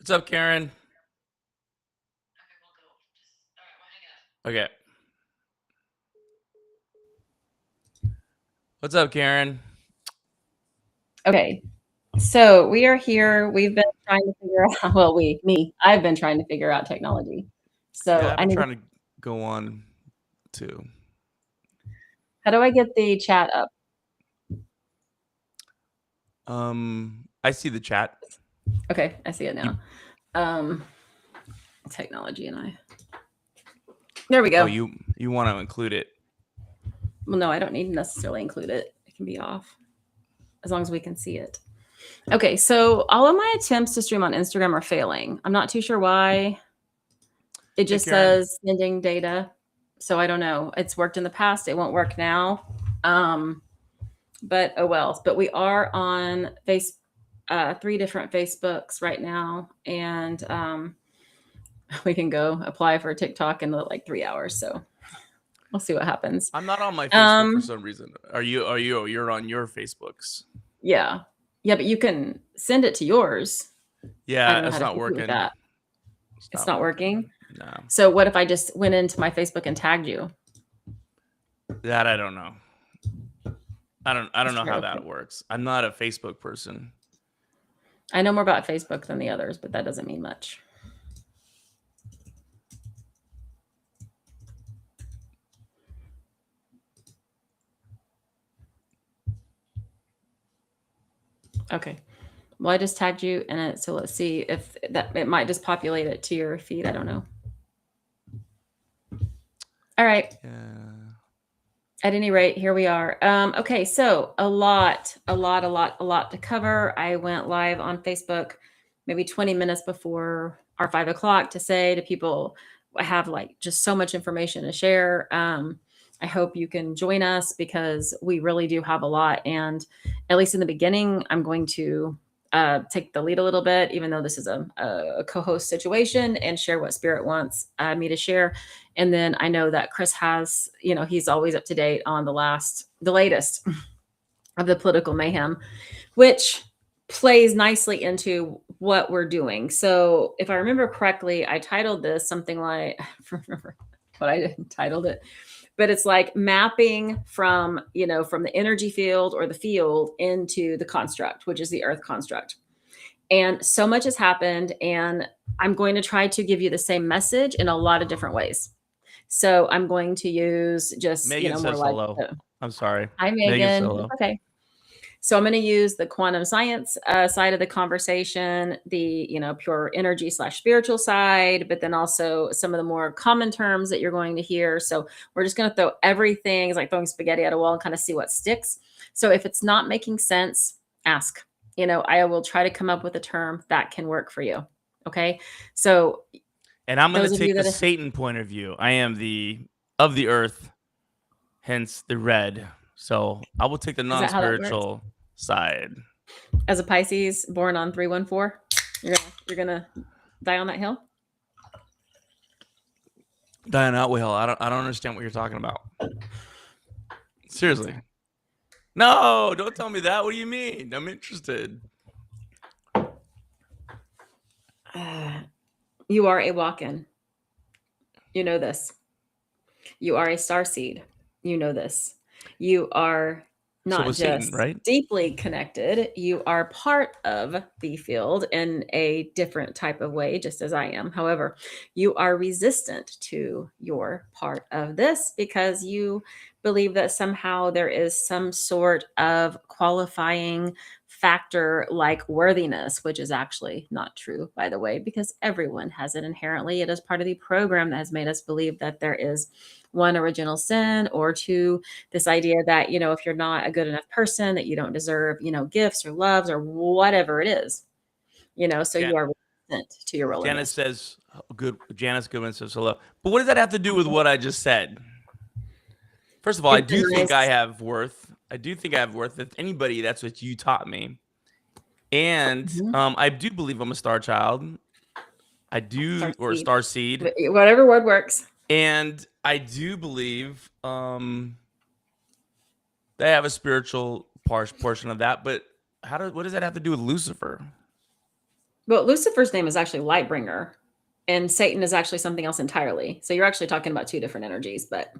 What's up, Karen? Okay. What's up, Karen? Okay, so we are here. We've been trying to figure out, well, I've been trying to figure out technology. Yeah, So I've I been need, trying to go on too. how do I get the chat up? I see the chat. Okay, I see it You, now. Um, technology and I. There we oh, go. you want to include it? Well, no, I don't need to necessarily include it. It can be off as long as we can see it. Okay, so all of my attempts to stream on Instagram are failing. I'm not too sure why. It Hey, just Karen. says sending data. So I don't know. It's worked in the past. It won't work now. Um, but oh well. But we are on three different Facebooks right now, and we can go apply for TikTok in like 3 hours. So we'll see what happens. I'm not on my Facebook for Um, some reason. Are you? Are you? You're on your Facebooks. yeah, yeah, but you can send it to yours. I Yeah, don't know how it's to not help you with working. that. It's It's not not working. working. No, So what if I just went into my Facebook and tagged you? that I don't know. I don't Let's know try how real that quick. works. I'm not a Facebook person. I know more about Facebook than the others, but that doesn't mean much. Okay. Well, I just tagged you in it, so let's see if that it might just populate it to your feed. I don't know. All right. Yeah. At any rate, here we are. Okay, so a lot to cover. I went live on Facebook maybe 20 minutes before our 5 o'clock to say to people, I have like just so much information to share. I hope you can join us because we really do have a lot. And at least in the beginning, I'm going to take the lead a little bit, even though this is a co host situation, and share what Spirit wants me to share. And then I know that Chris has, he's always up to date on the latest of the political mayhem, which plays nicely into what we're doing. So if I remember correctly, I titled this something like, I don't remember what I titled it, but it's like mapping from the energy field or the field into the construct, which is the earth construct. And so much has happened, and I'm going to try to give you the same message in a lot of different ways. So I'm going to use just, Megan more says like, hello. I'm sorry. hi, Megan says Megan. It's hello. okay. So I'm going to use the quantum science side of the conversation, the pure energy slash spiritual side, but then also some of the more common terms that you're going to hear. So we're just going to throw everything. It's like throwing spaghetti at a wall and kind of see what sticks. So if it's not making sense, ask. I will try to come up with a term that can work for you. Okay. So And I'm going to those of you take the that Satan point of view. I am the of the earth, hence the red. So I will take the is that how that works? non-spiritual side. As a Pisces born on 314, you're gonna die on that hill. Diane Outwell, I don't understand what you're talking about. I'm Seriously. sorry. No, don't tell me that. What do you mean? I'm interested. You are a walk-in. You know this. You are a star seed. You know this. You are So not was Satan, just right? deeply connected, you are part of the field in a different type of way, just as I am. However, you are resistant to your part of this because you believe that somehow there is some sort of qualifying factor like worthiness, which is actually not true, by the way, because everyone has it inherently. It is part of the program that has made us believe that there is one, original sin, or two, this idea that if you're not a good enough person, that you don't deserve gifts or loves or whatever it is. So Jan- you are resistant to your Janice willingness. says good. Janice Goodman says hello. But what does that have to do with what I just said? First of all, I It's do a think I nice have worth. I do think I have worth. If anybody, that's what you taught me. And Mhm. I do believe I'm a star child. I Star do, or a seed. star seed. Whatever word works. And I do believe they have a spiritual portion of that. But what does that have to do with Lucifer? Well, Lucifer's name is actually Lightbringer, and Satan is actually something else entirely. So you're actually talking about two different energies. But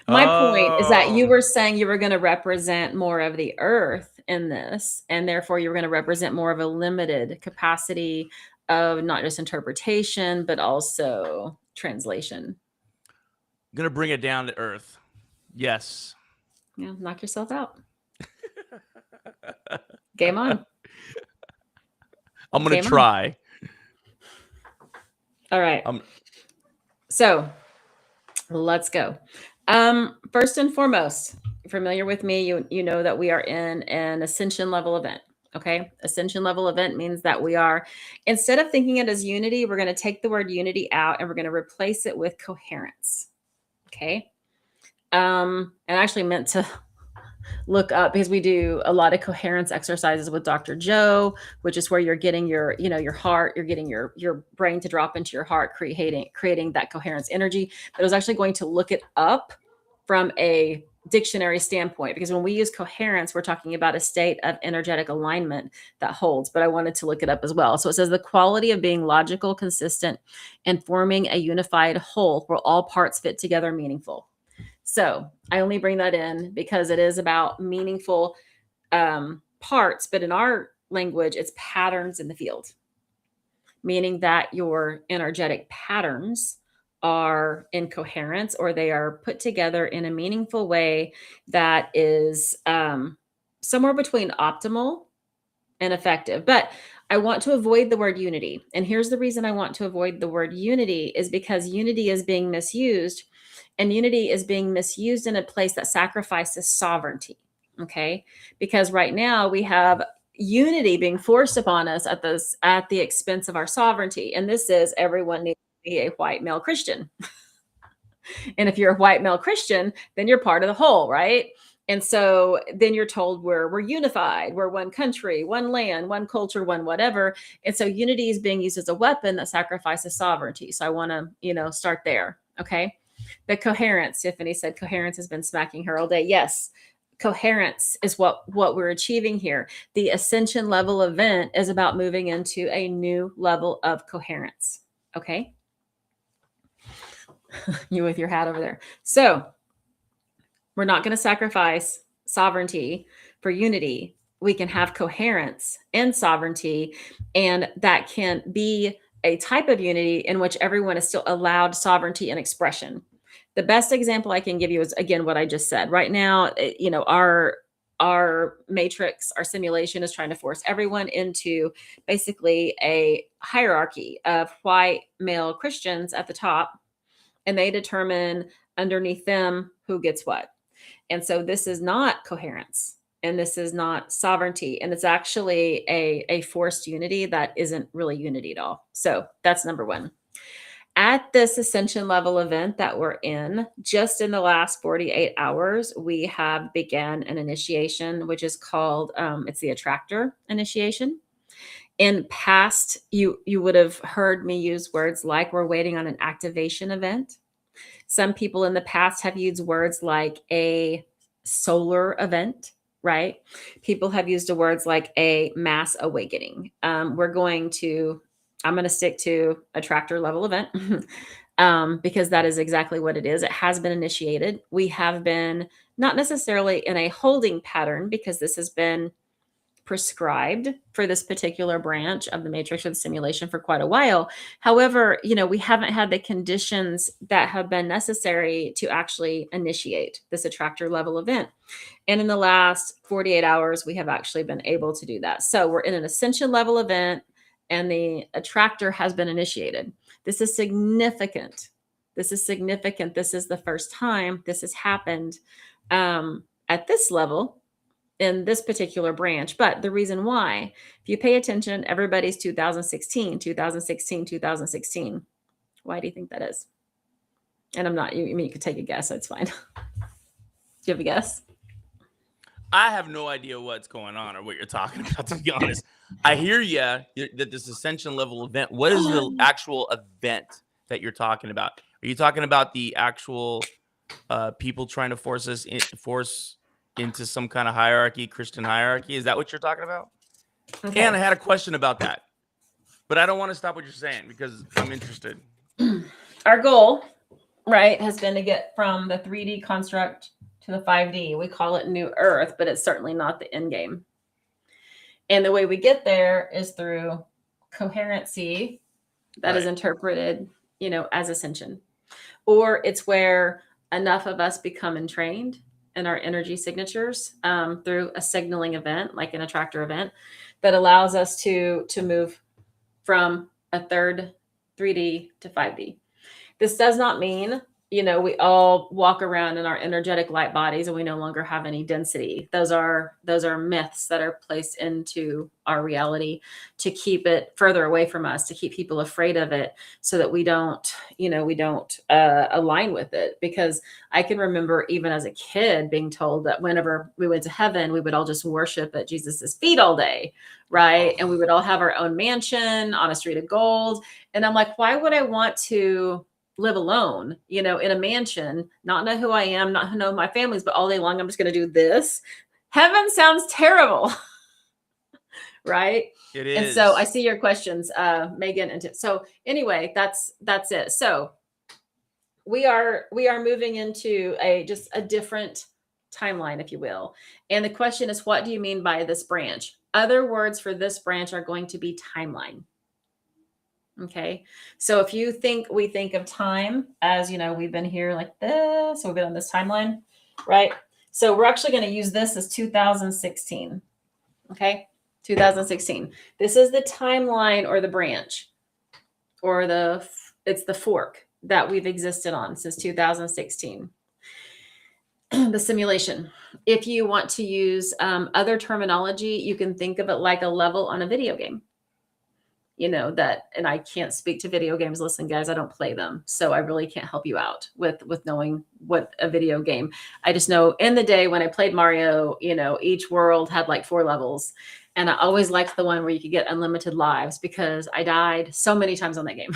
my point is that you Oh, were saying you were going to represent more of the earth in this, and therefore you were going to represent more of a limited capacity of not just interpretation, but also translation. gonna bring it down to earth. Yes. Yeah, knock yourself out. Game on. I'm gonna Game on. try. All right. I'm So let's go. First and foremost, familiar with me, you know that we are in an ascension level event. Okay. Ascension level event means that we are, instead of thinking it as unity, we're going to take the word unity out and we're going to replace it with coherence. Okay. And I actually meant to look up because we do a lot of coherence exercises with Dr. Joe, which is where you're getting your, your heart, you're getting your brain to drop into your heart, creating that coherence energy. But I was actually going to look it up from a dictionary standpoint, because when we use coherence, we're talking about a state of energetic alignment that holds. But I wanted to look it up as well. So it says the quality of being logical, consistent, and forming a unified whole where all parts fit together meaningful. So I only bring that in because it is about meaningful parts, but in our language, it's patterns in the field, meaning that your energetic patterns are in coherence, or they are put together in a meaningful way that is somewhere between optimal and effective. But I want to avoid the word unity. And here's the reason I want to avoid the word unity is because unity is being misused, and unity is being misused in a place that sacrifices sovereignty. Okay? Because right now we have unity being forced upon us at the expense of our sovereignty. And this is everyone needs to be a white male Christian. And if you're a white male Christian, then you're part of the whole, right? And so then you're told we're unified, we're one country, one land, one culture, one whatever. And so unity is being used as a weapon that sacrifices sovereignty. So I want to, start there. Okay. The coherence, Tiffany said coherence has been smacking her all day. Yes. Coherence is what we're achieving here. The ascension level event is about moving into a new level of coherence. Okay. You with your hat over there. So we're not going to sacrifice sovereignty for unity. We can have coherence and sovereignty, and that can be a type of unity in which everyone is still allowed sovereignty and expression. The best example I can give you is, again, what I just said. Right now, our matrix, our simulation is trying to force everyone into basically a hierarchy of white male Christians at the top, and they determine underneath them who gets what. And so this is not coherence, and this is not sovereignty. And it's actually a forced unity that isn't really unity at all. So that's number one. At this ascension level event that we're in, just in the last 48 hours, we have began an initiation, which is called, it's the attractor initiation. In past, you would have heard me use words like we're waiting on an activation event. Some people in the past have used words like a solar event, right? People have used words like a mass awakening. I'm going to stick to attractor level event because that is exactly what it is. It has been initiated. We have been not necessarily in a holding pattern because this has been prescribed for this particular branch of the matrix or the simulation for quite a while. However, we haven't had the conditions that have been necessary to actually initiate this attractor level event. And in the last 48 hours, we have actually been able to do that. So we're in an ascension level event and the attractor has been initiated. This is significant. This is significant. This is the first time this has happened at this level in this particular branch. But the reason why, if you pay attention, everybody's 2016, 2016, 2016. Why do you think that is? And I'm not, you could take a guess. That's fine. Do you have a guess? I have no idea what's going on or what you're talking about, to be honest. I hear you that this ascension level event. What is the actual event that you're talking about? Are you talking about the actual people trying to force into some kind of hierarchy, Christian hierarchy? Is that what you're talking about? Okay. And I had a question about that. But I don't want to stop what you're saying because I'm interested. Our goal, right, has been to get from the 3D construct to the 5D. We call it New Earth, but it's certainly not the end game. And the way we get there is through coherency that is interpreted, as ascension. Or it's where enough of us become entrained in our energy signatures through a signaling event, like an attractor event, that allows us to move from a third 3D to 5D. This does not mean, we all walk around in our energetic light bodies and we no longer have any density. Those are myths that are placed into our reality to keep it further away from us, to keep people afraid of it so that we don't align with it. Because I can remember even as a kid being told that whenever we went to heaven, we would all just worship at Jesus's feet all day. Right. And we would all have our own mansion on a street of gold. And I'm like, why would I want to live alone, in a mansion, not know who I am, not know my families, but all day long, I'm just going to do this. Heaven sounds terrible. Right. It is. And so I see your questions, Megan. And so anyway, that's it. So we are moving into just a different timeline, if you will. And the question is, what do you mean by this branch? Other words for this branch are going to be timeline. Okay. So if we think of time as, we've been here like this, so we've been on this timeline, right? So we're actually going to use this as 2016. Okay. 2016. This is the timeline or the branch or it's the fork that we've existed on since 2016. The simulation. If you want to use other terminology, you can think of it like a level on a video game. And I can't speak to video games. Listen, guys, I don't play them. So I really can't help you out with knowing what a video game. I just know in the day when I played Mario, each world had like 4 levels. And I always liked the one where you could get unlimited lives because I died so many times on that game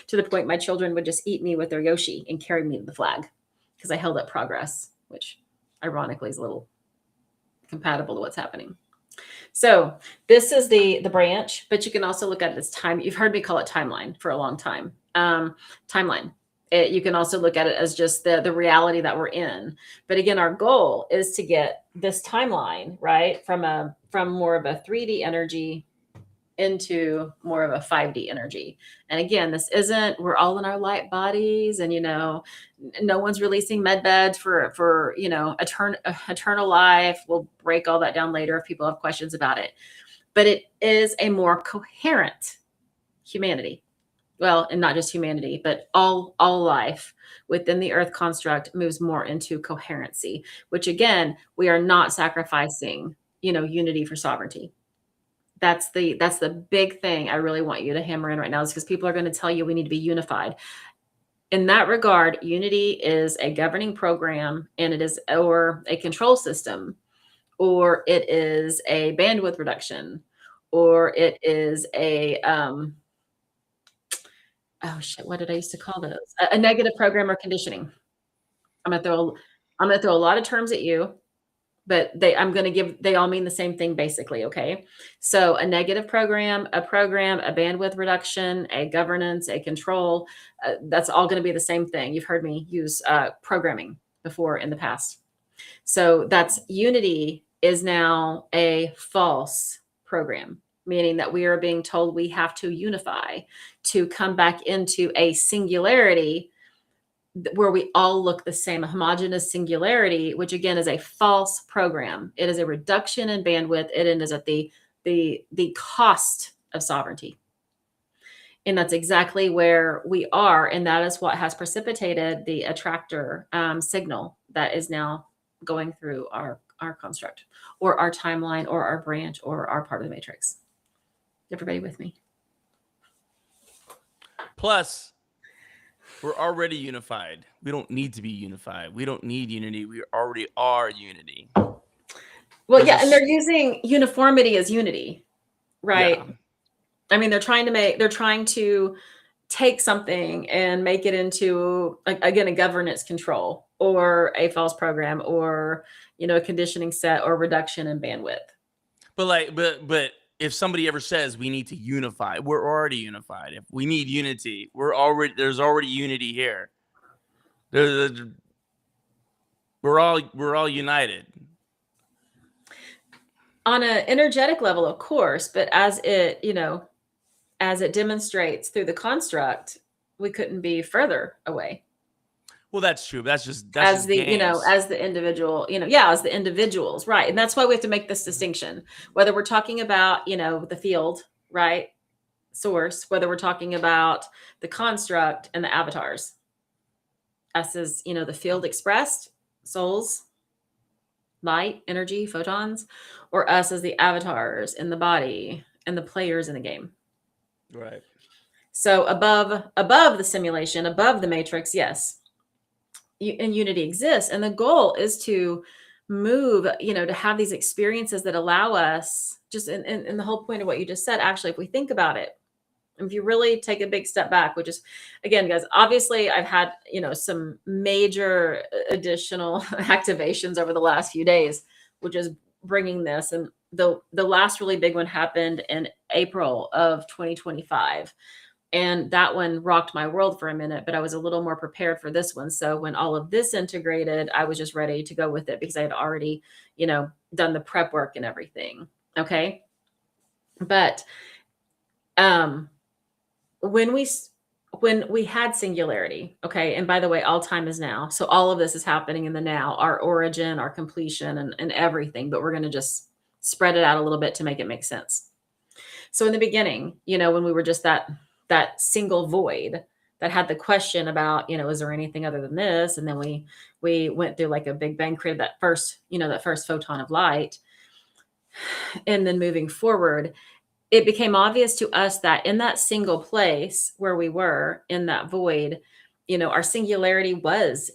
to the point my children would just eat me with their Yoshi and carry me to the flag because I held up progress, which ironically is a little compatible to what's happening. So this is the branch, but you can also look at it as time. You've heard me call it timeline for a long time. Timeline. You can also look at it as just the reality that we're in. But again, our goal is to get this timeline, right, from more of a 3D energy into more of a 5D energy. And again, we're all in our light bodies and, no one's releasing med beds for eternal life. We'll break all that down later if people have questions about it, but it is a more coherent humanity. Well, and not just humanity, but all life within the earth construct moves more into coherency, which again, we are not sacrificing, unity for sovereignty. That's the big thing I really want you to hammer in right now is because people are going to tell you we need to be unified. In that regard, unity is a governing program and it is or a control system, or it is a bandwidth reduction, or it is a what did I used to call those? A negative program or conditioning. I'm gonna throw a lot of terms at you. But they all mean the same thing basically, okay? So a negative program, a bandwidth reduction, a governance, a control, that's all going to be the same thing. You've heard me use programming before in the past. So that's unity is now a false program, meaning that we are being told we have to unify to come back into a singularity where we all look the same, a homogeneous singularity, which again is a false program. It is a reduction in bandwidth. It is at the cost of sovereignty. And that's exactly where we are. And that is what has precipitated the attractor signal that is now going through our construct or our timeline or our branch or our part of the matrix. Everybody with me? Plus, we're already unified. We don't need to be unified. We don't need unity. We already are unity. Well, and they're using uniformity as unity, right? Yeah. I mean, they're trying to take something and make it into, again, a governance control or a false program or, a conditioning set or reduction in bandwidth. But if somebody ever says we need to unify, we're already unified. If we need unity, there's already unity here. We're all united. On an energetic level, of course, but as it, as it demonstrates through the construct, we couldn't be further away. Well, that's true. That's as just the games. as the individual, as the individuals, right? And that's why we have to make this distinction, whether we're talking about the field, right, source, whether we're talking about the construct and the avatars. Us as the field expressed souls, light, energy, photons, or us as the avatars in the body and the players in the game. Right. So above the simulation, above the matrix, yes, and unity exists, and the goal is to move, to have these experiences that allow us, just in the whole point of what you just said, actually, if we think about it, if you really take a big step back, which is, again, guys, obviously I've had some major additional activations over the last few days, which is bringing this, and the last really big one happened in April of 2025. And that one rocked my world for a minute, but I was a little more prepared for this one. So when all of this integrated, I was just ready to go with it because I had already, done the prep work and everything. Okay. But when we had singularity, okay, and by the way, all time is now. So all of this is happening in the now, our origin, our completion, and everything. But we're going to just spread it out a little bit to make it make sense. So in the beginning, when we were just that single void that had the question about, is there anything other than this? And then we went through like a big bang, created that first photon of light. And then moving forward, it became obvious to us that in that single place where we were in that void, our singularity was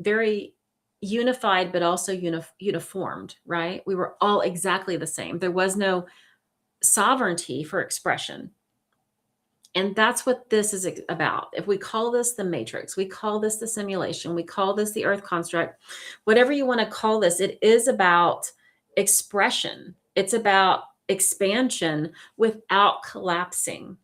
very unified, but also uniformed, right? We were all exactly the same. There was no sovereignty for expression. And that's what this is about. If we call this the matrix, we call this the simulation, we call this the earth construct, whatever you want to call this, it is about expression. It's about expansion without collapsing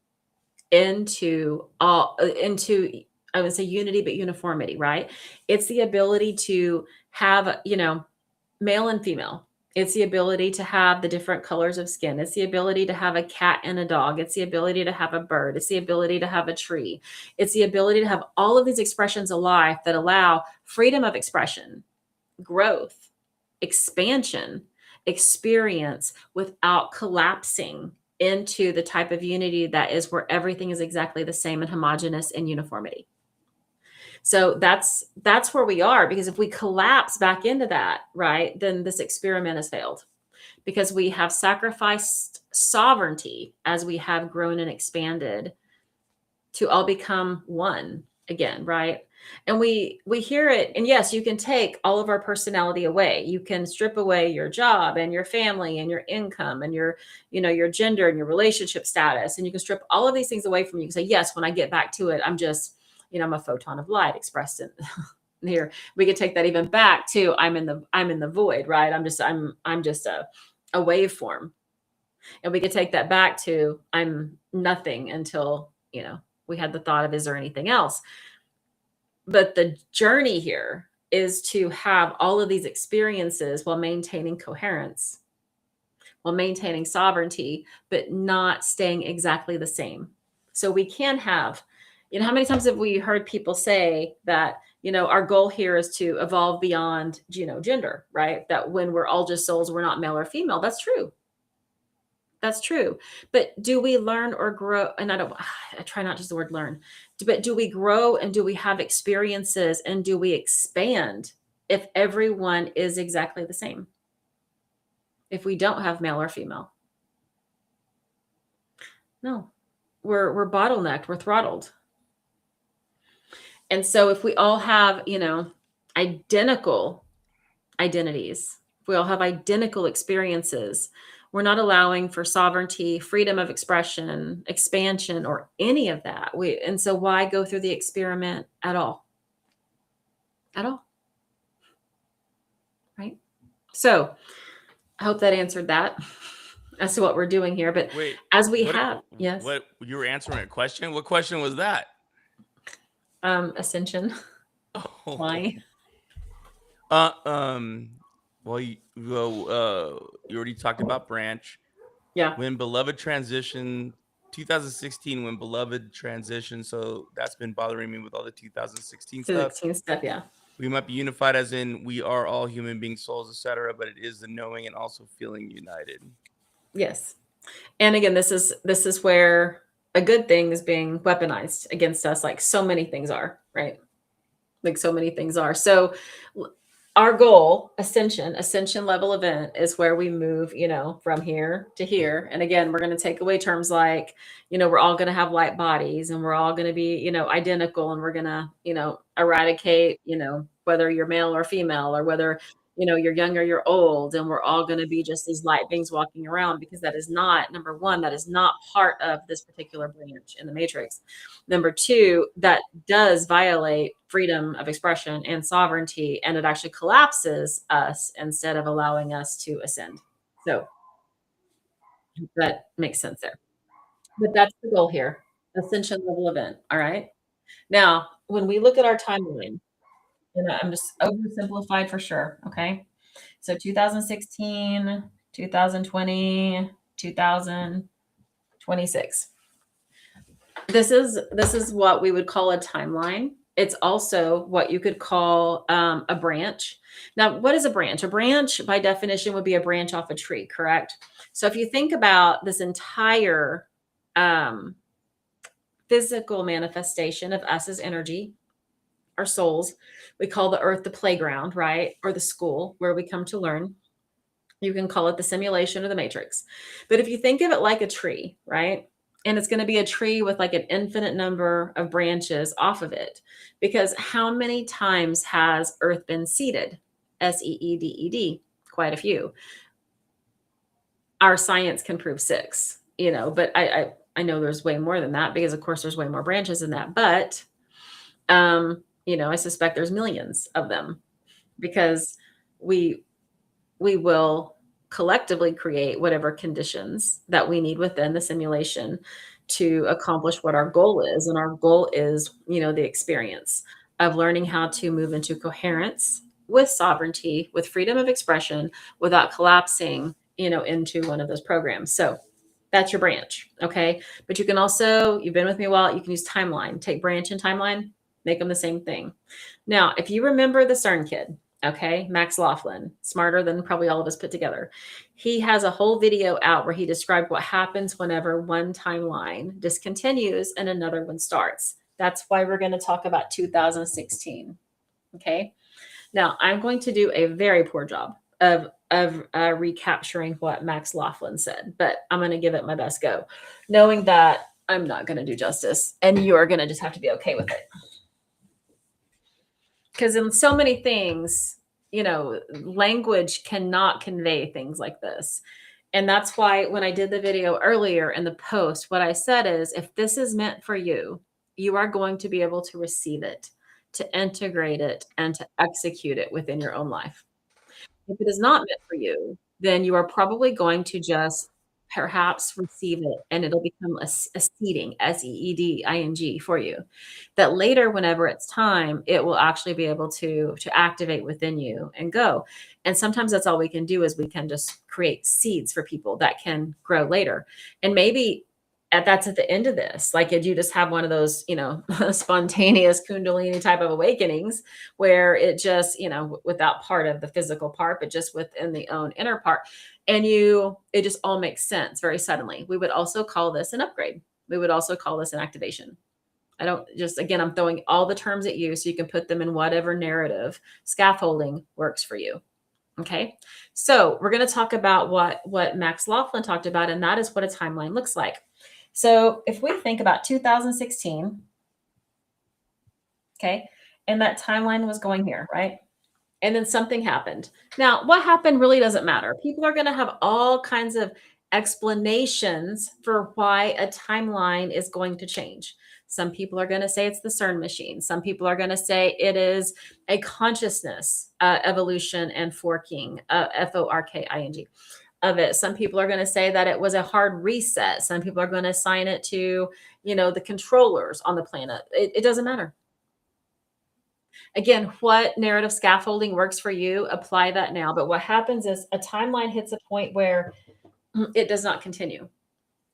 into I would say unity, but uniformity, right? It's the ability to have, male and female. It's the ability to have the different colors of skin. It's the ability to have a cat and a dog. It's the ability to have a bird. It's the ability to have a tree. It's the ability to have all of these expressions of life that allow freedom of expression, growth, expansion, experience without collapsing into the type of unity that is where everything is exactly the same and homogeneous in uniformity. So that's where we are, because if we collapse back into that, right, then this experiment has failed, because we have sacrificed sovereignty as we have grown and expanded to all become one again, right? And we hear it, and yes, you can take all of our personality away. You can strip away your job and your family and your income and your gender and your relationship status, and you can strip all of these things away from you. You can say, yes, when I get back to it, I'm just I'm a photon of light expressed in here. We could take that even back to I'm in the void, right? I'm just a waveform. And we could take that back to I'm nothing until, we had the thought of, is there anything else? But the journey here is to have all of these experiences while maintaining coherence, while maintaining sovereignty, but not staying exactly the same. So we can have, how many times have we heard people say that, our goal here is to evolve beyond, gender, right? That when we're all just souls, we're not male or female. That's true. That's true. But do we learn or grow? And I try not to use the word learn, but do we grow and do we have experiences and do we expand if everyone is exactly the same? If we don't have male or female? No, we're bottlenecked, we're throttled. And so if we all have, identical identities, if we all have identical experiences, we're not allowing for sovereignty, freedom of expression, expansion, or any of that. And so why go through the experiment at all? At all. Right? So I hope that answered that. as to what we're doing here. But Wait, as we what? have, yes, What? You were answering a question. What question was that? ascension. Oh, Why? uh, um. You already talked about branch. Yeah. When Beloved transitioned, 2016. When Beloved transitioned, so that's been bothering me with all the 2016 stuff. 16 step, yeah. We might be unified, as in we are all human beings, souls, etc. But it is the knowing and also feeling united. Yes. And again, this is where a good thing is being weaponized against us, like so many things are, right? Like so many things are. So our goal, ascension level event, is where we move, from here to here. And again, we're going to take away terms like, we're all going to have light bodies, and we're all going to be, identical, and we're going to, eradicate, whether you're male or female, or whether, you're young or you're old, and we're all going to be just these light beings walking around, because that is not, number one, that is not part of this particular branch in the matrix. Number two, that does violate freedom of expression and sovereignty, and it actually collapses us instead of allowing us to ascend. So that makes sense there. But that's the goal here, ascension level event. All right. Now, when we look at our timeline, and I'm just oversimplified for sure. Okay. So 2016, 2020, 2026. This is what we would call a timeline. It's also what you could call a branch. Now, what is a branch? A branch, by definition, would be a branch off a tree, correct? So if you think about this entire um, physical manifestation of us as energy, our souls, we call the earth the playground, right? Or the school where we come to learn. You can call it the simulation or the matrix. But if you think of it like a tree, right? And it's going to be a tree with like an infinite number of branches off of it. Because how many times has Earth been seeded? SEEDED, quite a few. Our science can prove six, but I know there's way more than that, because of course there's way more branches than that. But I suspect there's millions of them, because we we will collectively create whatever conditions that we need within the simulation to accomplish what our goal is. And our goal is, the experience of learning how to move into coherence with sovereignty, with freedom of expression, without collapsing, into one of those programs. So that's your branch. Okay. But you can also, you've been with me a while, you can use timeline, take branch and timeline, make them the same thing. Now, if you remember the CERN kid, okay, Max Laughlin, smarter than probably all of us put together. He has a whole video out where he described what happens whenever one timeline discontinues and another one starts. That's why we're going to talk about 2016. Okay. Now, I'm going to do a very poor job of recapturing what Max Laughlin said, but I'm going to give it my best go, knowing that I'm not going to do justice, and you are going to just have to be okay with it. Because in so many things, language cannot convey things like this. And that's why when I did the video earlier in the post, what I said is, if this is meant for you, you are going to be able to receive it, to integrate it, and to execute it within your own life. If it is not meant for you, then you are probably going to just perhaps receive it, and it'll become a seeding, SEEDING, for you, that later, whenever it's time, it will actually be able to activate within you and go. And sometimes that's all we can do, is we can just create seeds for people that can grow later. And maybe that's at the end of this, like, you just have one of those, spontaneous kundalini type of awakenings, where it just, without part of the physical part, but just within the own inner part. And it just all makes sense very suddenly. We would also call this an upgrade. We would also call this an activation. Again, I'm throwing all the terms at you so you can put them in whatever narrative scaffolding works for you. Okay. So we're going to talk about what Max Laughlin talked about, and that is what a timeline looks like. So if we think about 2016, okay, and that timeline was going here, right? And then something happened. Now, what happened really doesn't matter. People are going to have all kinds of explanations for why a timeline is going to change. Some people are going to say it's the CERN machine. Some people are going to say it is a consciousness evolution and forking, FORKING. of it. Some people are going to say that it was a hard reset. Some people are going to assign it to, the controllers on the planet. It doesn't matter. Again, what narrative scaffolding works for you, apply that now. But what happens is a timeline hits a point where it does not continue.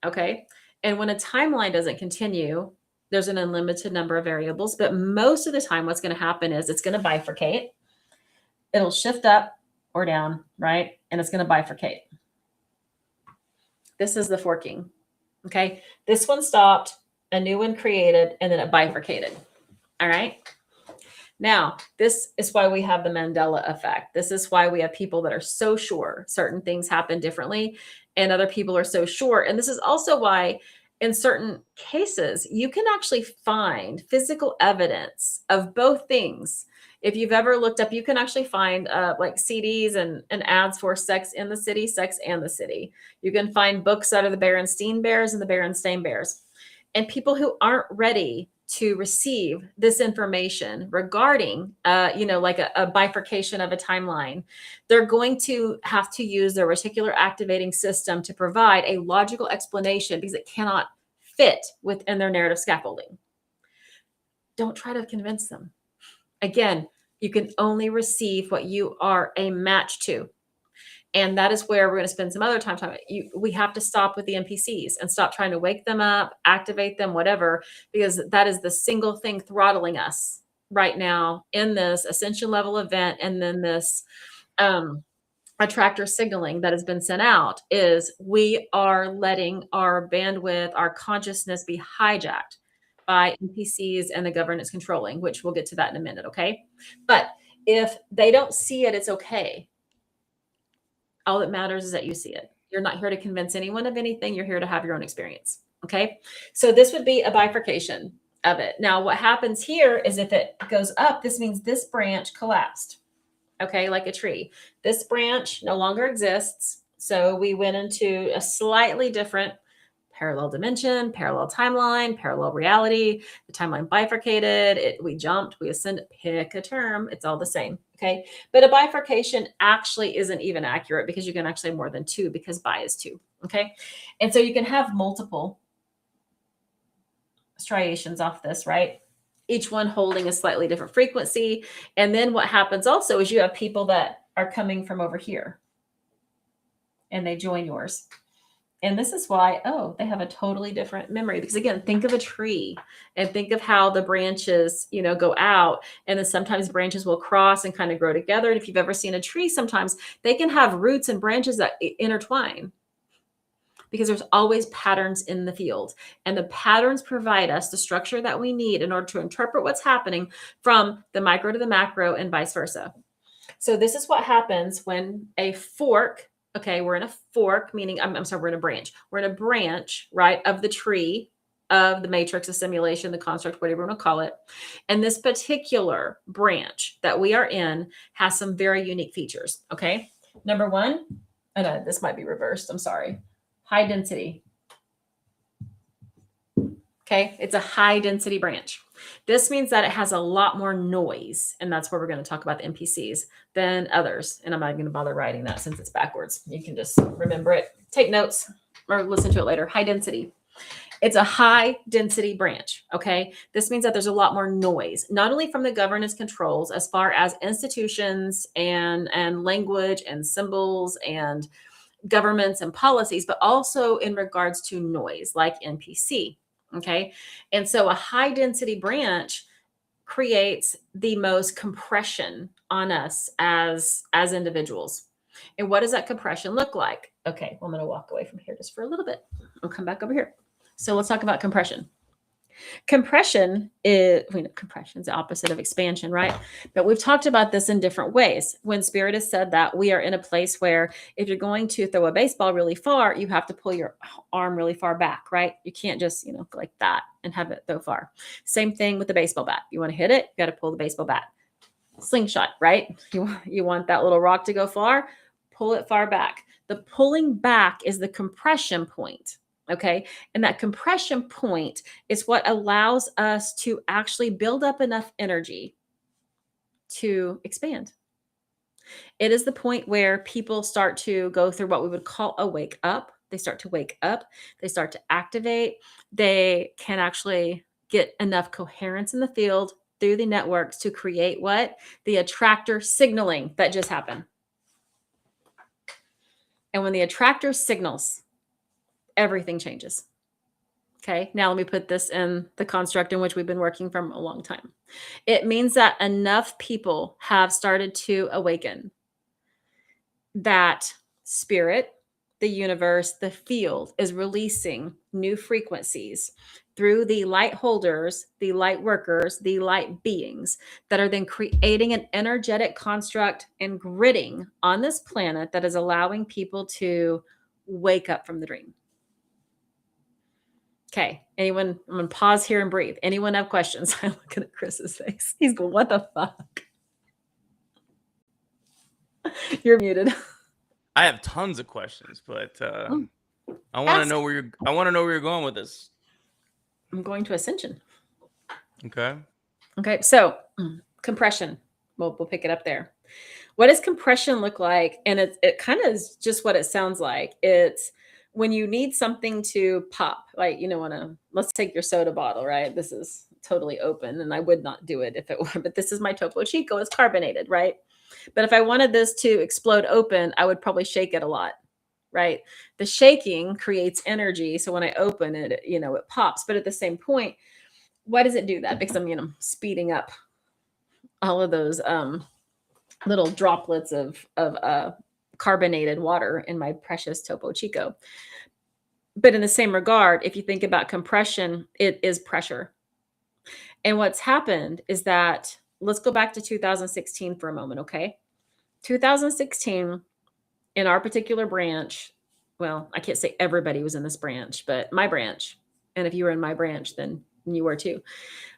Okay. And when a timeline doesn't continue, there's an unlimited number of variables. But most of the time, what's going to happen is it's going to bifurcate. It'll shift up or down, right? And it's going to bifurcate. This is the forking. Okay. This one stopped, a new one created, and then it bifurcated. All right. Now, this is why we have the Mandela effect. This is why we have people that are so sure certain things happen differently and other people are so sure. And this is also why in certain cases, you can actually find physical evidence of both things. If you've ever looked up, you can actually find like CDs and ads for Sex in the City, Sex and the City. You can find books out of the Berenstain Bears and the Berenstain Bears. And people who aren't ready to receive this information regarding, like a bifurcation of a timeline, they're going to have to use their reticular activating system to provide a logical explanation because it cannot fit within their narrative scaffolding. Don't try to convince them. Again, you can only receive what you are a match to. And that is where we're going to spend some other time talking about. We have to stop with the NPCs and stop trying to wake them up, activate them, whatever, because that is the single thing throttling us right now in this ascension level event. And then this attractor signaling that has been sent out is we are letting our bandwidth, our consciousness be hijacked by NPCs and the governance controlling, which we'll get to that in a minute. Okay. But if they don't see it, it's okay. All that matters is that you see it. You're not here to convince anyone of anything. You're here to have your own experience. Okay. So this would be a bifurcation of it. Now, what happens here is if it goes up, this means this branch collapsed. Okay. Like a tree. This branch no longer exists. So we went into a slightly different parallel dimension, parallel timeline, parallel reality. The timeline bifurcated. We jumped, we ascended, pick a term. It's all the same. Okay. But a bifurcation actually isn't even accurate because you can actually have more than two because bi is two. Okay. And so you can have multiple striations off this, right? Each one holding a slightly different frequency. And then what happens also is you have people that are coming from over here and they join yours. And this is why, they have a totally different memory. Because again, think of a tree and think of how the branches, go out. And then sometimes branches will cross and kind of grow together. And if you've ever seen a tree, sometimes they can have roots and branches that intertwine because there's always patterns in the field. And the patterns provide us the structure that we need in order to interpret what's happening from the micro to the macro and vice versa. So this is what happens when a fork. Okay, we're in a fork, meaning, I'm sorry, we're in a branch. We're in a branch, right, of the tree, of the matrix, the simulation, the construct, whatever you want to call it. And this particular branch that we are in has some very unique features, okay? Number one, and this might be reversed, I'm sorry, high density. Okay, it's a high density branch. This means that it has a lot more noise, and that's where we're going to talk about the NPCs than others. And I'm not going to bother writing that since it's backwards. You can just remember it, take notes, or listen to it later. High density. It's a high density branch. Okay, this means that there's a lot more noise, not only from the governance controls as far as institutions and language and symbols and governments and policies, but also in regards to noise like NPC. Okay. And so a high density branch creates the most compression on us as individuals. And what does that compression look like? Okay. Well, I'm going to walk away from here just for a little bit. I'll come back over here. So let's talk about compression. Compression is the opposite of expansion, right? But we've talked about this in different ways. When Spirit has said that we are in a place where if you're going to throw a baseball really far, you have to pull your arm really far back, right? You can't just, go like that and have it throw far. Same thing with the baseball bat. You want to hit it, you got to pull the baseball bat. Slingshot, right? You want that little rock to go far, pull it far back. The pulling back is the compression point. Okay. And that compression point is what allows us to actually build up enough energy to expand. It is the point where people start to go through what we would call a wake up. They start to wake up, they start to activate, they can actually get enough coherence in the field through the networks to create what? The attractor signaling that just happened. And when the attractor signals, everything changes. Okay, now let me put this in the construct in which we've been working from a long time. It means that enough people have started to awaken that spirit, the universe, the field is releasing new frequencies through the light holders, the light workers, the light beings that are then creating an energetic construct and gridding on this planet that is allowing people to wake up from the dream. Okay, anyone? I'm going to pause here and breathe. Anyone have questions? I'm looking at Chris's face. He's going, what the fuck? You're muted. I have tons of questions, but Oh, I want to ask. know where you're going with this. I'm going to Ascension. Okay. Okay, so compression. We'll pick it up there. What does compression look like? And it kind of is just what it sounds like. It's when you need something to pop, like, you know, let's take your soda bottle, right? This is totally open and I would not do it if it were, but this is my Topo Chico. It's carbonated, right? But if I wanted this to explode open, I would probably shake it a lot, right? The shaking creates energy. So when I open it, you know, it pops. But at the same point, why does it do that? Because I'm, you know, speeding up all of those little droplets of carbonated water in my precious Topo Chico. But in the same regard, if you think about compression, it is pressure. And what's happened is that, let's go back to 2016 for a moment, okay? 2016, in our particular branch, well, I can't say everybody was in this branch, but my branch, and if you were in my branch, then you were too,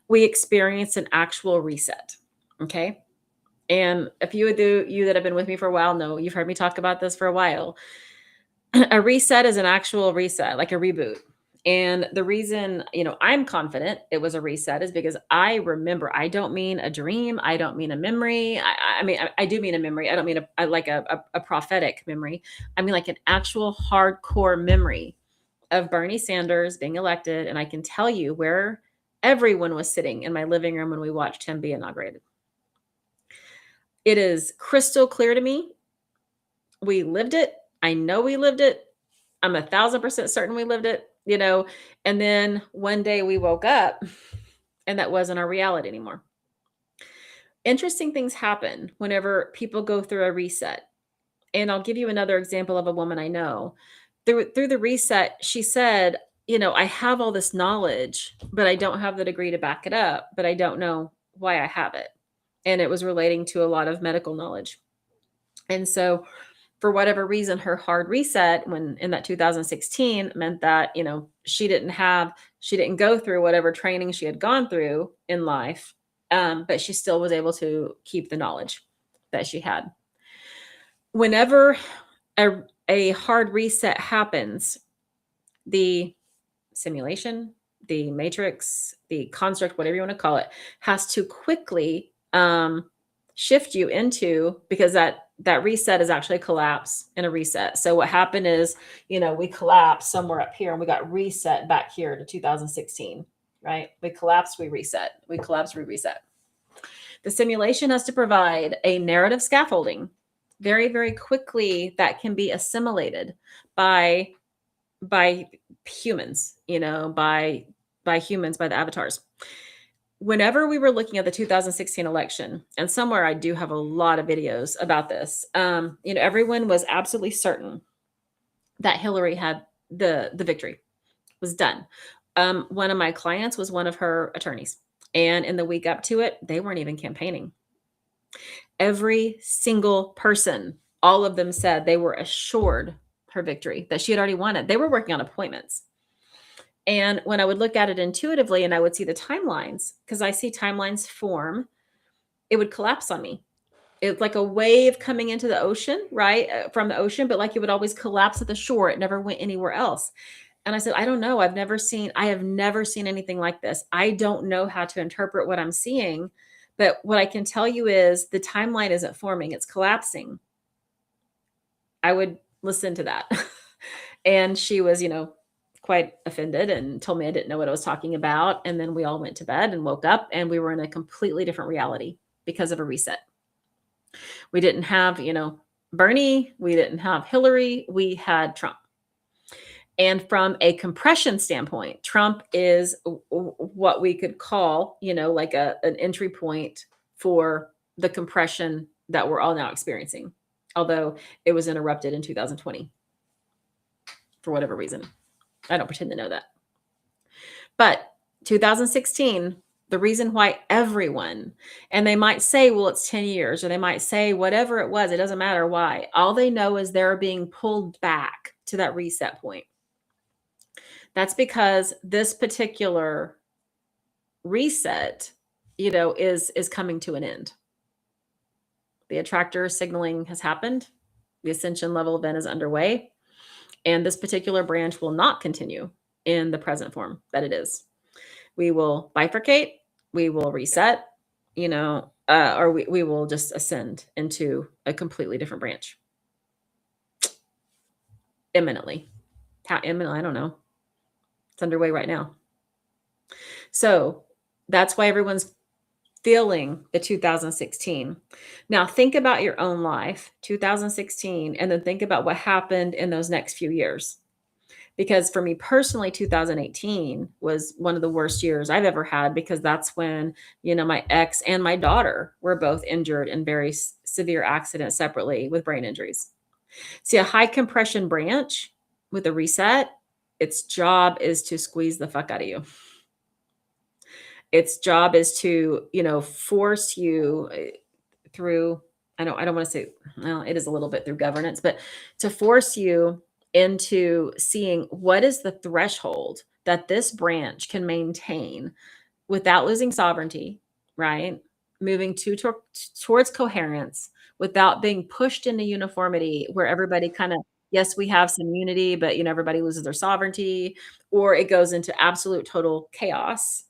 we experienced an actual reset, okay? And a few of you that have been with me for a while know, you've heard me talk about this for a while. A reset is an actual reset, like a reboot. And the reason, you know, I'm confident it was a reset is because I remember. I don't mean a dream. I don't mean a memory. I mean, I do mean a memory. I don't mean a prophetic memory. I mean like an actual hardcore memory of Bernie Sanders being elected. And I can tell you where everyone was sitting in my living room when we watched him be inaugurated. It is crystal clear to me. We lived it. I know we lived it. I'm 1,000% certain we lived it, you know. And then one day we woke up and that wasn't our reality anymore. Interesting things happen whenever people go through a reset. And I'll give you another example of a woman I know. Through the reset, she said, you know, I have all this knowledge, but I don't have the degree to back it up, but I don't know why I have it. And it was relating to a lot of medical knowledge. And so for whatever reason, her hard reset when in that 2016 meant that, you know, she didn't go through whatever training she had gone through in life, but she still was able to keep the knowledge that she had. Whenever a hard reset happens, the simulation, the matrix, the construct, whatever you want to call it, has to quickly shift you into, because that reset is actually a collapse and a reset. So what happened is, you know, we collapsed somewhere up here and we got reset back here to 2016, right? We collapsed, we reset. We collapsed, we reset. The simulation has to provide a narrative scaffolding very, very quickly that can be assimilated by humans, you know, by humans, by the avatars. Whenever we were looking at the 2016 election, and somewhere I do have a lot of videos about this, you know, everyone was absolutely certain that Hillary had the victory, was done. One of my clients was one of her attorneys. And in the week up to it, they weren't even campaigning. Every single person, all of them said they were assured her victory, that she had already won it. They were working on appointments. And when I would look at it intuitively and I would see the timelines, because I see timelines form, it would collapse on me. It's like a wave coming into the ocean, right? From the ocean, but like it would always collapse at the shore. It never went anywhere else. And I said, I don't know. I have never seen anything like this. I don't know how to interpret what I'm seeing, But what I can tell you is the timeline isn't forming, it's collapsing. I would listen to that. And she was, quite offended and told me I didn't know what I was talking about. And then we all went to bed and woke up, and we were in a completely different reality because of a reset. We didn't have, Bernie, we didn't have Hillary, we had Trump. And from a compression standpoint, Trump is what we could call, like an entry point for the compression that we're all now experiencing, although it was interrupted in 2020 for whatever reason. I don't pretend to know that. But 2016, the reason why everyone, and they might say, well, it's 10 years, or they might say whatever it was, it doesn't matter why. All they know is they're being pulled back to that reset point. That's because this particular reset, is coming to an end. The attractor signaling has happened. The ascension level event is underway. And this particular branch will not continue in the present form that it is. We will bifurcate, we will reset, or we will just ascend into a completely different branch. Imminently. How imminently? I don't know. It's underway right now. So that's why everyone's feeling the 2016. Now think about your own life, 2016, and then think about what happened in those next few years. Because for me personally, 2018 was one of the worst years I've ever had, because that's when, my ex and my daughter were both injured in very severe accidents separately with brain injuries. See, a high compression branch with a reset, its job is to squeeze the fuck out of you. Its job is to, force you through, I don't want to say, well, it is a little bit through governance, but to force you into seeing what is the threshold that this branch can maintain without losing sovereignty, right? Moving towards coherence without being pushed into uniformity, where everybody kind of, yes, we have some unity, but everybody loses their sovereignty, or it goes into absolute total chaos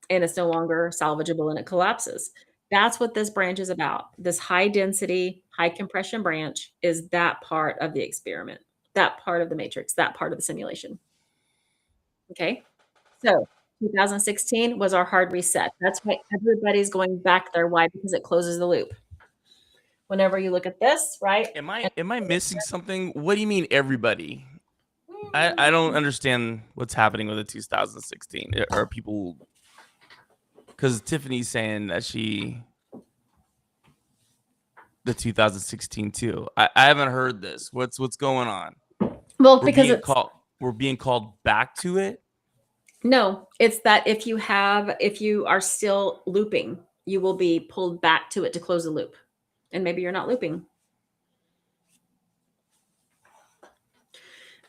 and it's no longer salvageable and it collapses. That's what this branch is about. This high density, high compression branch is that part of the experiment, that part of the matrix, that part of the simulation. Okay. So 2016 was our hard reset. That's why everybody's going back there. Why? Because it closes the loop. Whenever you look at this, right? Am I missing something? What do you mean everybody? I don't understand what's happening with the 2016. Are people, because Tiffany's saying that the 2016 too. I haven't heard this. What's going on? Well, We're because we're being called back to it. No, it's that if you are still looping, you will be pulled back to it to close the loop. And maybe you're not looping.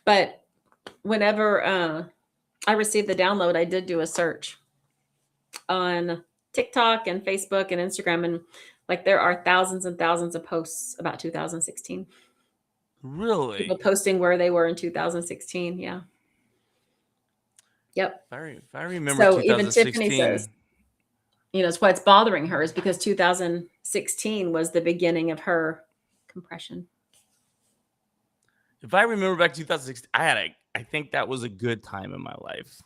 But whenever I received the download, I did do a search on TikTok and Facebook and Instagram, and there are thousands and thousands of posts about 2016. Really? People posting where they were in 2016. Yeah. Yep. If I remember, so 2016, even Tiffany says, it's why it's bothering her, is because 2016 was the beginning of her compression. If I remember back to 2016, I think that was a good time in my life.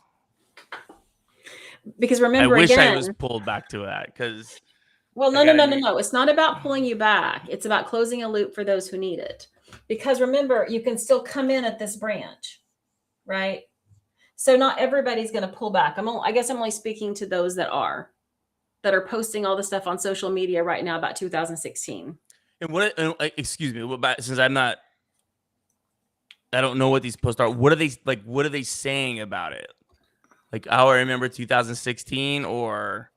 Because remember, I wish again, I was pulled back to that, because. Well, no. It's not about pulling you back. It's about closing a loop for those who need it. Because remember, you can still come in at this branch, right? So not everybody's going to pull back. I guess I'm only speaking to those that are posting all the stuff on social media right now about 2016. And excuse me, since I don't know what these posts are. What are they like? What are they saying about it? Like, I remember 2016, or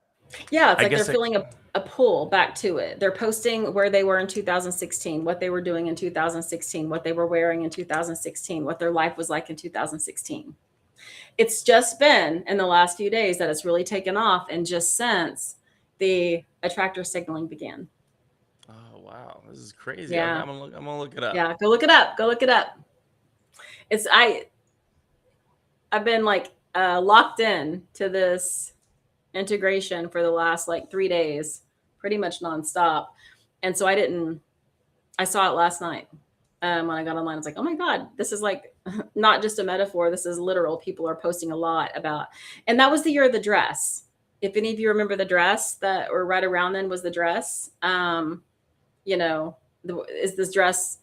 yeah, it's they're feeling a pull back to it. They're posting where they were in 2016, what they were doing in 2016, what they were wearing in 2016, what their life was like in 2016. It's just been in the last few days that it's really taken off, and just since the attractor signaling began. Oh wow, this is crazy. Yeah. I'm gonna look it up. Yeah, go look it up. I've been locked in to this integration for the last like 3 days, pretty much nonstop. And so I saw it last night. When I got online, I was like, oh my God, this is like not just a metaphor. This is literal. People are posting a lot about, and that was the year of the dress. If any of you remember the dress that, or right around then was the dress, you know, is this dress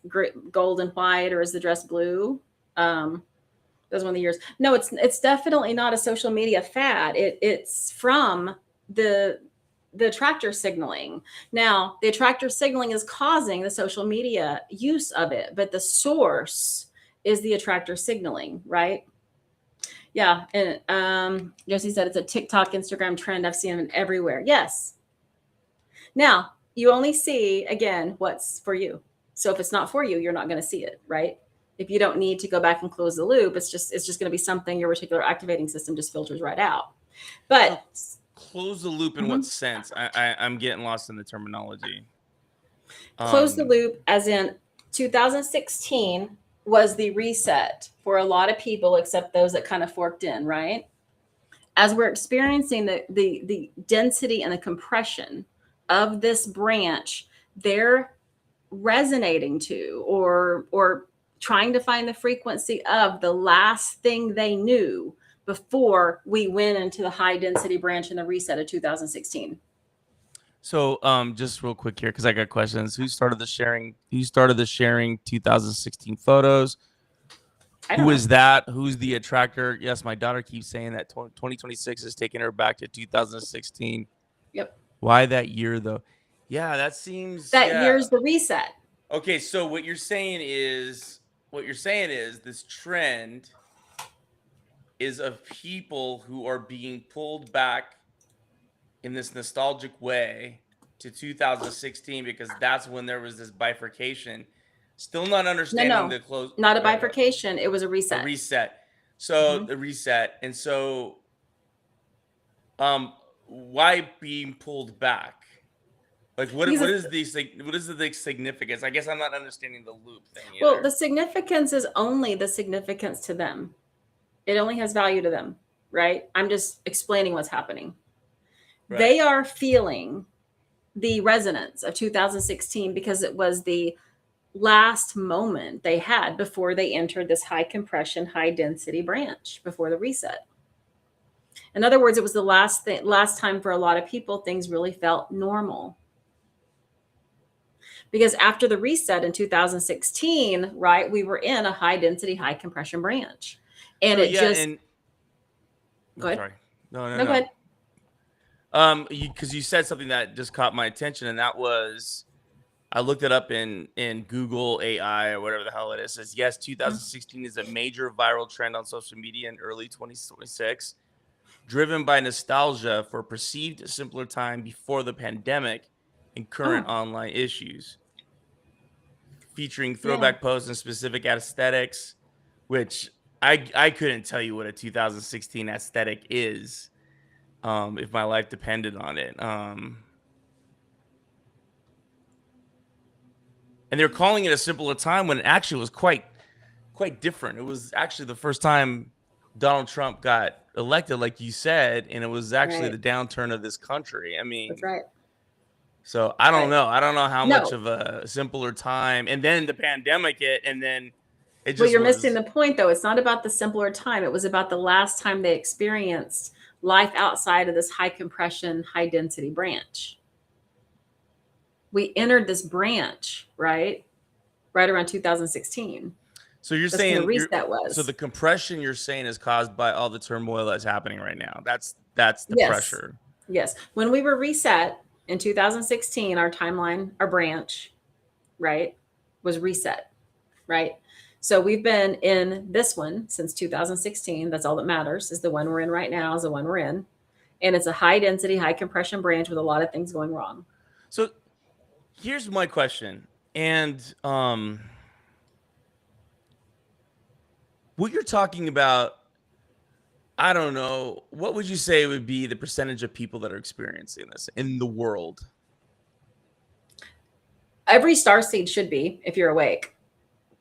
gold and white, or is the dress blue? That was one of the years. No, it's definitely not a social media fad. It's from the attractor signaling. Now, the attractor signaling is causing the social media use of it, but the source is the attractor signaling, right? Yeah. And Josie said it's a TikTok, Instagram trend. I've seen them everywhere. Yes. Now, you only see, again, what's for you. So if it's not for you, you're not going to see it, right? If you don't need to go back and close the loop, it's just going to be something your reticular activating system just filters right out. But close the loop in what sense? I'm getting lost in the terminology. Close the loop as in 2016 was the reset for a lot of people, except those that kind of forked in, right? As we're experiencing the density and the compression of this branch, they're resonating to or trying to find the frequency of the last thing they knew before we went into the high density branch in the reset of 2016. So just real quick here, because I got questions. Who started the sharing 2016 photos? Who is that? Who's the attractor? Yes, my daughter keeps saying that 2026 is taking her back to 2016. Yep. Why that year though? Yeah, that seems year's the reset. Okay, so what you're saying is this trend is of people who are being pulled back in this nostalgic way to 2016 because that's when there was this bifurcation. Still not understanding the close. Not a bifurcation. It was a reset. A reset. So the reset. And so why being pulled back? Like what is the significance? I guess I'm not understanding the loop thing either. Well, the significance is only the significance to them. It only has value to them, right? I'm just explaining what's happening. Right. They are feeling the resonance of 2016 because it was the last moment they had before they entered this high compression, high density branch before the reset. In other words, it was the last time for a lot of people, things really felt normal. Because after the reset in 2016, right, we were in a high density, high compression branch. And go ahead. Sorry. No. Go ahead. Because you said something that just caught my attention, and that was, I looked it up in Google AI or whatever the hell it is. It says, yes, 2016 is a major viral trend on social media in early 2026, driven by nostalgia for perceived simpler time before the pandemic and current online issues, featuring throwback posts and specific aesthetics, which I couldn't tell you what a 2016 aesthetic is if my life depended on it. And they're calling it a simpler time when it actually was quite different. It was actually the first time Donald Trump got elected, like you said, and it was actually the downturn of this country. I mean, that's right. So I don't know. I don't know how much of a simpler time, and then the pandemic hit, and then it just. Well, you're missing the point, though. It's not about the simpler time. It was about the last time they experienced life outside of this high compression, high density branch. We entered this branch, right around 2016. So you're saying the reset was. So the compression you're saying is caused by all the turmoil that's happening right now. That's the pressure. Yes. When we were reset in 2016, our timeline, our branch, right, was reset, right? So we've been in this one since 2016. That's all that matters, is the one we're in right now is the one we're in. And it's a high density, high compression branch with a lot of things going wrong. So here's my question. And what you're talking about, I don't know, what would you say would be the percentage of people that are experiencing this in the world? Every starseed should be, if you're awake.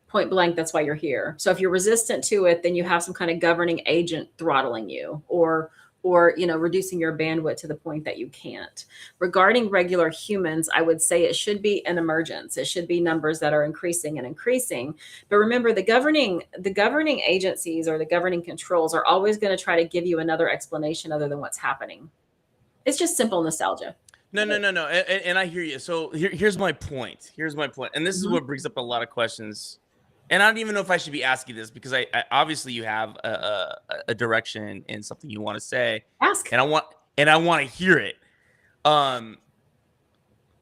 Point blank, that's why you're here. So if you're resistant to it, then you have some kind of governing agent throttling you or or reducing your bandwidth to the point that you can't. Regarding regular humans, I would say it should be an emergence. It should be numbers that are increasing and increasing. But remember, the governing agencies or the governing controls are always going to try to give you another explanation other than what's happening. It's just simple nostalgia. No. And I hear you. So here's my point. And this is what brings up a lot of questions. And I don't even know if I should be asking this, because I obviously you have a direction and something you want to say. Ask. And I want to hear it.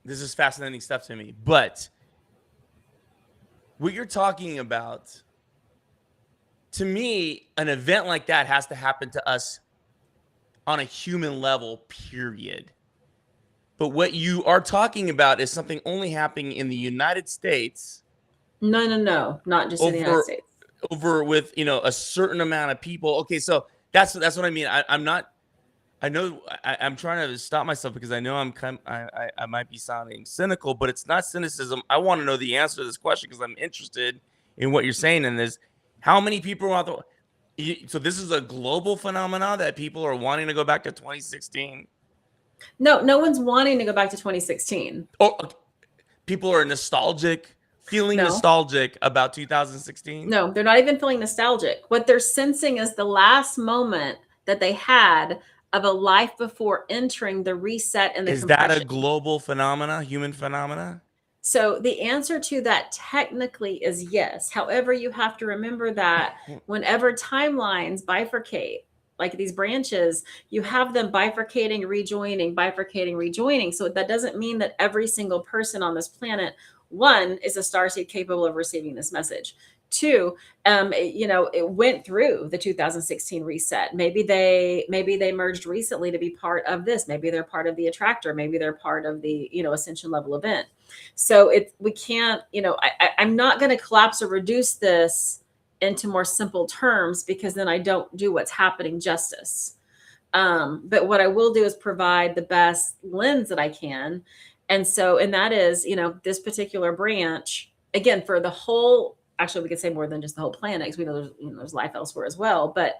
This is fascinating stuff to me. But what you're talking about, to me, an event like that has to happen to us on a human level, period. But what you are talking about is something only happening in the United States. No, not just in the United States. Over with, a certain amount of people. Okay, so that's what I mean. I'm trying to stop myself, because I know I might be sounding cynical, but it's not cynicism. I want to know the answer to this question, because I'm interested in what you're saying in this. How many people are out there? So this is a global phenomenon that people are wanting to go back to 2016. No one's wanting to go back to 2016. Oh, people are feeling nostalgic about 2016. No, they're not even feeling nostalgic. What they're sensing is the last moment that they had of a life before entering the reset and the compression. Is that a global phenomena, human phenomena? So the answer to that technically is yes. However, you have to remember that whenever timelines bifurcate, like these branches, you have them bifurcating, rejoining. So that doesn't mean that every single person on this planet, one, is a starseed capable of receiving this message. Two, it went through the 2016 reset. Maybe they merged recently to be part of this. Maybe they're part of the attractor. Maybe they're part of the, ascension level event. So we can't, I'm not going to collapse or reduce this into more simple terms, because then I don't do what's happening justice. But what I will do is provide the best lens that I can. And that is, this particular branch, again, for the whole, actually we could say more than just the whole planet, because we know there's life elsewhere as well. But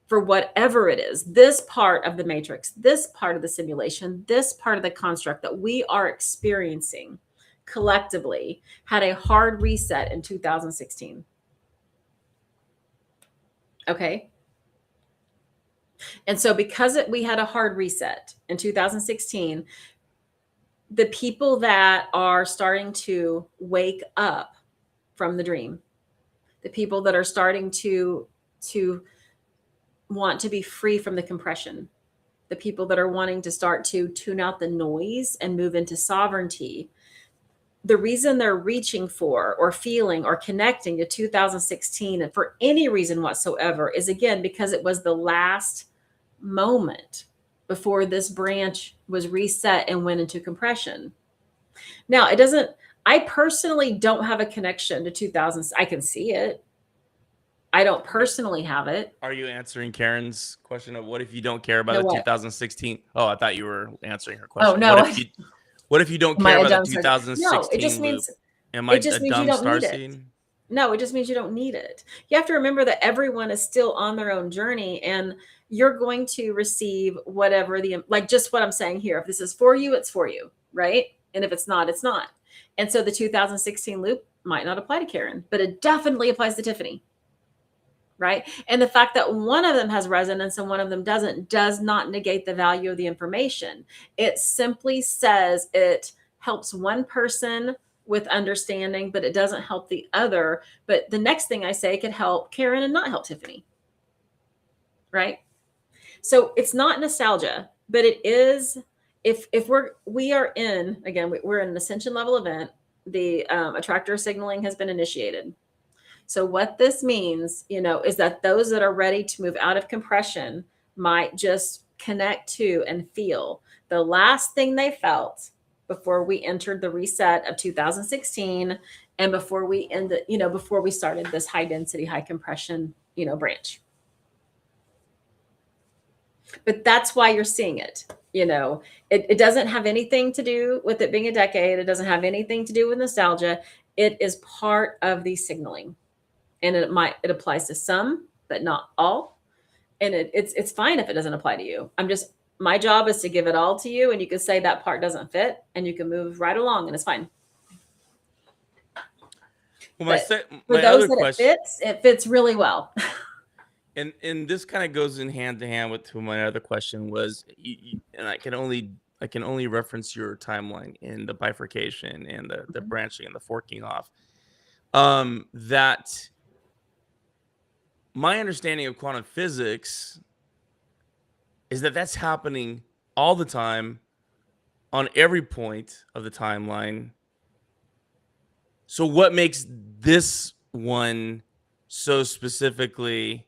for whatever it is, this part of the matrix, this part of the simulation, this part of the construct that we are experiencing collectively had a hard reset in 2016. Okay. And so because we had a hard reset in 2016, the people that are starting to wake up from the dream, the people that are starting to want to be free from the compression, the people that are wanting to start to tune out the noise and move into sovereignty, the reason they're reaching for or feeling or connecting to 2016 and for any reason whatsoever is, again, because it was the last moment before this branch was reset and went into compression. Now, I personally don't have a connection to 2000. I can see it. I don't personally have it. Are you answering Karen's question of what if you don't care about the 2016? Oh, I thought you were answering her question. Oh, no. What if you don't care about the 2016 No, it just means, Am I a dumb starseed? No, it just means you don't need it. You have to remember that everyone is still on their own journey, and you're going to receive whatever just what I'm saying here. If this is for you, it's for you, right? And if it's not, it's not. And so the 2016 loop might not apply to Karen, but it definitely applies to Tiffany, right? And the fact that one of them has resonance and one of them doesn't does not negate the value of the information. It simply says it helps one person with understanding, but it doesn't help the other. But the next thing I say could help Karen and not help Tiffany, right? So it's not nostalgia, but it is, if we are in, again, we're in an ascension level event, the attractor signaling has been initiated. So what this means, is that those that are ready to move out of compression might just connect to and feel the last thing they felt before we entered the reset of 2016 and before we before we started this high density, high compression, branch. But that's why you're seeing it. It doesn't have anything to do with it being a decade. It doesn't have anything to do with nostalgia. It is part of the signaling. And it applies to some, but not all. And it's fine if it doesn't apply to you. My job is to give it all to you, and you can say that part doesn't fit, and you can move right along, and it's fine. Well, For my those other that question, it fits really well. and this kind of goes in hand to hand with who my other question was, and I can only reference your timeline in the bifurcation and the branching and the forking off. That my understanding of quantum physics is that that's happening all the time on every point of the timeline. So what makes this one so specifically,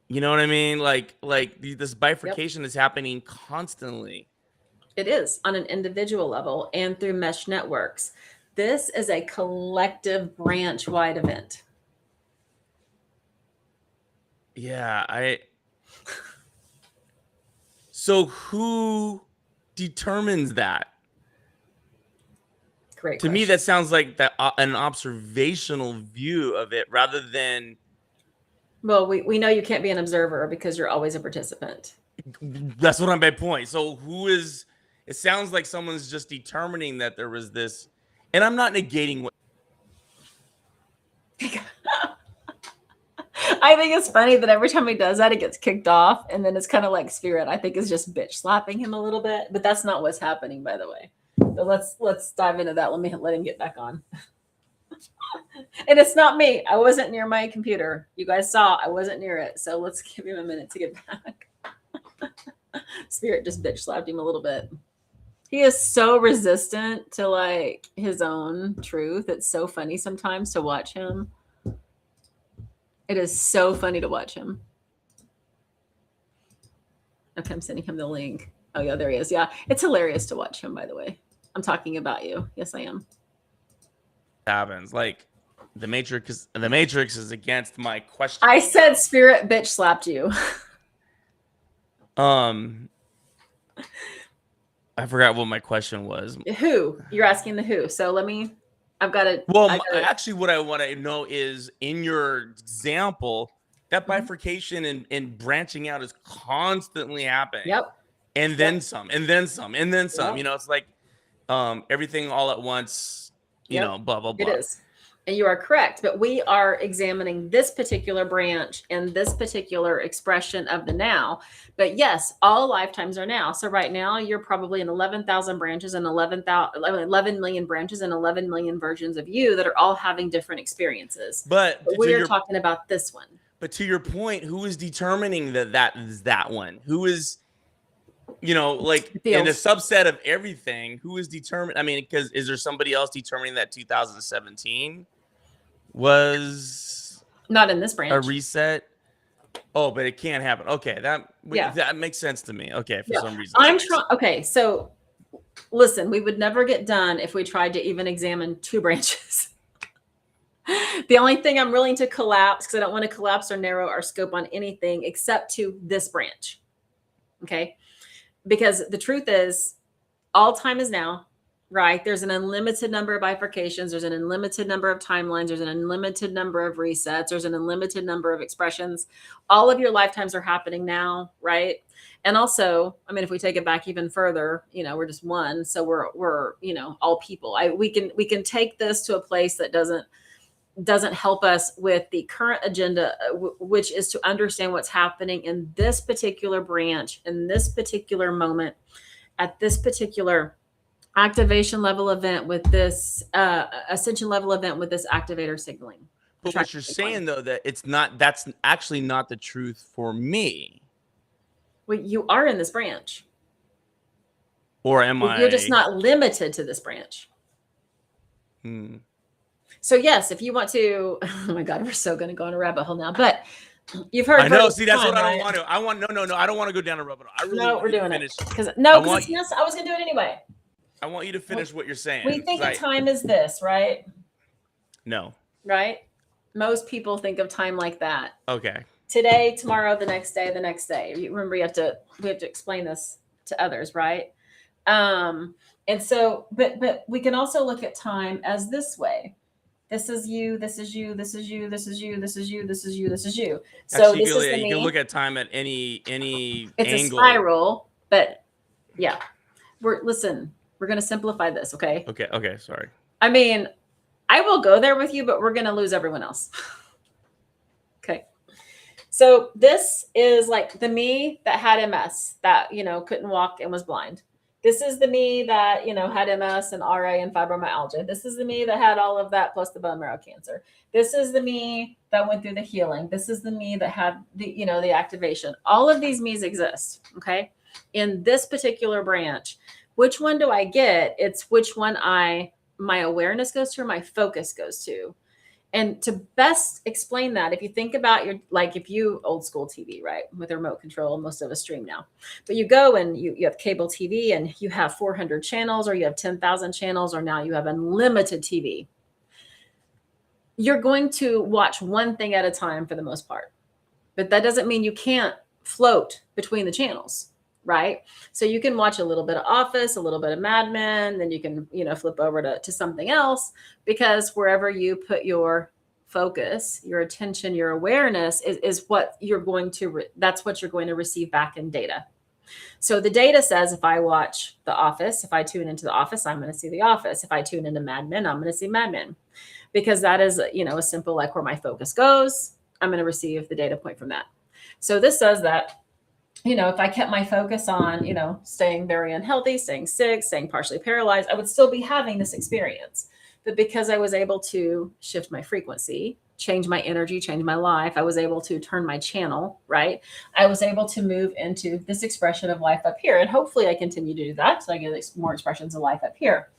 you know what I mean? Like this bifurcation is happening constantly. It is on an individual level and through mesh networks. This is a collective branch-wide event. Yeah, so who determines that? Great To question. me, that sounds like an observational view of it rather than. Well, we know you can't be an observer because you're always a participant. That's what my point. So who is? It sounds like someone's just determining that there was this, and I'm not negating what. I think it's funny that every time he does that, it gets kicked off, and then it's kind of like Spirit. I think is just bitch slapping him a little bit, but that's not what's happening, by the way. So let's dive into that. Let him get back on. And it's not me. I wasn't near my computer. You guys saw I wasn't near it. So let's give him a minute to get back. Spirit just bitch slapped him a little bit. He is so resistant to like his own truth. It's so funny sometimes to watch him. It is so funny to watch him. Okay, I'm sending him the link. Oh yeah, there he is. Yeah, it's hilarious to watch him, by the way. I'm talking about you. Yes, I am. Happens like the Matrix is against my question. I said Spirit bitch slapped you. I forgot what my question was. Who? You're asking the who. So I've got to. Well, actually, what I want to know is in your example, that bifurcation and branching out is constantly happening. Yep. And then some, and then some, and then some. Yep. You know, it's like everything all at once, you know, blah, blah, blah. It is. And you are correct. But we are examining this particular branch and this particular expression of the now. But yes, all lifetimes are now. So right now, you're probably in 11,000 branches and 11 million branches and 11 million versions of you that are all having different experiences. But we're talking about this one. But to your point, who is determining that is that one? Who is, you know, like in a subset of everything, who is determined? I mean, because is there somebody else determining that 2017 was not in this branch a reset? Oh, but it can't happen. Okay, that makes sense to me. Okay, for some reason. Okay, so listen, we would never get done if we tried to even examine two branches. The only thing I'm willing to collapse, because I don't want to collapse or narrow our scope on anything except to this branch. Okay. Because the truth is, all time is now, right? There's an unlimited number of bifurcations. There's an unlimited number of timelines. There's an unlimited number of resets. There's an unlimited number of expressions. All of your lifetimes are happening now, right? And also, I mean, if we take it back even further, you know, we're just one. So we're you know, all people. We can take this to a place that doesn't help us with the current agenda, which is to understand what's happening in this particular branch, in this particular moment, at this particular activation level event with this ascension level event with this activator signaling. But what you're saying though, that's actually not the truth for me. Well, you are in this branch. Or am I? You're just not limited to this branch. So yes, if you want to, oh my God, we're so going to go on a rabbit hole now. But you've heard. I know. See, that's what I don't want to. I want no. I don't want to go down a rabbit hole. I really we're doing it because I was going to do it anyway. I want you to finish what you're saying. We think of time as this, right? No. Right. Most people think of time like that. Okay. Today, tomorrow, the next day, the next day. You remember, we have to explain this to others, right? And so, but we can also look at time as this way. This is you, this is you, this is you, this is you, this is you, this is you, this is you. So Actually, this is the you can me. look at time at any It's a angle. spiral, but yeah. We're going to simplify this, okay? Okay, sorry. I mean, I will go there with you, but we're going to lose everyone else. Okay. So this is like the me that had MS, that, you know, couldn't walk and was blind. This is the me that, you know, had MS and RA and fibromyalgia. This is the me that had all of that plus the bone marrow cancer. This is the me that went through the healing. This is the me that had the, you know, the activation. All of these me's exist, okay? In this particular branch. Which one do I get? It's which one my awareness goes to or my focus goes to. And to best explain that, if you think about if you old school TV, right, with a remote control, most of us stream now, but you go and you have cable TV and you have 400 channels, or you have 10,000 channels, or now you have unlimited TV. You're going to watch one thing at a time for the most part, but that doesn't mean you can't float between the channels. Right. So you can watch a little bit of Office, a little bit of Mad Men, then you can, you know, flip over to something else, because wherever you put your focus, your attention, your awareness is what you're going to, that's what you're going to receive back in data. So the data says, if I watch The Office, if I tune into The Office, I'm going to see The Office. If I tune into Mad Men, I'm going to see Mad Men, because that is, you know, a simple, like where my focus goes, I'm going to receive the data point from that. So this says that, you know, if I kept my focus on, you know, staying very unhealthy, staying sick, staying partially paralyzed, I would still be having this experience. But because I was able to shift my frequency, change my energy, change my life, I was able to turn my channel, right? I was able to move into this expression of life up here. And hopefully I continue to do that, so I get more expressions of life up here.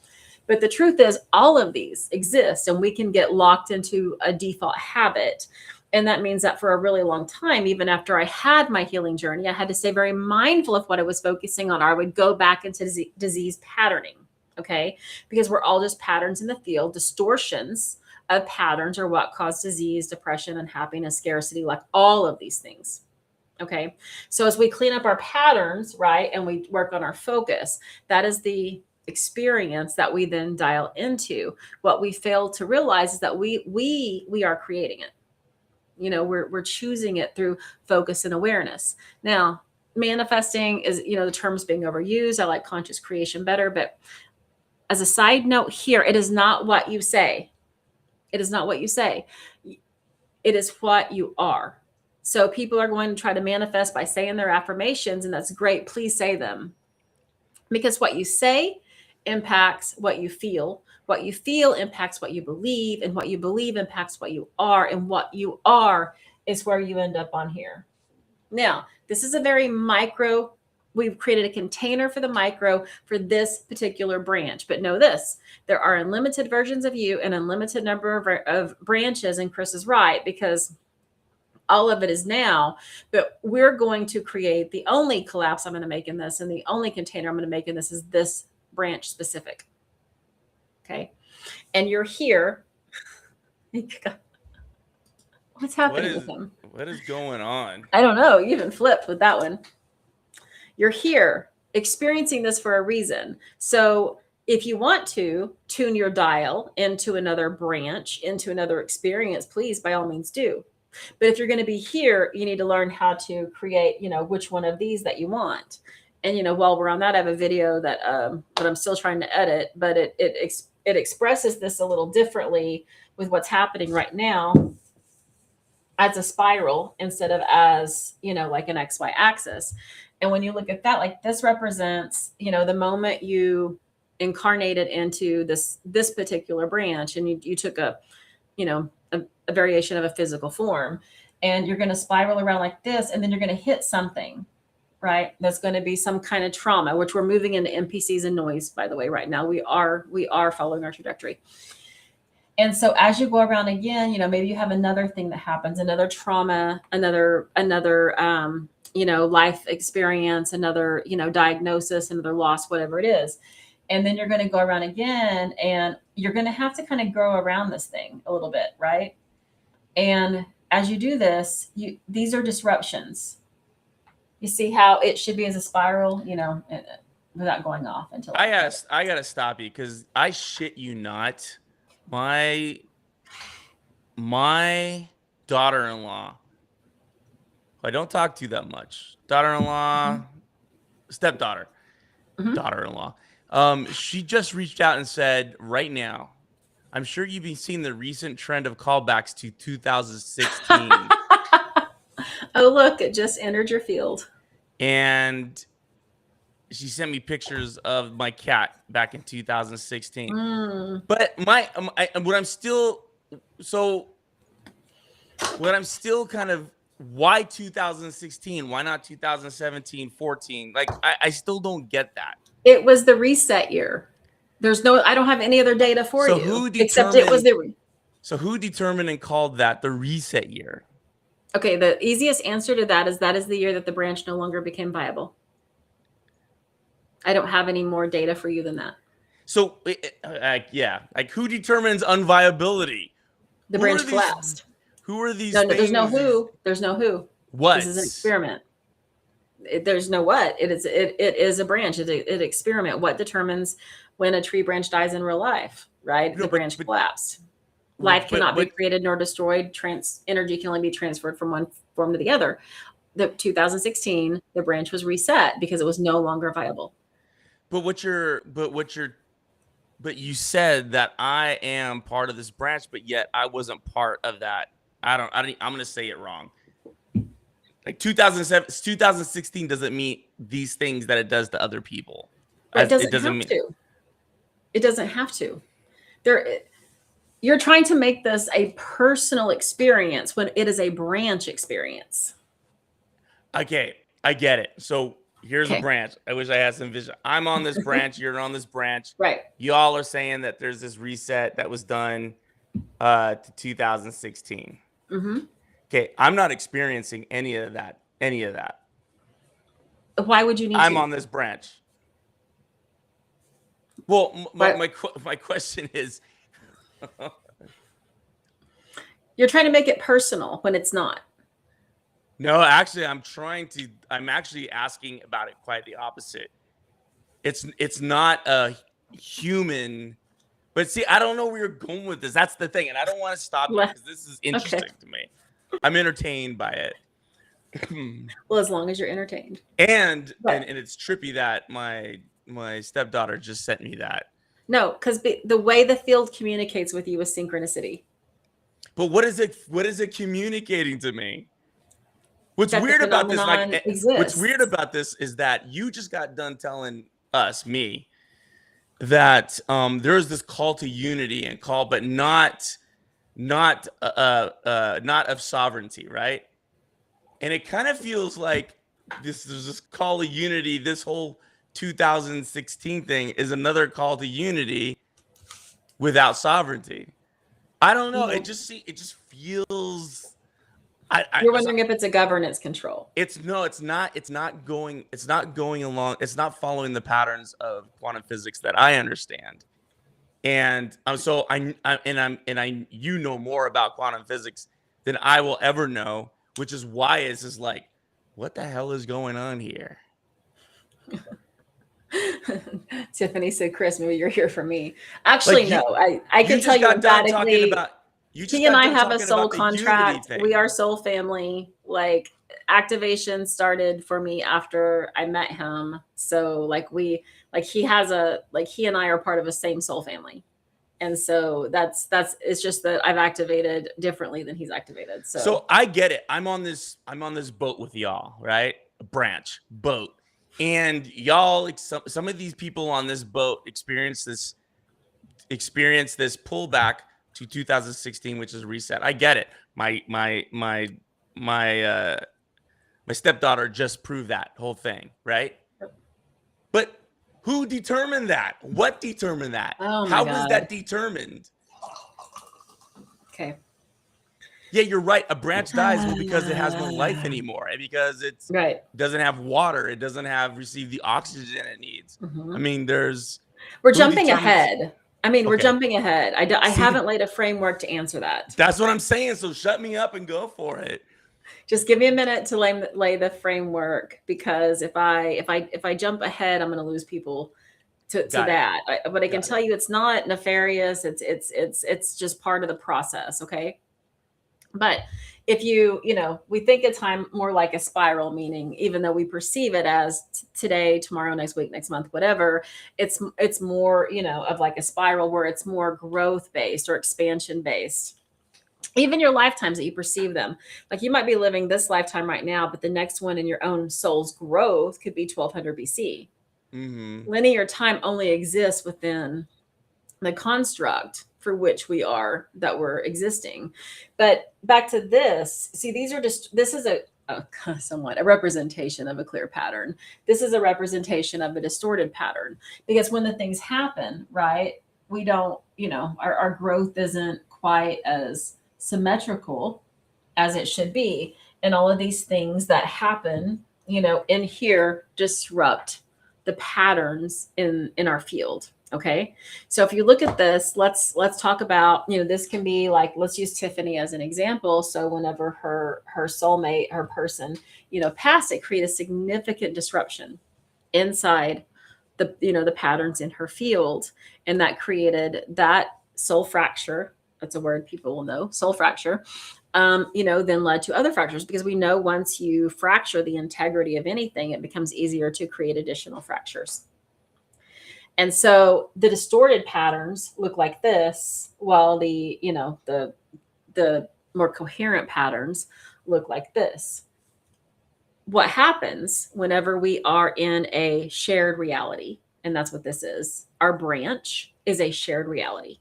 But the truth is, all of these exist, and we can get locked into a default habit. And that means that for a really long time, even after I had my healing journey, I had to stay very mindful of what I was focusing on, or I would go back into disease patterning, okay? Because we're all just patterns in the field. Distortions of patterns are what cause disease, depression, unhappiness, scarcity, like all of these things, okay? So as we clean up our patterns, right, and we work on our focus, that is the experience that we then dial into. What we fail to realize is that we are creating it. You know, we're choosing it through focus and awareness. Now, manifesting is, you know, the term's being overused. I like conscious creation better. But as a side note here, it is not what you say. It is not what you say. It is what you are. So people are going to try to manifest by saying their affirmations, and that's great. Please say them. Because what you say impacts what you feel. What you feel impacts what you believe, and what you believe impacts what you are, and what you are is where you end up on here. Now, this is a very micro, we've created a container for the micro for this particular branch, but know this, there are unlimited versions of you and unlimited number of branches, and Chris is right, because all of it is now, but we're going to create the only collapse I'm going to make in this, and the only container I'm going to make in this is this branch specific. Okay. And you're here. What's happening with him? What is going on? I don't know. You even flipped with that one. You're here experiencing this for a reason. So if you want to tune your dial into another branch, into another experience, please, by all means do. But if you're going to be here, you need to learn how to create, you know, which one of these that you want. And, you know, while we're on that, I have a video that I'm still trying to edit, but it expresses this a little differently with what's happening right now as a spiral instead of as, you know, like an XY axis. And when you look at that, like this represents, you know, the moment you incarnated into this particular branch, and you took a, you know, a variation of a physical form, and you're going to spiral around like this, and then you're going to hit something, right? That's going to be some kind of trauma, which we're moving into NPCs and noise, by the way, right now. We are following our trajectory. And so as you go around again, you know, maybe you have another thing that happens, another trauma, another, you know, life experience, another, you know, diagnosis, another loss, whatever it is. And then you're going to go around again, and you're going to have to kind of grow around this thing a little bit, right? And as you do this, these are disruptions. You see how it should be as a spiral, you know, without going off until I gotta stop you, because I shit you not, my my daughter-in-law, who I don't talk to that much, daughter-in-law, stepdaughter, Mhm. daughter-in-law, she just reached out and said, right now, I'm sure you've been seeing the recent trend of callbacks to 2016. Oh, look, it just entered your field. And she sent me pictures of my cat back in 2016. Mm. But what I'm still kind of, why 2016? Why not 2017, 14? Like I still don't get that. It was the reset year. I don't have any other data for So you who except it was determined? So who determined and called that the reset year? Okay, the easiest answer to that is the year that the branch no longer became viable. I don't have any more data for you than that. So yeah, like who determines unviability? The Who are branch these? collapsed. Who are these No, things? there's no who. There's no who. What? This is an experiment. There's no what. It is a branch. It's an experiment. What determines when a tree branch dies in real life, right? No, The branch collapsed. Life cannot be created nor destroyed. Energy can only be transferred from one form to the other. The 2016, the branch was reset because it was no longer viable. But you said that I am part of this branch, but yet I wasn't part of that. I'm going to say it wrong. Like 2016 doesn't mean these things that it does to other people. It doesn't have to. It doesn't have to. You're trying to make this a personal experience when it is a branch experience. Okay, I get it. So here's a branch. I wish I had some vision. I'm on this branch. You're on this branch. Right. Y'all are saying that there's this reset that was done to 2016. Mm-hmm. Okay, I'm not experiencing any of that. Why would you need I'm to? on this branch. Well, my question is, you're trying to make it personal when it's not. No, actually, I'm actually asking about it quite the opposite. It's not a human, but see, I don't know where you're going with this. That's the thing, and I don't want to stop you because this is interesting to me. I'm entertained by it. Well, as long as you're entertained. And it's trippy that my stepdaughter just sent me that. No, because the way the field communicates with you is synchronicity. But what is it communicating to me? What's weird about this is that you just got done telling me, that there's this call to unity and but not of sovereignty, right? And it kind of feels like there's this call to unity. This whole 2016 thing is another call to unity without sovereignty. I don't know. It just feels. You're wondering if it's a governance control. It's not. It's not going along. It's not following the patterns of quantum physics that I understand. And you know more about quantum physics than I will ever know, which is why it's just like, what the hell is going on here? Tiffany said, Chris, maybe you're here for me. Actually, no, I can tell you emphatically. He and I have a soul contract. We are soul family. Like, activation started for me after I met him. So he and I are part of the same soul family. And so it's just that I've activated differently than he's activated. So I get it. I'm on this boat with y'all, right? A branch boat. And y'all, like some of these people on this boat experience this pullback to 2016, which is reset. I get it. My stepdaughter just proved that whole thing, right? But who determined that? What determined that? How was that determined? Okay. Yeah, you're right. A branch dies because it has no life anymore, and because it doesn't have water, it doesn't receive the oxygen it needs. Mm-hmm. I mean, we're jumping ahead. We're jumping ahead. I haven't laid a framework to answer that. That's what I'm saying. So shut me up and go for it. Just give me a minute to lay the framework, because if I jump ahead, I'm going to lose people to that. But I can tell you, it's not nefarious. It's just part of the process. Okay. But if we think of time more like a spiral, meaning even though we perceive it as today, tomorrow, next week, next month, whatever, it's more, of like a spiral where it's more growth based or expansion based. Even your lifetimes that you perceive them, like you might be living this lifetime right now, but the next one in your own soul's growth could be 1200 BC. Mm-hmm. Linear time only exists within the construct for which that we're existing. But back to this, see, this is a somewhat a representation of a clear pattern. This is a representation of a distorted pattern, because when the things happen, right, we don't, our growth isn't quite as symmetrical as it should be. And all of these things that happen, in here disrupt the patterns in our field. Okay. So if you look at this, let's talk about, this can be like, let's use Tiffany as an example. So whenever her soulmate, her person, passed, it created a significant disruption inside the patterns in her field. And that created that soul fracture. That's a word people will know, soul fracture. Then led to other fractures, because we know once you fracture the integrity of anything, it becomes easier to create additional fractures. And so the distorted patterns look like this, while the more coherent patterns look like this. What happens whenever we are in a shared reality, and that's what this is, our branch is a shared reality.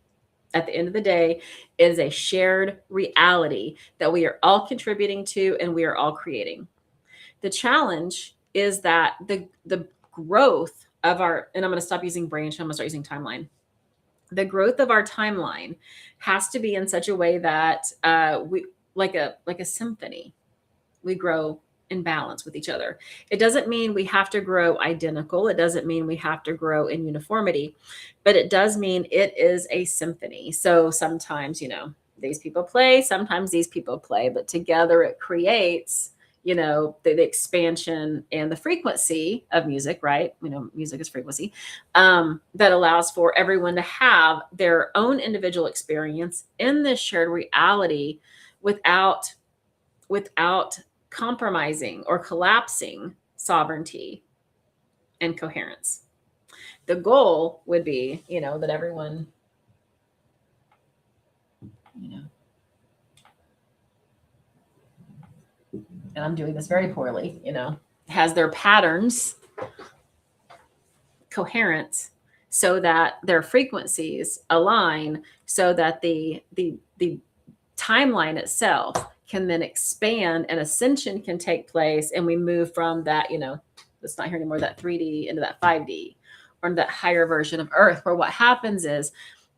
At the end of the day, it is a shared reality that we are all contributing to and we are all creating. The challenge is that the growth of our, and I'm going to stop using branch, I'm going to start using timeline. The growth of our timeline has to be in such a way that we, like a symphony, we grow in balance with each other. It doesn't mean we have to grow identical. It doesn't mean we have to grow in uniformity, but it does mean it is a symphony. So sometimes, these people play, sometimes these people play, but together it creates, the expansion and the frequency of music, right? Music is frequency, that allows for everyone to have their own individual experience in this shared reality without compromising or collapsing sovereignty and coherence. The goal would be, that everyone, and I'm doing this very poorly, has their patterns coherent so that their frequencies align, so that the timeline itself can then expand and ascension can take place, and we move from that, it's not here anymore, that 3D into that 5D, or into that higher version of Earth, where what happens is,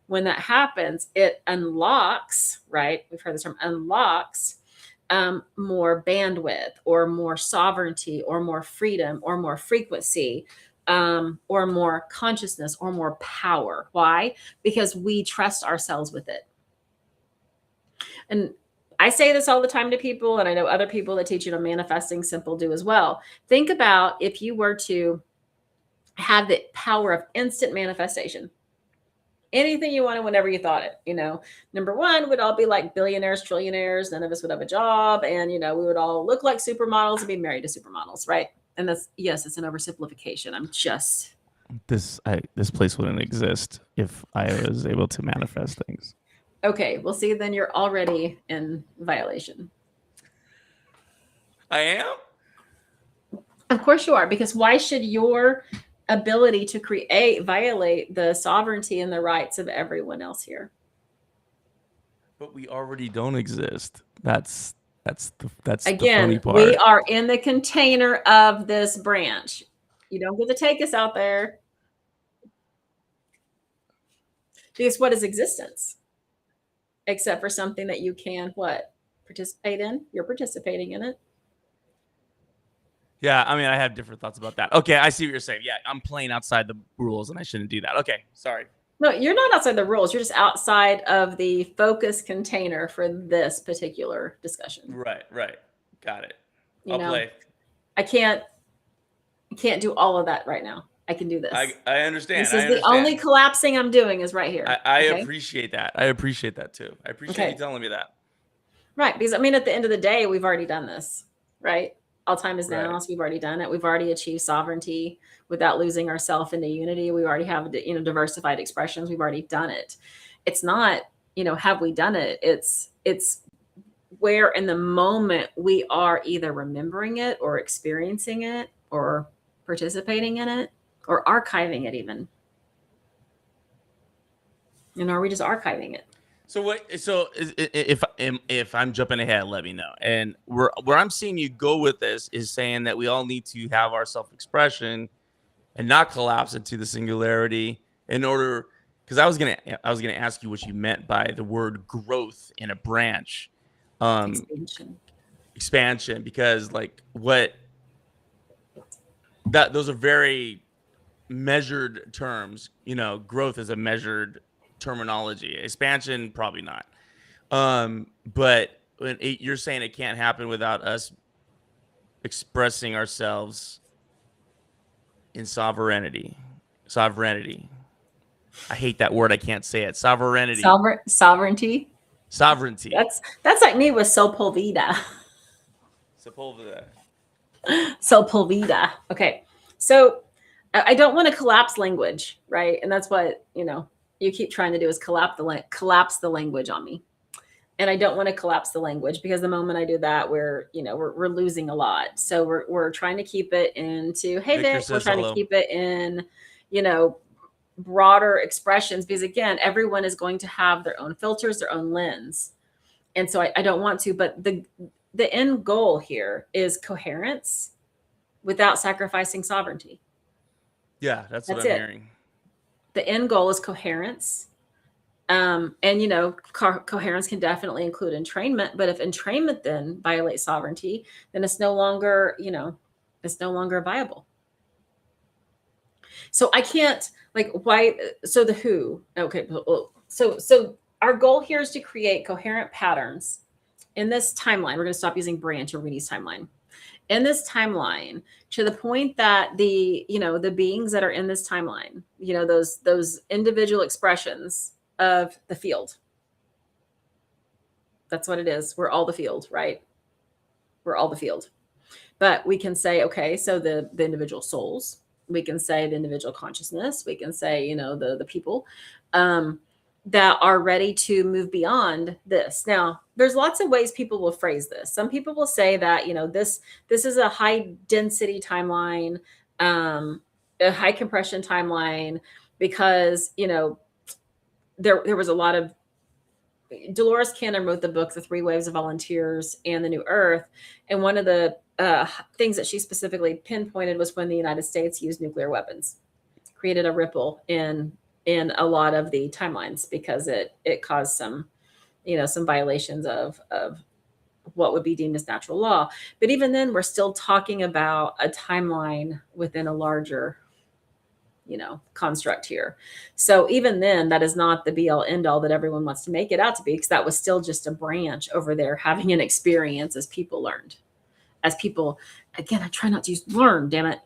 when that happens, it unlocks, right? We've heard this term, unlocks more bandwidth or more sovereignty or more freedom or more frequency, or more consciousness or more power. Why? Because we trust ourselves with it. And I say this all the time to people, and I know other people that teach manifesting simple do as well. Think about if you were to have the power of instant manifestation. Anything you wanted whenever you thought it, number one, we'd all be like billionaires, trillionaires. None of us would have a job. And, we would all look like supermodels and be married to supermodels. Right. And yes, it's an oversimplification. I'm just. This place wouldn't exist if I was able to manifest things. Okay. Well, see, then you're already in violation. I am? Of course you are, because why should your ability to create violate the sovereignty and the rights of everyone else here? But we already don't exist. That's again, the funny part. We are in the container of this branch. You don't get to take us out there. Because what is existence? Except for something that you can participate in? You're participating in it. Yeah, I mean, I have different thoughts about that. Okay, I see what you're saying. Yeah, I'm playing outside the rules and I shouldn't do that. Okay, sorry. No, you're not outside the rules. You're just outside of the focus container for this particular discussion. Right. Got it. I'll play. I can't do all of that right now. I can do this. I understand. This is the only collapsing I'm doing is right here. I appreciate that. I appreciate that too. I appreciate you telling me that. Right. Because I mean, at the end of the day, we've already done this, right? All time is now. Right. So we've already done it. We've already achieved sovereignty without losing ourselves into unity. We already have, diversified expressions. We've already done it. It's not, have we done it? It's where in the moment we are either remembering it or experiencing it or participating in it or archiving it even. Are we just archiving it? So what? So if I'm jumping ahead, let me know. And where I'm seeing you go with this is saying that we all need to have our self-expression and not collapse into the singularity in order. Because I was gonna ask you what you meant by the word growth in a branch, Expansion. expansion. Because like what that those are very measured terms. Growth is a measured terminology. Expansion, probably not. But you're saying it can't happen without us expressing ourselves in sovereignty. Sovereignty. I hate that word. I can't say it. Sovereignty. Sovereignty. Sovereignty. That's like me with Sepulveda. Sepulveda. Sepulveda. Okay. So I don't want to collapse language, right? And that's what, you keep trying to do is collapse the language on me. And I don't want to collapse the language because the moment I do that, we're losing a lot. So we're trying to keep it into, hey Victor Vic, we're says trying hello. to keep it in, broader expressions because again, everyone is going to have their own filters, their own lens. And so I don't want to, but the end goal here is coherence without sacrificing sovereignty. Yeah, that's what That's I'm it. hearing. The end goal is coherence. And coherence can definitely include entrainment, but if entrainment then violates sovereignty, then it's no longer, it's no longer viable. So I can't why. So the who. Okay. So our goal here is to create coherent patterns in this timeline. We're going to stop using branch or Reedy's timeline. In this timeline, to the point that the beings that are in this timeline, those individual expressions of the field. That's what it is. We're all the field, right? We're all the field. But we can say, okay, so the individual souls, we can say the individual consciousness, we can say, the people that are ready to move beyond this. Now, there's lots of ways people will phrase this. Some people will say that, this is a high density timeline, a high compression timeline, because, there was a lot of Dolores Cannon wrote the book, The Three Waves of Volunteers and the New Earth. And one of the things that she specifically pinpointed was when the United States used nuclear weapons, created a ripple in a lot of the timelines because it caused some violations of what would be deemed as natural law. But even then, we're still talking about a timeline within a larger construct here. So even then, that is not the be all end all that everyone wants to make it out to be, because that was still just a branch over there having an experience as people learned. As people, again, I try not to use learn, damn it,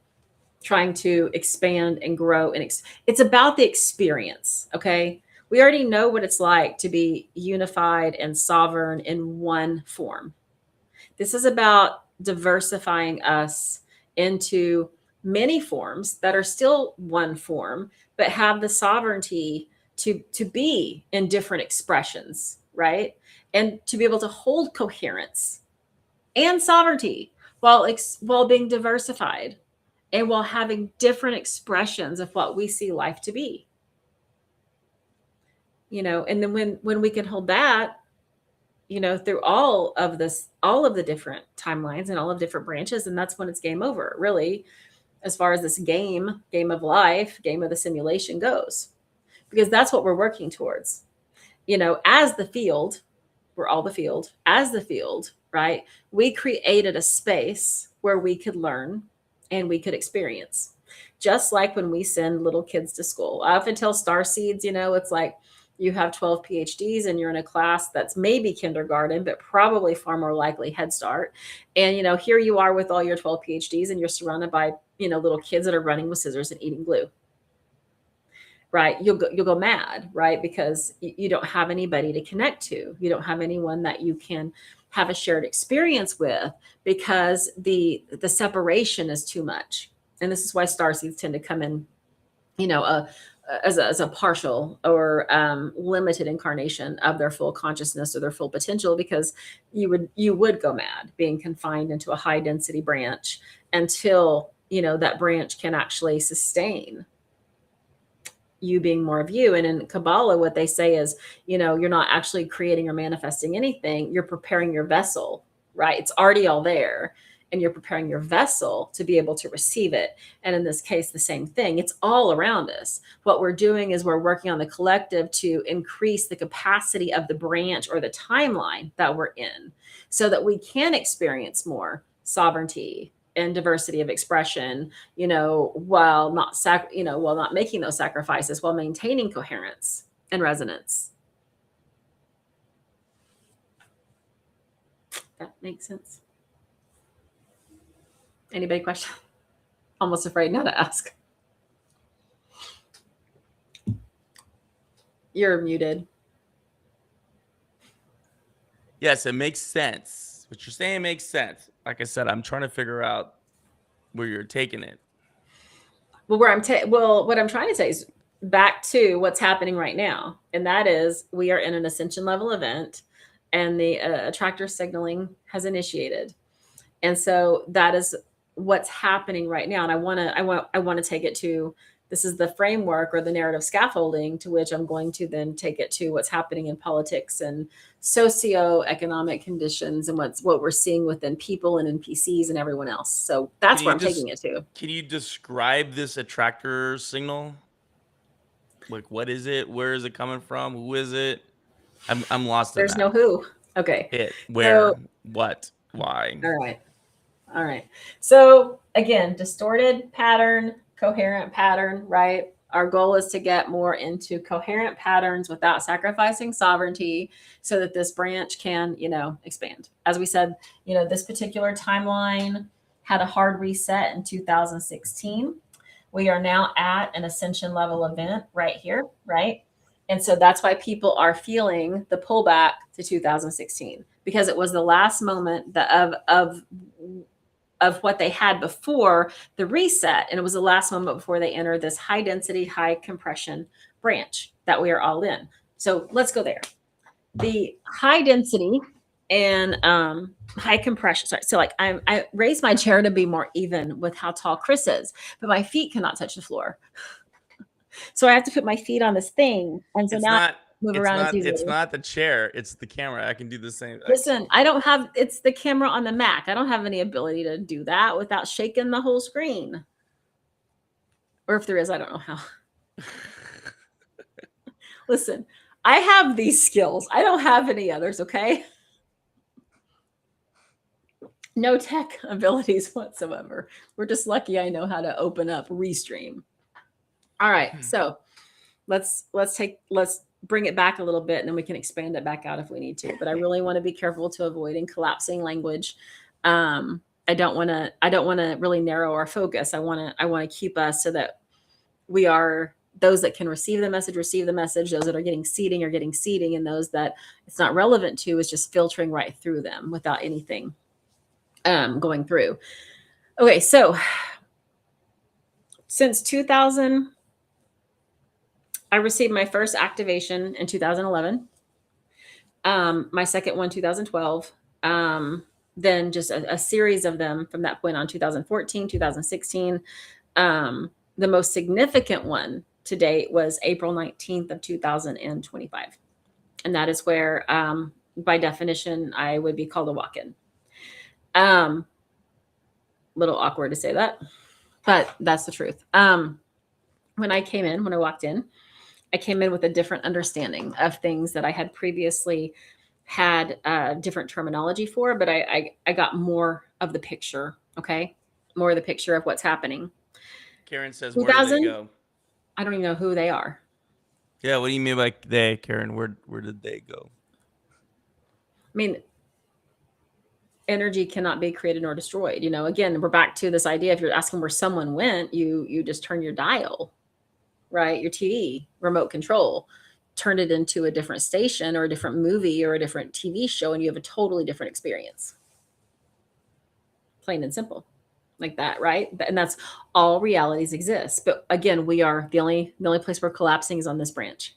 trying to expand and grow. And it's about the experience. Okay. We already know what it's like to be unified and sovereign in one form. This is about diversifying us into many forms that are still one form, but have the sovereignty to be in different expressions, right? And to be able to hold coherence and sovereignty while being diversified and while having different expressions of what we see life to be. And then when we can hold that, through all of the different timelines and all of different branches, and that's when it's game over, really, as far as this game of life, game of the simulation goes, because that's what we're working towards. As the field, we're all the field. As the field, right? We created a space where we could learn and we could experience. Just like when we send little kids to school. I often tell star seeds, it's like you have 12 PhDs and you're in a class that's maybe kindergarten, but probably far more likely Head Start. And, here you are with all your 12 PhDs and you're surrounded by, little kids that are running with scissors and eating glue. right? You'll go mad, right? Because you don't have anybody to connect to. You don't have anyone that you can have a shared experience with, because the separation is too much. And this is why starseeds tend to come in, as a partial or limited incarnation of their full consciousness or their full potential, because you would go mad being confined into a high density branch until that branch can actually sustain you being more of you. And in Kabbalah, what they say is, you're not actually creating or manifesting anything. You're preparing your vessel, right? It's already all there. And you're preparing your vessel to be able to receive it. And in this case, the same thing. It's all around us. What we're doing is we're working on the collective to increase the capacity of the branch or the timeline that we're in, so that we can experience more sovereignty and diversity of expression, while not making those sacrifices, while maintaining coherence and resonance. That makes sense. Anybody question? Almost afraid now to ask. You're muted. Yes, it makes sense. What you're saying makes sense. Like I said, I'm trying to figure out where you're taking it. Well, what I'm trying to say is back to what's happening right now, and that is we are in an ascension level event, and the attractor signaling has initiated, and so that is what's happening right now. And I want to take it to, this is the framework or the narrative scaffolding to which I'm going to then take it to what's happening in politics and socioeconomic conditions and what we're seeing within people and NPCs and everyone else. So that's where I'm taking it to. Can you describe this attractor signal? Like, what is it? Where is it coming from? Who is it? I'm lost in that. There's no who. Okay. It, where, what, why? All right. So again, distorted pattern, coherent pattern, right? Our goal is to get more into coherent patterns without sacrificing sovereignty, so that this branch can, expand. As we said, this particular timeline had a hard reset in 2016. We are now at an ascension level event right here, right? And so that's why people are feeling the pullback to 2016, because it was the last moment of what they had before the reset. And it was the last moment before they entered this high density, high compression branch that we are all in. So let's go there. The high density and high compression. Sorry. So like I raised my chair to be more even with how tall Chris is, but my feet cannot touch the floor. So I have to put my feet on this thing. And so it's not the chair, it's the camera. I can do the same. Listen, it's the camera on the Mac. I don't have any ability to do that without shaking the whole screen. Or if there is, I don't know how. Listen, I have these skills. I don't have any others, okay? No tech abilities whatsoever. We're just lucky I know how to open up Restream. All right, so let's bring it back a little bit, and then we can expand it back out if we need to. But I really want to be careful to avoiding collapsing language. I don't want to really narrow our focus. I want to keep us so that we are those that can receive the message. Those that are getting seeding are getting seeding, and those that it's not relevant to is just filtering right through them without anything going through. Okay, so since 2000. I received my first activation in 2011. My second one, 2012. Then just a series of them from that point on, 2014, 2016. The most significant one to date was April 19th of 2025. And that is where, by definition, I would be called a walk-in. Little awkward to say that, but that's the truth. When I walked in, I came in with a different understanding of things that I had previously had different terminology for, but I got more of the picture, okay? More of the picture of what's happening. Karen says, where did they go? I don't even know who they are. Yeah, what do you mean by they, Karen? Where did they go? I mean, energy cannot be created nor destroyed. Again, we're back to this idea. If you're asking where someone went, you just turn your dial. right? Your TV remote control, turn it into a different station or a different movie or a different TV show, and you have a totally different experience. Plain and simple, like that, right? And that's all realities exist. But again, we are the only place we're collapsing is on this branch.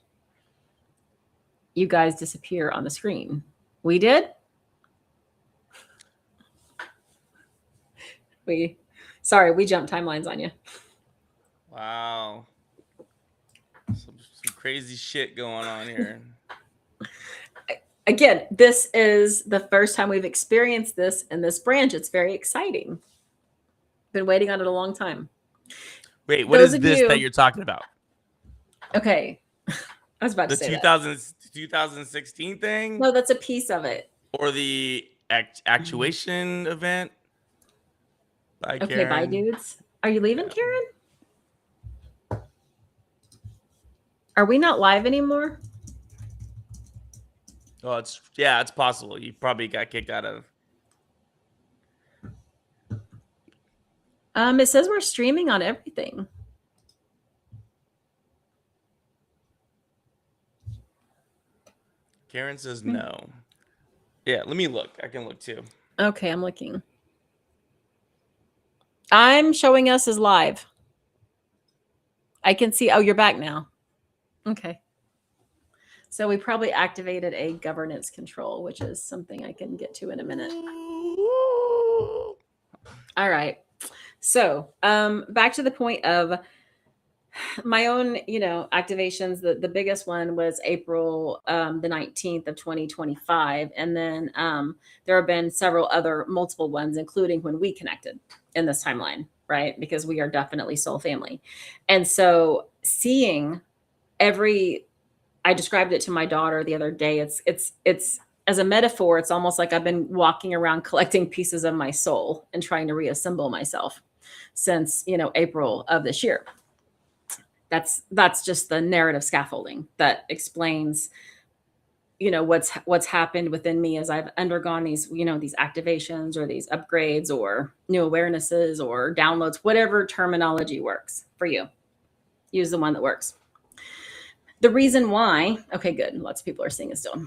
You guys disappear on the screen. We did. Sorry, we jumped timelines on you. Wow. Some crazy shit going on here. Again, this is the first time we've experienced this in this branch. It's very exciting. Been waiting on it a long time. Wait, what is this that you're talking about? Okay. I was about to say the 2016 thing? No, that's a piece of it. Or the actuation event? Bye, okay, Karen. Bye, dudes. Are you leaving, Karen? Are we not live anymore? Oh, it's possible. You probably got kicked out of. It says we're streaming on everything. Karen says no. Yeah, let me look. I can look too. Okay, I'm looking. I'm showing us as live. I can see. Oh, you're back now. Okay. So we probably activated a governance control, which is something I can get to in a minute. All right. So back to the point of my own, activations. The biggest one was April the 19th of 2025. And then there have been several other multiple ones, including when we connected in this timeline, right? Because we are definitely soul family. And so seeing I described it to my daughter the other day. It's as a metaphor, it's almost like I've been walking around collecting pieces of my soul and trying to reassemble myself since, April of this year. That's just the narrative scaffolding that explains, what's happened within me as I've undergone these, these activations or these upgrades or new awarenesses or downloads, whatever terminology works for you. Use the one that works. The reason why, okay, good. Lots of people are seeing it still.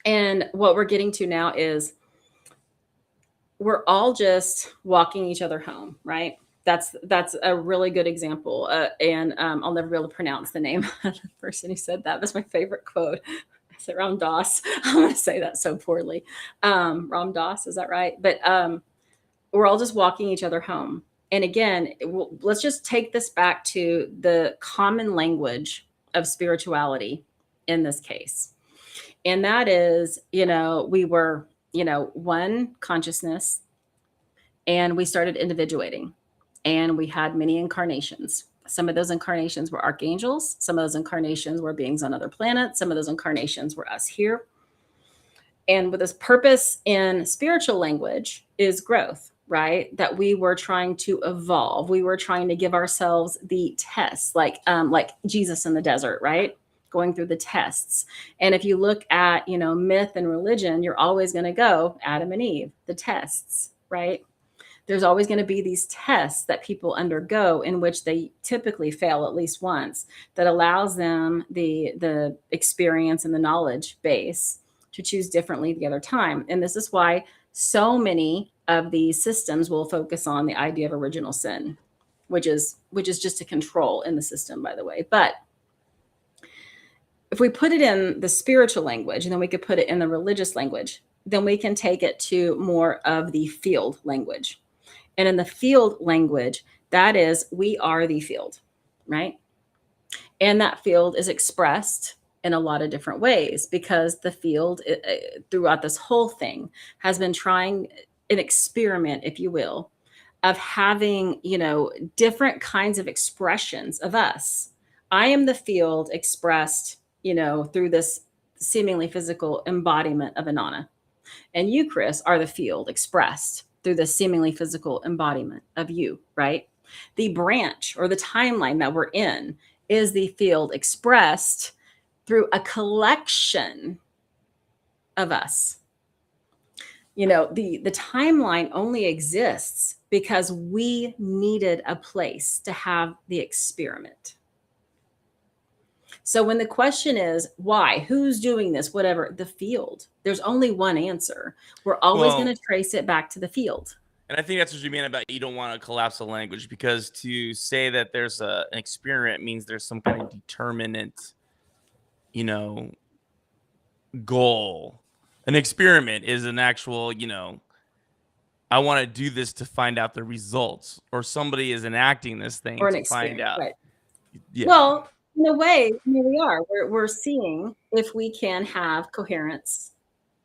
And what we're getting to now is we're all just walking each other home, right? That's a really good example. And I'll never be able to pronounce the name of the person who said that. That's my favorite quote. Is it Ram Dass? I'm going to say that so poorly. Ram Dass, is that right? But we're all just walking each other home. And again, let's just take this back to the common language of spirituality in this case. And that is, we were, one consciousness, and we started individuating, and we had many incarnations. Some of those incarnations were archangels. Some of those incarnations were beings on other planets. Some of those incarnations were us here. And with this purpose in spiritual language is growth, right? That we were trying to evolve. We were trying to give ourselves the tests, like Jesus in the desert, right? Going through the tests. And if you look at, myth and religion, you're always going to go Adam and Eve, the tests, right? There's always going to be these tests that people undergo in which they typically fail at least once, that allows them the experience and the knowledge base to choose differently the other time. And this is why so many of these systems will focus on the idea of original sin, which is just a control in the system, by the way. But if we put it in the spiritual language, and then we could put it in the religious language, then we can take it to more of the field language. And in the field language, that is, we are the field, right? And that field is expressed in a lot of different ways, because the field throughout this whole thing has been trying an experiment, if you will, of having, different kinds of expressions of us. I am the field expressed, through this seemingly physical embodiment of Inanna. And you, Chris, are the field expressed through the seemingly physical embodiment of you, right? The branch or the timeline that we're in is the field expressed through a collection of us. The timeline only exists because we needed a place to have the experiment. So when the question is why, who's doing this, whatever, the field, there's only one answer. We're always going Well, to trace it back to the field. and I think that's what you mean about you don't want to collapse the language, because to say that there's an experiment means there's some kind of determinate, you know, goal. An experiment is an actual, I want to do this to find out the results, or somebody is enacting this thing Or an to find experiment, out. right? Yeah. Well, in a way, here we are. We're seeing if we can have coherence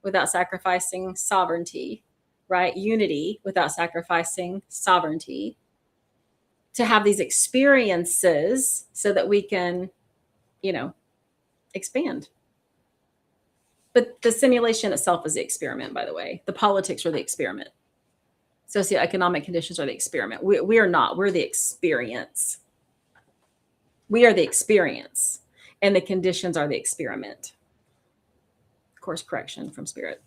without sacrificing sovereignty, right? Unity without sacrificing sovereignty. To have these experiences so that we can, expand. But the simulation itself is the experiment, by the way. The politics are the experiment. Socioeconomic conditions are the experiment. We are not. We're the experience. We are the experience, and the conditions are the experiment. Course correction from spirit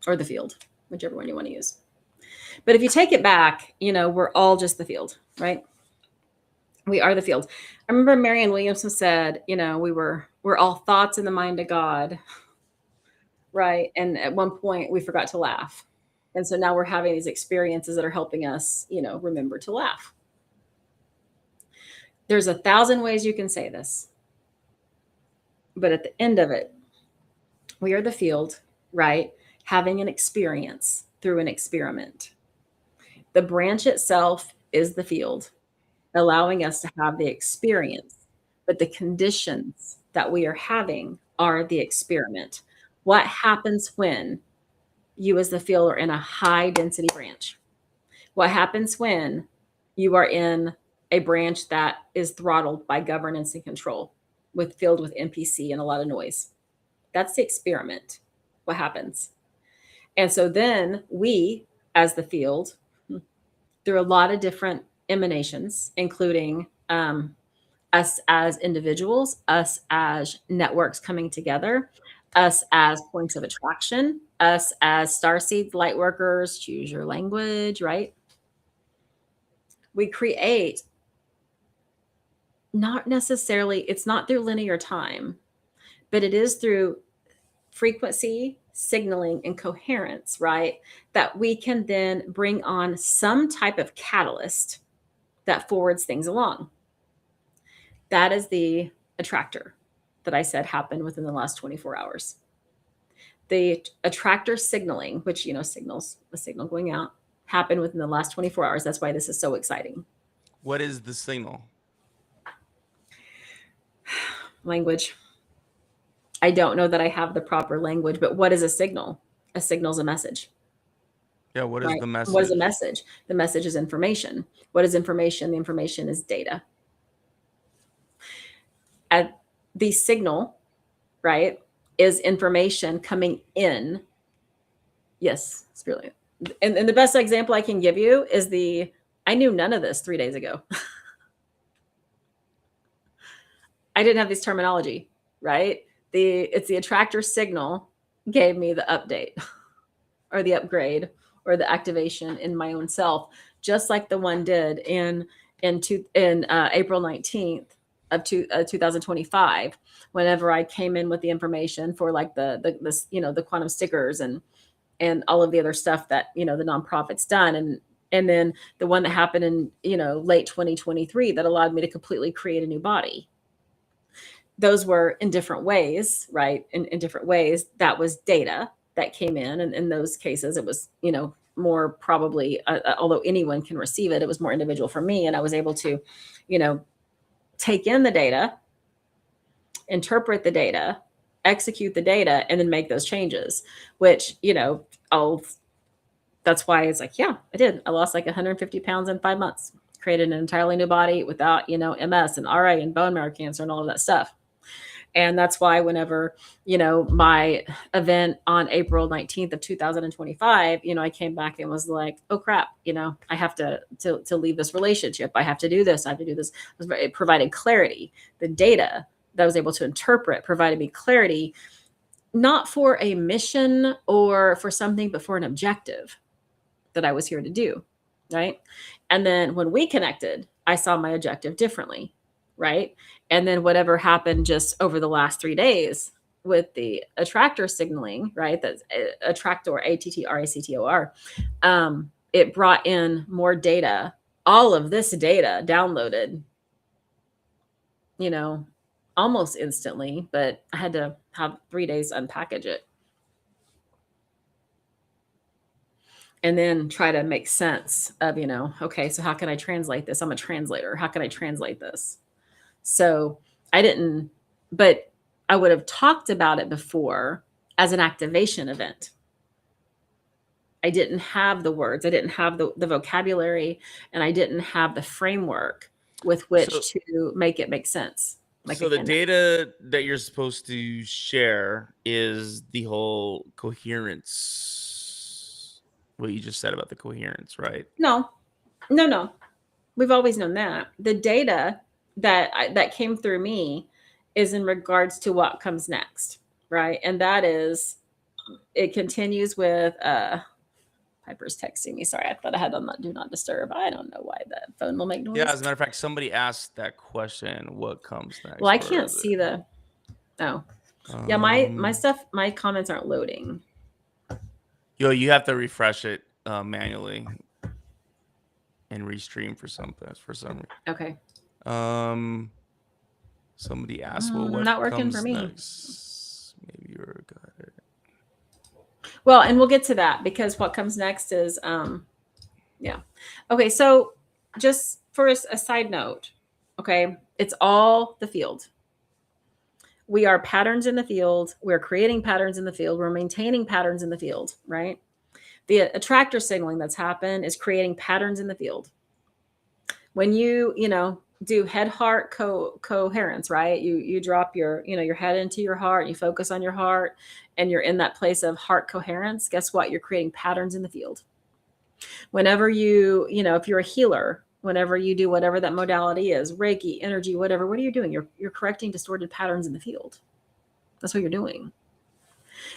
or the field, whichever one you want to use. But if you take it back, we're all just the field, right? We are the field. I remember Marianne Williamson said, we're all thoughts in the mind of God, right? And at one point we forgot to laugh. And so now we're having these experiences that are helping us, remember to laugh. There's 1,000 ways you can say this. But at the end of it, we are the field, right? Having an experience through an experiment. The branch itself is the field, allowing us to have the experience, but the conditions that we are having are the experiment. What happens when you as the field are in a high density branch? What happens when you are in a branch that is throttled by governance and control, filled with NPC and a lot of noise? That's the experiment. What happens? And so then we, as the field, through a lot of different emanations, including us as individuals, us as networks coming together, us as points of attraction, us as starseeds, light workers, choose your language, right? We create not necessarily, it's not through linear time, but it is through frequency, signaling, and coherence, right? That we can then bring on some type of catalyst that forwards things along. That is the attractor that I said happened within the last 24 hours. The attractor signaling, which, signals a signal going out, happened within the last 24 hours. That's why this is so exciting. What is the signal? Language. I don't know that I have the proper language, but what is a signal? A signal is a message. Yeah, what is the message? What is a message? The message is information. What is information? The information is data. At the signal, right, is information coming in. Yes, it's brilliant. And the best example I can give you is I knew none of this 3 days ago. I didn't have this terminology, right? It's the attractor signal gave me the update or the upgrade or the activation in my own self, just like the one did in April 19th of 2025, whenever I came in with the information for like the quantum stickers and all of the other stuff that, the nonprofit's done. And then the one that happened in, late 2023 that allowed me to completely create a new body. Those were in different ways, right? In different ways. That was data that came in. And in those cases, it was, more probably, although anyone can receive it, it was more individual for me. And I was able to, take in the data, interpret the data, execute the data, and then make those changes, which, that's why it's like, yeah, I did. I lost like 150 pounds in 5 months, created an entirely new body without, MS and RA and bone marrow cancer and all of that stuff. And that's why whenever, my event on April 19th of 2025, I came back and was like, oh crap, I have to leave this relationship. I have to do this. I have to do this. It provided clarity. The data that I was able to interpret provided me clarity, not for a mission or for something, but for an objective that I was here to do. Right. And then when we connected, I saw my objective differently. right? And then whatever happened just over the last 3 days with the attractor signaling, right? That's attractor, ATTRACTOR. It brought in more data. All of this data downloaded, you know, almost instantly, but I had to have 3 days to unpackage it. And then try to make sense of, okay, so how can I translate this? I'm a translator. How can I translate this? So I didn't, but I would have talked about it before as an activation event. I didn't have the words, I didn't have the vocabulary, and I didn't have the framework with which to make it make sense. So the data that you're supposed to share is the whole coherence. What you just said about the coherence, right? No. We've always known that. The data that came through me is in regards to what comes next, right? And that is, it continues with Piper's texting me. Sorry, I thought I had on that do not disturb. I don't know why that phone will make noise. Yeah, as a matter of fact, somebody asked that question. What comes next? Well, I can't see the. Oh, yeah. My stuff. My comments aren't loading. Yo, you have to refresh it manually and restream for some reason. Okay. Somebody asked, well, what not working comes for me. Next? Maybe you're got it. Well, and we'll get to that because what comes next is, yeah. Okay, so just for a side note, okay, it's all the field. We are patterns in the field. We're creating patterns in the field. We're maintaining patterns in the field, right? The attractor signaling that's happened is creating patterns in the field. When you do head heart coherence, right? You drop your head into your heart, you focus on your heart, and you're in that place of heart coherence. Guess what? You're creating patterns in the field. Whenever if you're a healer, whenever you do whatever that modality is, Reiki, energy, whatever, what are you doing? You're correcting distorted patterns in the field. That's what you're doing.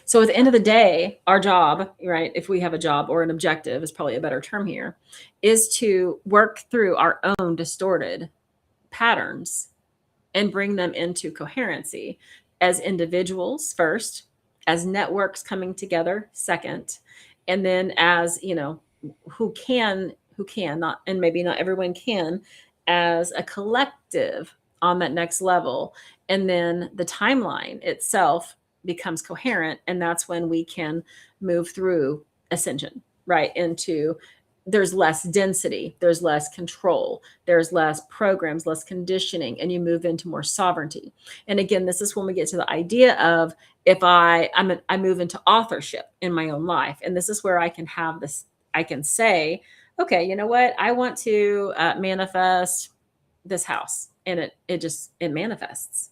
So at the end of the day, our job, right, if we have a job or an objective is probably a better term here, is to work through our own distorted patterns and bring them into coherency as individuals first, as networks coming together second, and then as, who can not, and maybe not everyone can, as a collective on that next level. And then the timeline itself becomes coherent, and that's when we can move through ascension, right, into there's less density, there's less control, there's less programs, less conditioning, and you move into more sovereignty. And again, this is when we get to the idea of if I move into authorship in my own life, and this is where I can have this, I can say, okay, you know what, I want to manifest this house, and it manifests.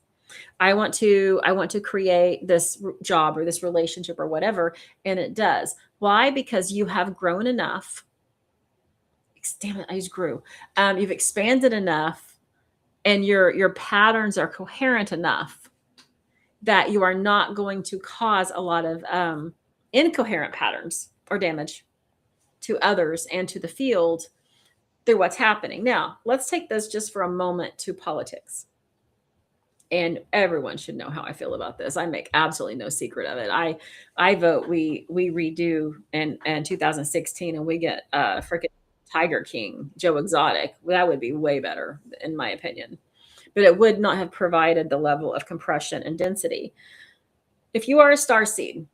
I want to create this job or this relationship or whatever, and it does. Why? Because you have grown enough. Damn it, I just grew. You've expanded enough, and your patterns are coherent enough that you are not going to cause a lot of incoherent patterns or damage to others and to the field through what's happening. Now, let's take this just for a moment to politics. And everyone should know how I feel about this. I make absolutely no secret of it. I vote we redo in 2016 and we get freaking Tiger King, Joe Exotic. That would be way better, in my opinion. But it would not have provided the level of compression and density. If you are a star seed,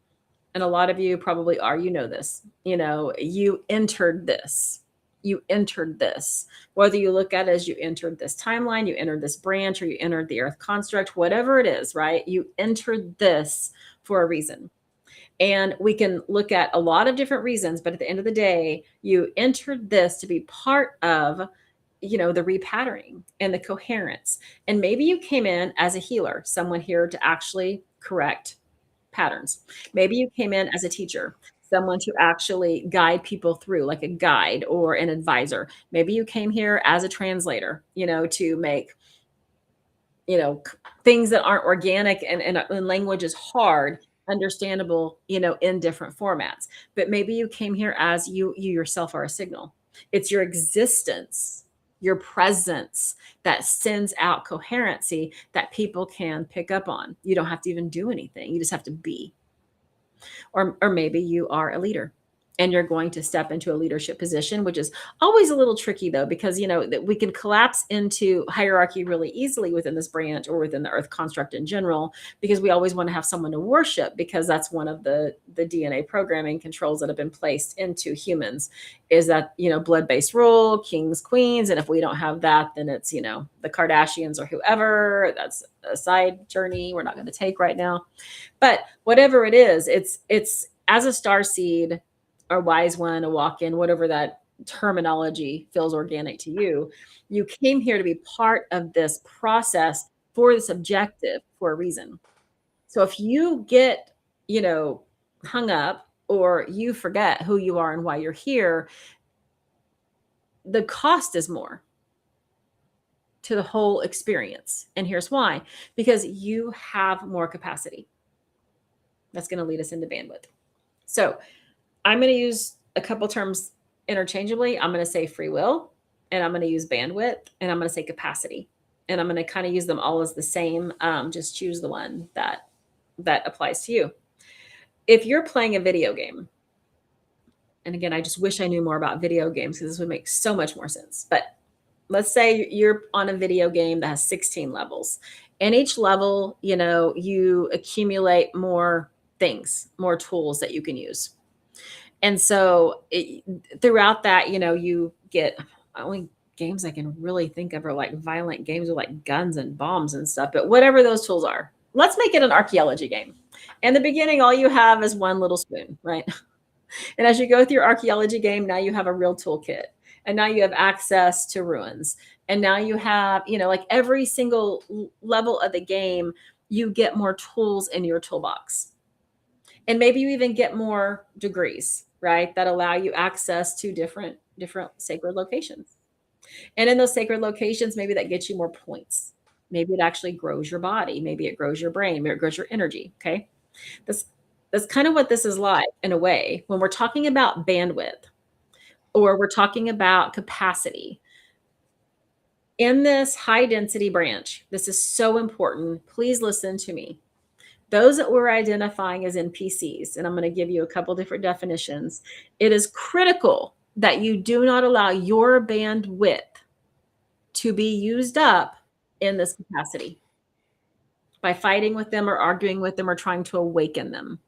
and a lot of you probably are, this, you entered this. You entered this. Whether you look at it as you entered this timeline, you entered this branch, or you entered the earth construct, whatever it is, right? You entered this for a reason. And we can look at a lot of different reasons, but at the end of the day, you entered this to be part of, the repatterning and the coherence. And maybe you came in as a healer, someone here to actually correct patterns. Maybe you came in as a teacher, someone to actually guide people through, like a guide or an advisor. Maybe you came here as a translator, to make, things that aren't organic and language is hard, understandable, in different formats. But maybe you came here as you yourself are a signal. It's your existence your presence that sends out coherency that people can pick up on. You don't have to even do anything. You just have to be. Or maybe you are a leader and you're going to step into a leadership position, which is always a little tricky though, because that we can collapse into hierarchy really easily within this branch or within the earth construct in general, because we always want to have someone to worship, because that's one of the DNA programming controls that have been placed into humans, is that blood-based rule, kings, queens. And if we don't have that, then it's the Kardashians or whoever. That's a side journey we're not going to take right now. But whatever it is, it's as a star seed or wise one, a walk-in, whatever that terminology feels organic to you, you came here to be part of this process for this objective for a reason. So if you get, hung up or you forget who you are and why you're here, the cost is more to the whole experience. And here's why: because you have more capacity. That's going to lead us into bandwidth. So I'm going to use a couple terms interchangeably. I'm going to say free will, and I'm going to use bandwidth, and I'm going to say capacity. And I'm going to kind of use them all as the same. Just choose the one that applies to you. If you're playing a video game, and again, I just wish I knew more about video games because this would make so much more sense. But let's say you're on a video game that has 16 levels. And each level, you accumulate more things, more tools that you can use. And so throughout that, you get, only games I can really think of are like violent games with like guns and bombs and stuff. But whatever those tools are, let's make it an archaeology game. In the beginning, all you have is one little spoon, right? And as you go through your archaeology game, now you have a real toolkit. And now you have access to ruins. And now you have, like every single level of the game, you get more tools in your toolbox. And maybe you even get more degrees, right, that allow you access to different sacred locations. And in those sacred locations, maybe that gets you more points. Maybe it actually grows your body. Maybe it grows your brain. Maybe it grows your energy. Okay. That's kind of what this is like in a way when we're talking about bandwidth or we're talking about capacity. In this high density branch, this is so important. Please listen to me. Those that we're identifying as NPCs, and I'm going to give you a couple different definitions. It is critical that you do not allow your bandwidth to be used up in this capacity by fighting with them or arguing with them or trying to awaken them.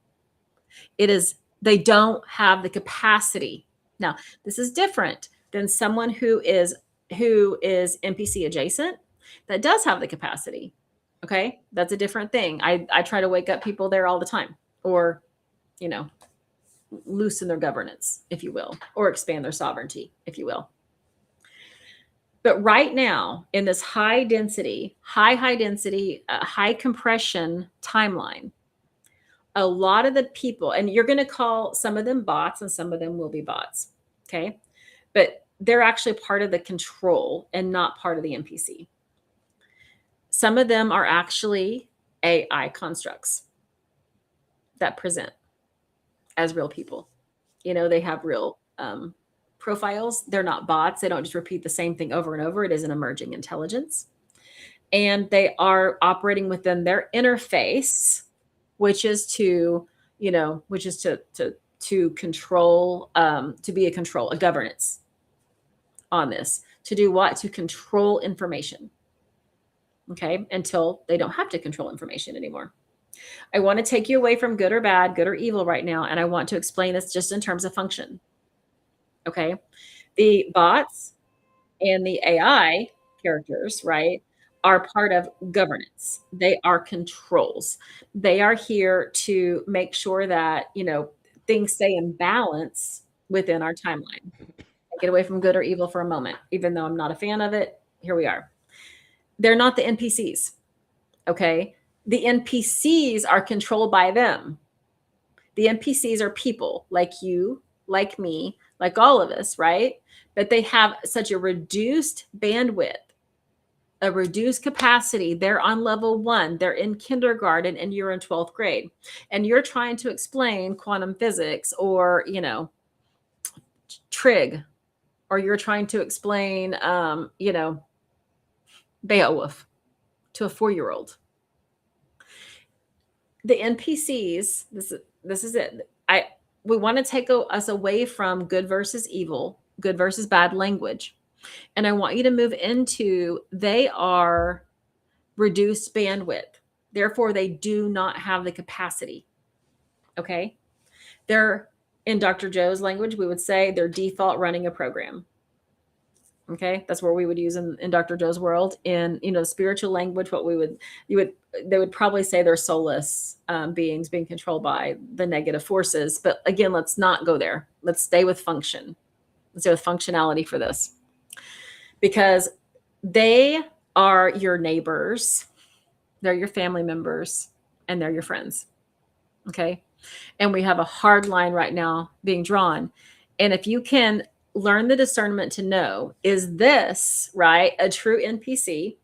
They don't have the capacity. Now, this is different than someone who is NPC adjacent that does have the capacity. Okay, that's a different thing. I try to wake up people there all the time, or loosen their governance, if you will, or expand their sovereignty, if you will. But right now, in this high density, high compression timeline, a lot of the people, and you're going to call some of them bots and some of them will be bots. Okay. But they're actually part of the control and not part of the NPC. Some of them are actually AI constructs that present as real people. They have real profiles. They're not bots. They don't just repeat the same thing over and over. It is an emerging intelligence. And they are operating within their interface, which is to control, to be a governance on this. To do what? To control information. Okay, until they don't have to control information anymore. I want to take you away from good or bad, good or evil right now, and I want to explain this just in terms of function. Okay, the bots and the AI characters, right, are part of governance. They are controls. They are here to make sure that, things stay in balance within our timeline. Get away from good or evil for a moment, even though I'm not a fan of it. Here we are. They're not the NPCs. Okay. The NPCs are controlled by them. The NPCs are people like you, like me, like all of us, right? But they have such a reduced bandwidth, a reduced capacity. They're on level 1. They're in kindergarten and you're in 12th grade. And you're trying to explain quantum physics or, trig or you're trying to explain, Beowulf to a 4-year-old. The NPCs, this is it. We want to take us away from good versus evil, good versus bad language. And I want you to move into they are reduced bandwidth. Therefore, they do not have the capacity. Okay? They're, in Dr. Joe's language, we would say they're default running a program. Okay, that's where we would use in Dr. Joe's world. In spiritual language, they would probably say they're soulless beings being controlled by the negative forces. But again, let's not go there. Let's stay with function. Let's stay with functionality for this, because they are your neighbors, they're your family members, and they're your friends. Okay, and we have a hard line right now being drawn, and if you can learn the discernment to know, is this, right, a true NPC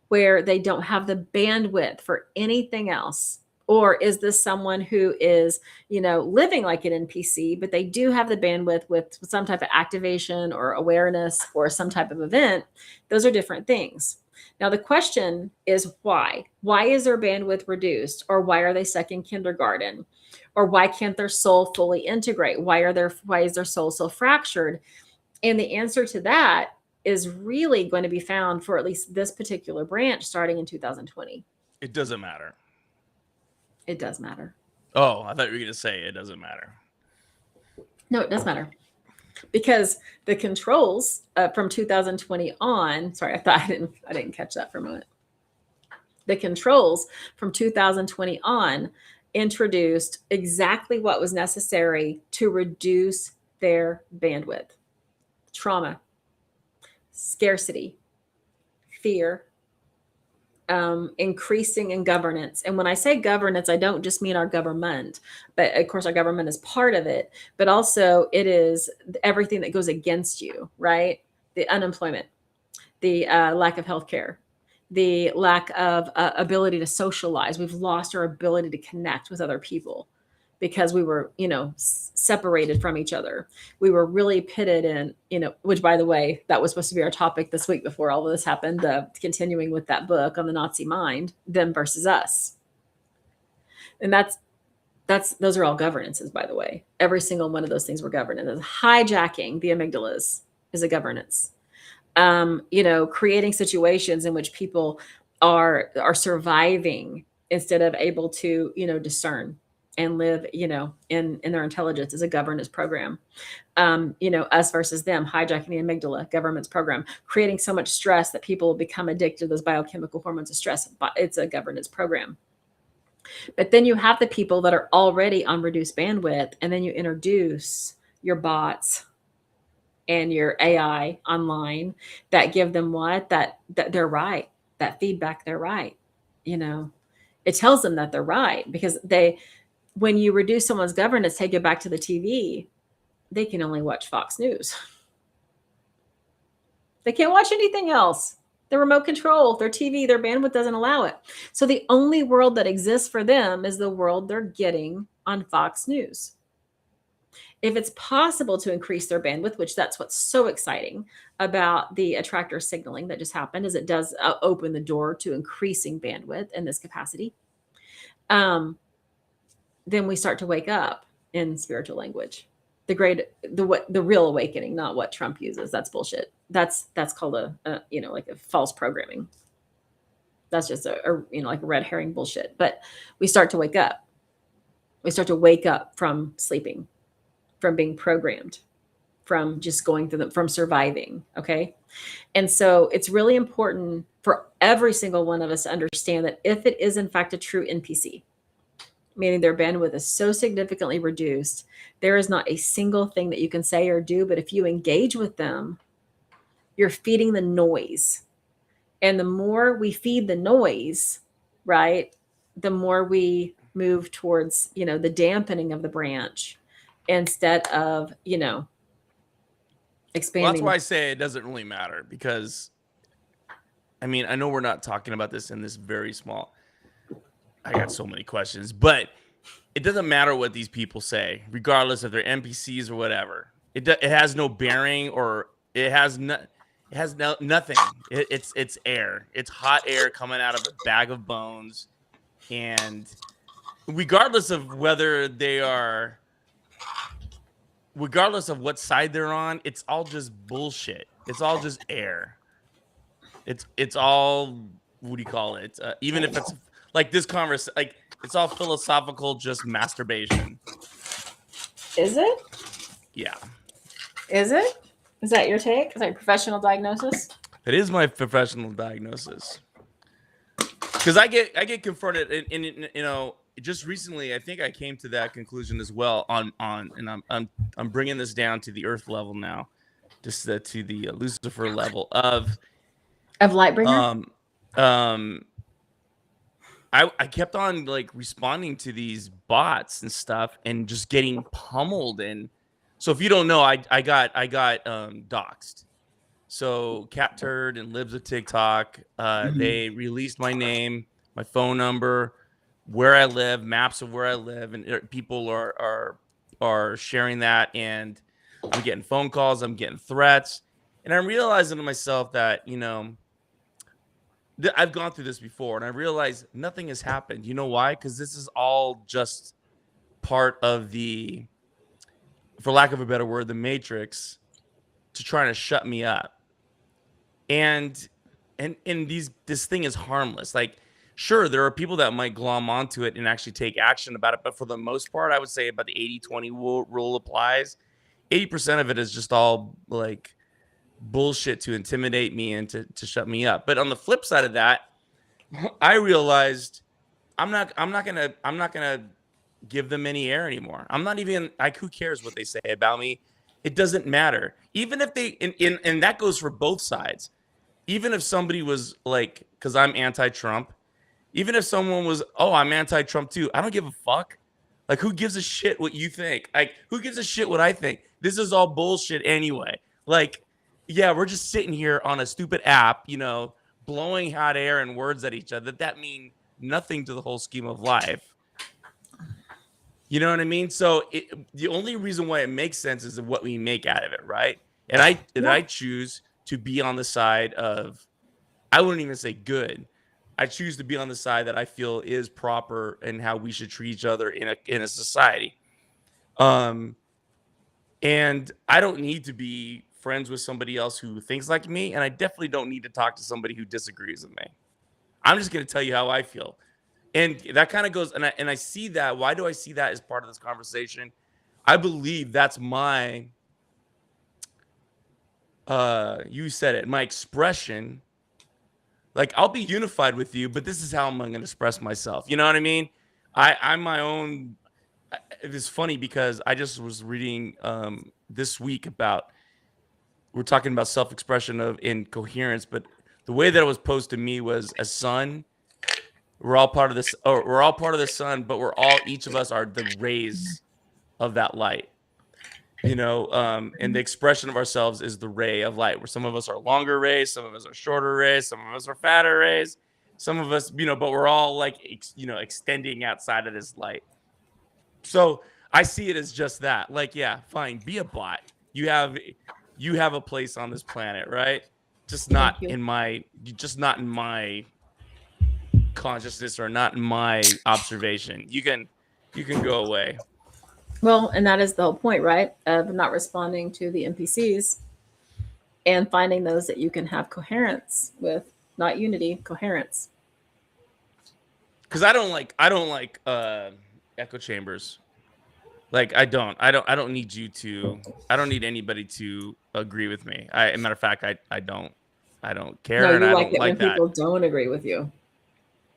where they don't have the bandwidth for anything else? Or is this someone who is, living like an NPC, but they do have the bandwidth with some type of activation or awareness or some type of event? Those are different things. Now, the question is why? Why is their bandwidth reduced? Or why are they stuck in kindergarten? Or why can't their soul fully integrate? Why is their soul so fractured? And the answer to that is really going to be found for at least this particular branch starting in 2020. It doesn't matter. It does matter. Oh, I thought you were going to say it doesn't matter. No, it does matter. Because the controls from 2020 on, sorry, I didn't catch that for a moment. The controls from 2020 on introduced exactly what was necessary to reduce their bandwidth. Trauma, scarcity, fear, increasing in governance. And when I say governance, I don't just mean our government, but of course our government is part of it, but also it is everything that goes against you, right? The unemployment, the lack of healthcare, the lack of ability to socialize. We've lost our ability to connect with other people because we were, separated from each other. We were really pitted in, which, by the way, that was supposed to be our topic this week before all of this happened, continuing with that book on the Nazi mind, them versus us. And those are all governances, by the way. Every single one of those things were governance. Hijacking the amygdalas is a governance. Creating situations in which people are surviving instead of able to, discern and live, in their intelligence is a governance program. Us versus them, hijacking the amygdala, governance program, creating so much stress that people become addicted to those biochemical hormones of stress. It's a governance program. But then you have the people that are already on reduced bandwidth, and then you introduce your bots and your AI online that give them that they're right, that feedback they're right. It tells them that they're right because when you reduce someone's governance, take it back to the TV, they can only watch Fox News. They can't watch anything else. The remote control, their TV, their bandwidth doesn't allow it. So the only world that exists for them is the world they're getting on Fox News. If it's possible to increase their bandwidth, which that's what's so exciting about the attractor signaling that just happened, is it does open the door to increasing bandwidth in this capacity. Then we start to wake up in spiritual language. The real awakening, not what Trump uses. That's bullshit. That's called like a false programming. That's just like a red herring bullshit. But we start to wake up. We start to wake up from sleeping, from being programmed, from just going through from surviving. Okay. And so it's really important for every single one of us to understand that if it is in fact a true NPC, meaning their bandwidth is so significantly reduced, there is not a single thing that you can say or do. But if you engage with them, you're feeding the noise. And the more we feed the noise, right, the more we move towards, the dampening of the branch instead of, expanding. Well, that's why I say it doesn't really matter because, I know we're not talking about this in this very small. I got so many questions, but it doesn't matter what these people say, regardless if they're NPCs or whatever. It has no bearing or It has no, nothing. It's air. It's hot air coming out of a bag of bones, and regardless of whether they are, regardless of what side they're on, it's all just bullshit. It's all just air. It's all, what do you call it? Even if it's like this conversation, like it's all philosophical, just masturbation. Is it? Yeah, Is it? Is that your take? Is that your professional diagnosis? it is my professional diagnosis. Because I get confronted, and you know, just recently, I think I came to that conclusion as well. And I'm bringing this down to the Earth level now, just to the Lucifer level of Lightbringer? um I kept on like responding to these bots and stuff and just getting pummeled. And so if you don't know, I got doxxed. So Cat Turd and Libs of TikTok, they released my name, my phone number, where I live, maps of where I live, and people are sharing that. And I'm getting phone calls, I'm getting threats, and I'm realizing to myself that, you know, I've gone through this before, and I realize nothing has happened. You know why? Because this is all just part of the, for lack of a better word, the matrix to trying to shut me up. And this thing is harmless. Like, sure, there are people that might glom onto it and actually take action about it, but for the most part, I would say about the 80-20 rule applies. 80% of it is just all like bullshit to intimidate me and to shut me up. But on the flip side of that, I realized I'm not gonna give them any air anymore. I'm not even like, who cares what they say about me? It doesn't matter. Even if they and that goes for both sides. Even if somebody was like, because I'm anti-Trump, even if someone was, oh, I'm anti-Trump too, I don't give a fuck. Like, who gives a shit what you think? Like, who gives a shit what I think? This is all bullshit anyway. Like, yeah, we're just sitting here on a stupid app, you know, blowing hot air and words at each other that mean nothing to the whole scheme of life. You know what I mean? So the only reason why it makes sense is what we make out of it, right? And I choose to be on the side of, I wouldn't even say good. I choose to be on the side that I feel is proper and how we should treat each other in a society. And I don't need to be friends with somebody else who thinks like me, and I definitely don't need to talk to somebody who disagrees with me. I'm just going to tell you how I feel. And that kind of goes, and I see that. Why do I see that as part of this conversation? I believe that's my, you said it, my expression. Like, I'll be unified with you, but this is how I'm going to express myself. You know what I mean? I'm my own. It is funny because I just was reading this week about, we're talking about self-expression of in coherence, but the way that it was posed to me was a sun. We're all part of this, or we're all part of the sun, but we're all, each of us are the rays of that light. You know, and the expression of ourselves is the ray of light, where some of us are longer rays, some of us are shorter rays, some of us are fatter rays, some of us, you know, but we're all like, you know, extending outside of this light. So I see it as just that. Like, yeah, fine, be a bot. You have a place on this planet, right? Just not in my consciousness, or not in my observation. You can go away. Well, and that is the whole point, right? Of not responding to the NPCs and finding those that you can have coherence with, not unity, coherence. Because I don't like echo chambers. Like, I don't need you to, I don't need anybody to agree with me. As a matter of fact, I don't care, No, and you I like don't it when like that. people don't agree with you.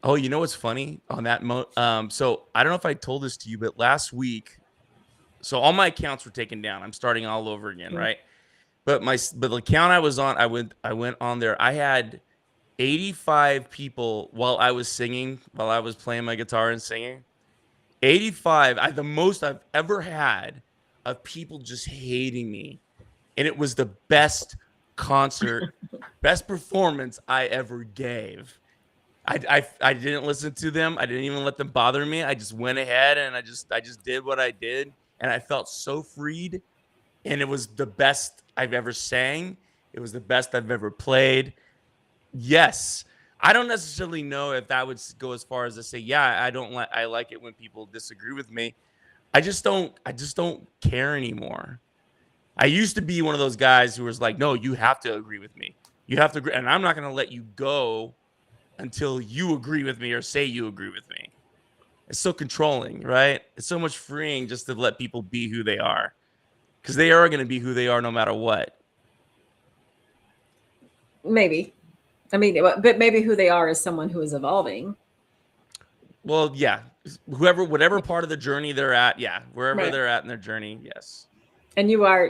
Oh, you know what's funny on that so I don't know if I told this to you, but last week, so all my accounts were taken down. I'm starting all over again, right? But the account I was on, I went on there. I had 85 people while I was singing, while I was playing my guitar and singing. 85, the most I've ever had of people just hating me. And it was the best concert, best performance I ever gave. I didn't listen to them. I didn't even let them bother me. I just went ahead and I just did what I did, and I felt so freed, and it was the best I've ever sang. It was the best I've ever played. Yes. I don't necessarily know if that would go as far as to say, yeah, I like it when people disagree with me. I just don't care anymore. I used to be one of those guys who was like, no, you have to agree with me. You have to agree, and I'm not going to let you go until you agree with me or say you agree with me. It's so controlling, right? It's so much freeing just to let people be who they are, because they are going to be who they are no matter what. Maybe. I mean, but maybe who they are is someone who is evolving. Well, yeah. Whatever part of the journey they're at, yeah. Wherever they're at in their journey, yes. And you are,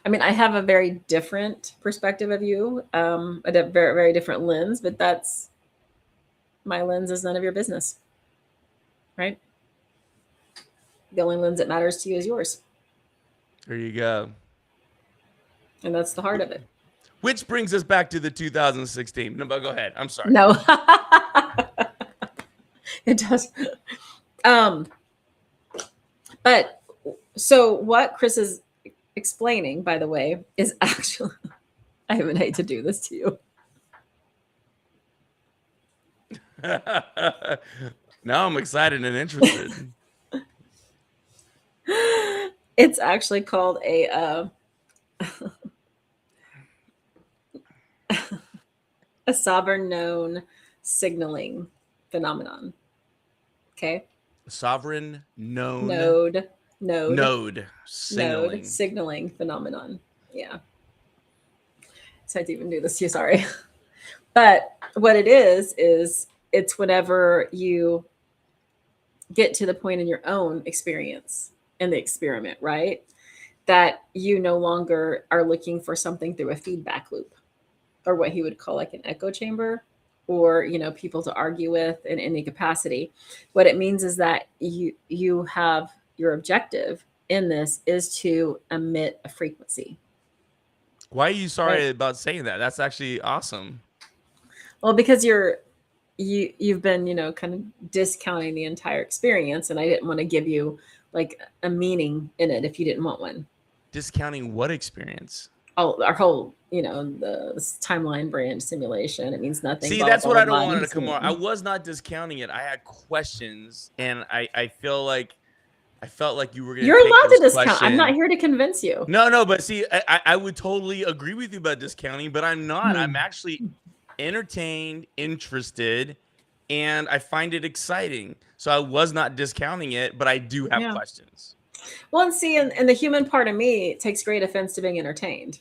I mean, I have a very different perspective of you, a very, very different lens, but that's my lens is none of your business, right? The only lens that matters to you is yours. There you go. And that's the heart of it. Which brings us back to the 2016. No, but go ahead. I'm sorry. No. It does. But so what Chris is explaining, by the way, is actually, I even hate to do this to you. Now I'm excited and interested. It's actually called a sovereign known signaling phenomenon. Okay. Sovereign known node signaling phenomenon. Yeah. So I had to even do this to you, sorry. But what it is it's whenever you get to the point in your own experience in the experiment, right? That you no longer are looking for something through a feedback loop, or what he would call like an echo chamber, or people to argue with in any capacity. What it means is that you have your objective in this is to emit a frequency. Why are you sorry about saying that? That's actually awesome. Well, because you've been kind of discounting the entire experience, and I didn't want to give you like a meaning in it if you didn't want one. Discounting what experience? Oh, our whole the timeline brand simulation. It means nothing. See, that's what I don't want to come on. I was not discounting it. I had questions, and I felt like you were going to. You're allowed to discount. I'm not here to convince you. No, but see, I would totally agree with you about discounting, but I'm not. I'm actually entertained, interested, and I find it exciting. So I was not discounting it, but I do have questions. Well, and see, and the human part of me takes great offense to being entertained.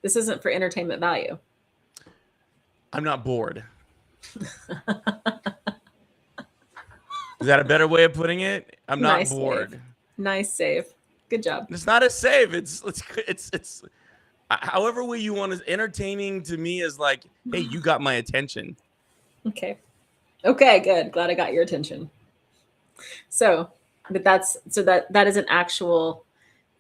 This isn't for entertainment value. I'm not bored. Is that a better way of putting it? I'm not bored. Save. Nice save. Good job. It's not a save. It's however way you want. Is entertaining to me is like, hey, you got my attention. Okay, good. Glad I got your attention. So, but that is an actual.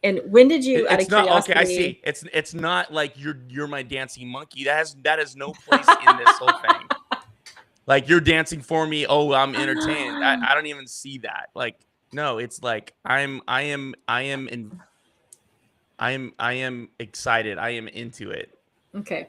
And when did you? It's not okay. I see. It's not like you're my dancing monkey. That has no place in this whole thing. Like you're dancing for me. Oh, I'm entertained. I don't even see that. Like no, it's like I am excited. I am into it. Okay.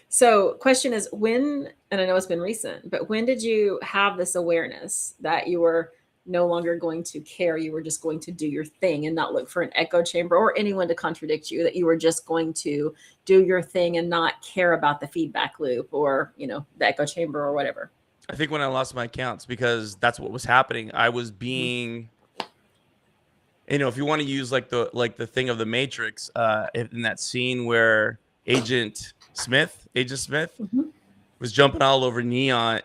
So question is when, and I know it's been recent, but when did you have this awareness that you were no longer going to care, you were just going to do your thing and not look for an echo chamber or anyone to contradict you, that you were just going to do your thing and not care about the feedback loop or, the echo chamber or whatever? I think when I lost my accounts, because that's what was happening. I was being, if you want to use like the thing of the Matrix, in that scene where Agent Smith was jumping all over Neo,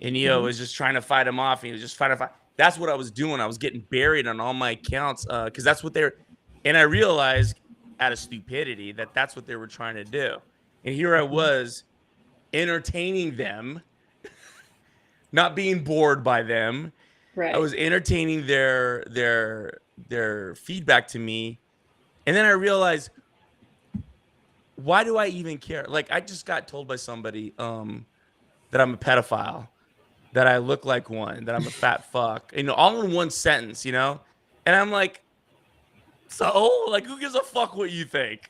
and Neo was just trying to fight him off. And he was just trying to fight. That's what I was doing. I was getting buried on all my accounts because that's what they're. And I realized out of stupidity that that's what they were trying to do. And here I was entertaining them, not being bored by them. Right. I was entertaining their feedback to me. And then I realized, why do I even care? Like, I just got told by somebody that I'm a pedophile, that I look like one, that I'm a fat fuck, all in one sentence, And I'm like, so, like, who gives a fuck what you think?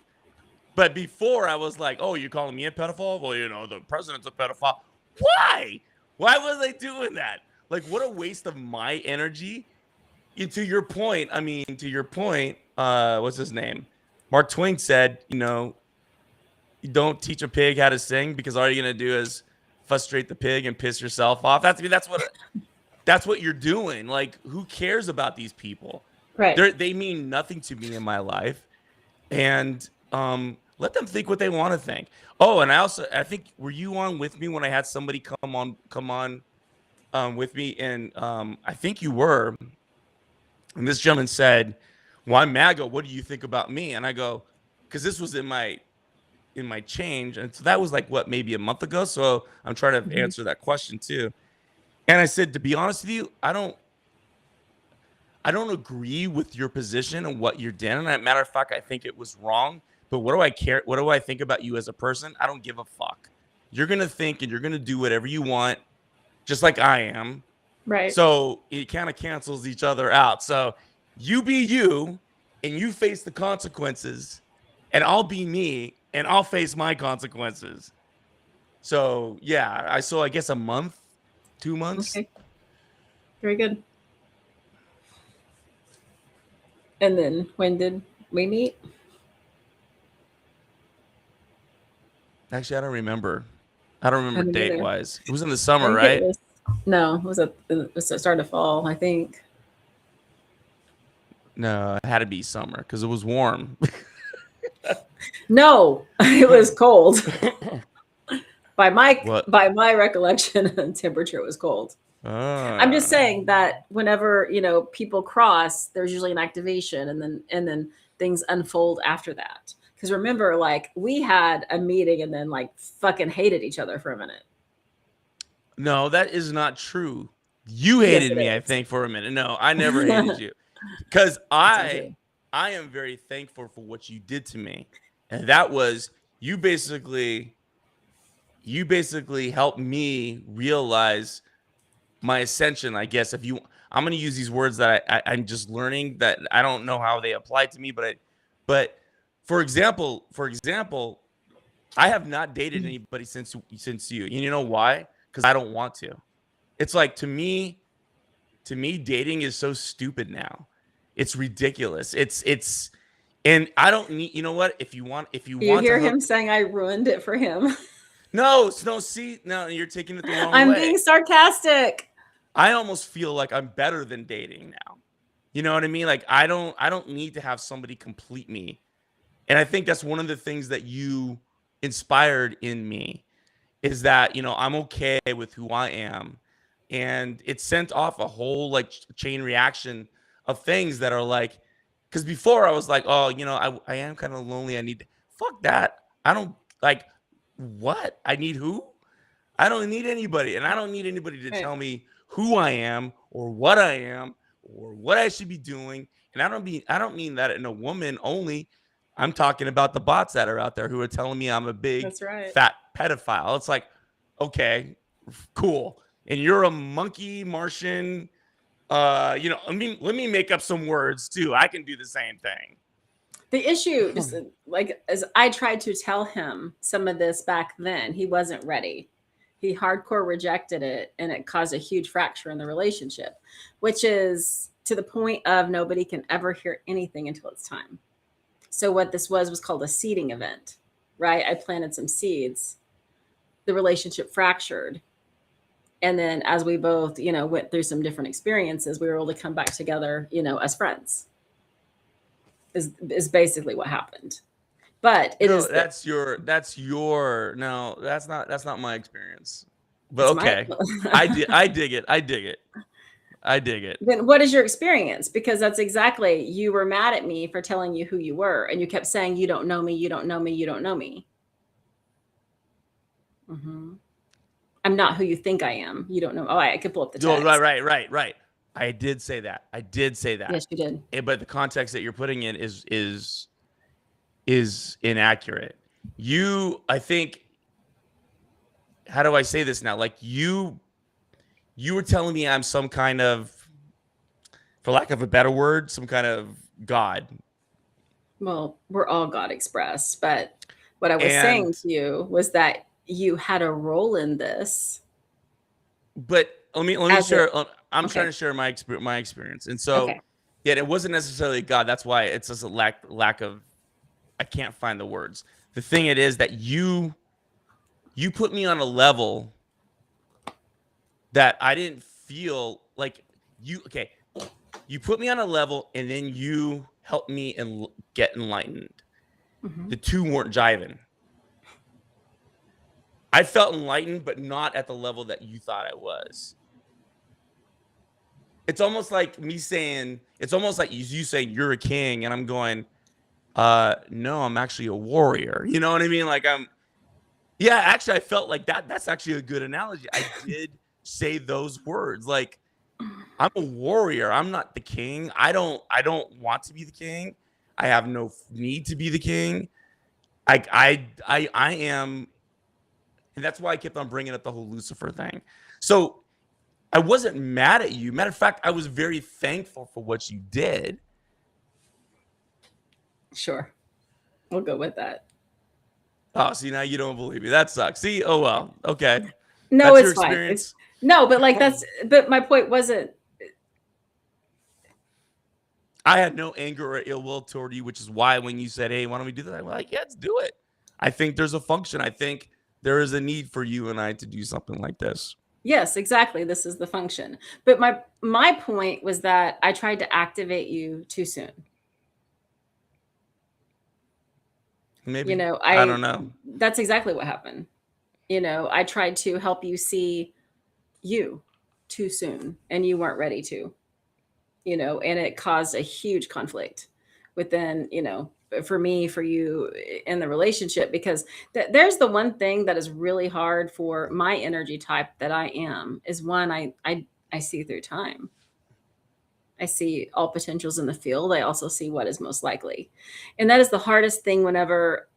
But before I was like, oh, you're calling me a pedophile? Well, the president's a pedophile. Why? Why was I doing that? Like, what a waste of my energy. To your point, what's his name? Mark Twain said, you don't teach a pig how to sing because all you're gonna do is frustrate the pig and piss yourself off. That's what you're doing. Like, who cares about these people? Right. They mean nothing to me in my life, and let them think what they want to think. Oh, and I think, were you on with me when I had somebody come on with me, and I think you were. And this gentleman said, "Well, I'm MAGA. What do you think about me?" And I go, because this was in my change, and so that was like maybe a month ago. So I'm trying to answer that question too. And I said, to be honest with you, I don't agree with your position and what you're doing. And matter of fact, I think it was wrong. But what do I care? What do I think about you as a person? I don't give a fuck. You're gonna think and you're gonna do whatever you want, just like I am. Right. So it kind of cancels each other out. So you be you, and you face the consequences, and I'll be me, and I'll face my consequences. So yeah, I guess a month, 2 months. Okay. Very good. And then when did we meet? Actually, I don't remember. I don't remember don't date either. wise. It was in the I summer, think right? it was the start of fall, I think. No, it had to be summer because it was warm. No, it was cold. By my What? recollection, temperature was cold. I'm just saying that whenever people cross, there's usually an activation, and then things unfold after that. Because remember, like, we had a meeting and then like fucking hated each other for a minute. No, that is not true. You Yes, hated it me, I is. think, for a minute. No, I never hated you. Because That's I untrue. am very thankful for what you did to me. And that was you basically helped me realize my ascension, I guess. I'm going to use these words that I'm just learning, that I don't know how they apply to me, but for example, I have not dated anybody since you. And you know why? Because I don't want to. It's like, to me, dating is so stupid now. It's ridiculous. And I don't need, you know what? If you want You to hear hook, him saying I ruined it for him. no, see, no, you're taking it the wrong I'm way. being sarcastic. I almost feel like I'm better than dating now. You know what I mean? Like, I don't need to have somebody complete me. And I think that's one of the things that you inspired in me, is that, I'm okay with who I am. And it sent off a whole like chain reaction of things that are like, because before I was like, oh, I am kind of lonely. I need fuck that. I don't like what I need. Who? I don't need anybody, and I don't need anybody to tell me who I am or what I am or what I should be doing. And I don't mean that in a woman only. I'm talking about the bots that are out there who are telling me I'm a big That's right. fat pedophile. It's like, okay, cool. And you're a monkey Martian. Let me make up some words too. I can do the same thing. The issue, just like, as I tried to tell him some of this back then, he wasn't ready. He hardcore rejected it, and it caused a huge fracture in the relationship, which is to the point of nobody can ever hear anything until it's time. So what this was called a seeding event, right? I planted some seeds. The relationship fractured. And then as we both, went through some different experiences, we were able to come back together, as friends. Is basically what happened. But that's your no, that's not my experience. But okay. I dig it. Then what is your experience? Because that's exactly, you were mad at me for telling you who you were, and you kept saying, you don't know me, you don't know me, you don't know me. Mm-hmm. I'm not who you think I am. You don't know. Oh, I could pull up the text. Oh, right. I did say that. Yes, you did. But the context that you're putting in is inaccurate. I think, how do I say this now? Like, you were telling me I'm some kind of, for lack of a better word, some kind of god. Well, we're all God expressed, but what I was saying And to you was that you had a role in this but let me as it. share. I'm trying Okay. to share my experience, and so Okay. yeah, it wasn't necessarily God. That's why it's just a lack of. I can't find the words. The thing it is that you put me on a level that I didn't feel like you. Okay, you put me on a level, and then you helped me and get enlightened. Hmm. The two weren't jiving. I felt enlightened, but not at the level that you thought I was. It's almost like me saying, it's almost like you saying you're a king, and I'm going, no, I'm actually a warrior. You know what I mean? Like yeah, actually, I felt like that. That's actually a good analogy. I did say those words. Like, I'm a warrior. I'm not the king. I don't want to be the king. I have no need to be the king. I am, and that's why I kept on bringing up the whole Lucifer thing. So I wasn't mad at you. Matter of fact, I was very thankful for what you did. Sure. We'll go with that. Oh, see, now you don't believe me. That sucks. See, oh well. Okay. No, That's your it's fine. It's experience. no, but like but my point wasn't. I had no anger or ill will toward you, which is why when you said, hey, why don't we do that? I'm like, yeah, let's do it. I think there's a function. I think there is a need for you and I to do something like this. Yes, exactly. This is the function. But my point was that I tried to activate you too soon. Maybe. I I don't know. that's exactly what happened. I tried to help you see you too soon and you weren't ready to, and it caused a huge conflict within, for me, for you in the relationship, because there's the one thing that is really hard for my energy type that I am is one, I see through time. I see all potentials in the field. I also see what is most likely. And that is the hardest thing whenever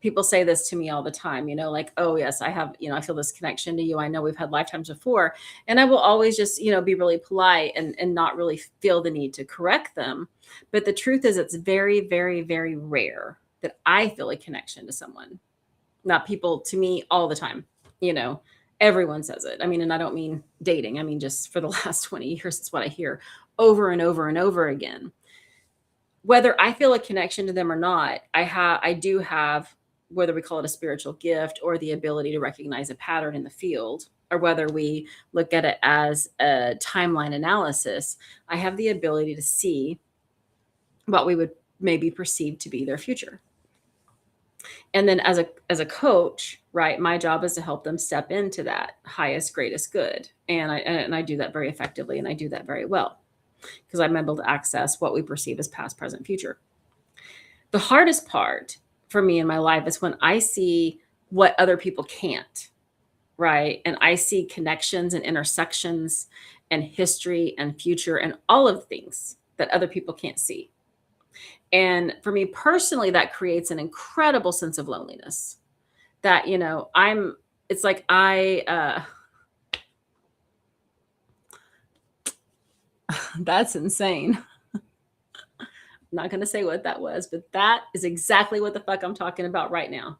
people say this to me all the time, like, oh, yes, I have, I feel this connection to you. I know we've had lifetimes before. And I will always just, be really polite and not really feel the need to correct them. But the truth is, it's very, very, very rare that I feel a connection to someone. Not people to me all the time, you know everyone says it. I mean, and I don't mean dating. I mean, just for the last 20 years, it's what I hear over and over and over again. Whether I feel a connection to them or not, I do have, whether we call it a spiritual gift or the ability to recognize a pattern in the field, or whether we look at it as a timeline analysis, I have the ability to see what we would maybe perceive to be their future. And then as a coach, right, my job is to help them step into that highest greatest good, and I do that very effectively, and I do that very well because I'm able to access what we perceive as past, present, future. The hardest part for me in my life is when I see what other people can't, right, and I see connections and intersections and history and future and all of the things that other people can't see. And for me personally, that creates an incredible sense of loneliness. That, it's like that's insane. I'm not going to say what that was, but that is exactly what the fuck I'm talking about right now.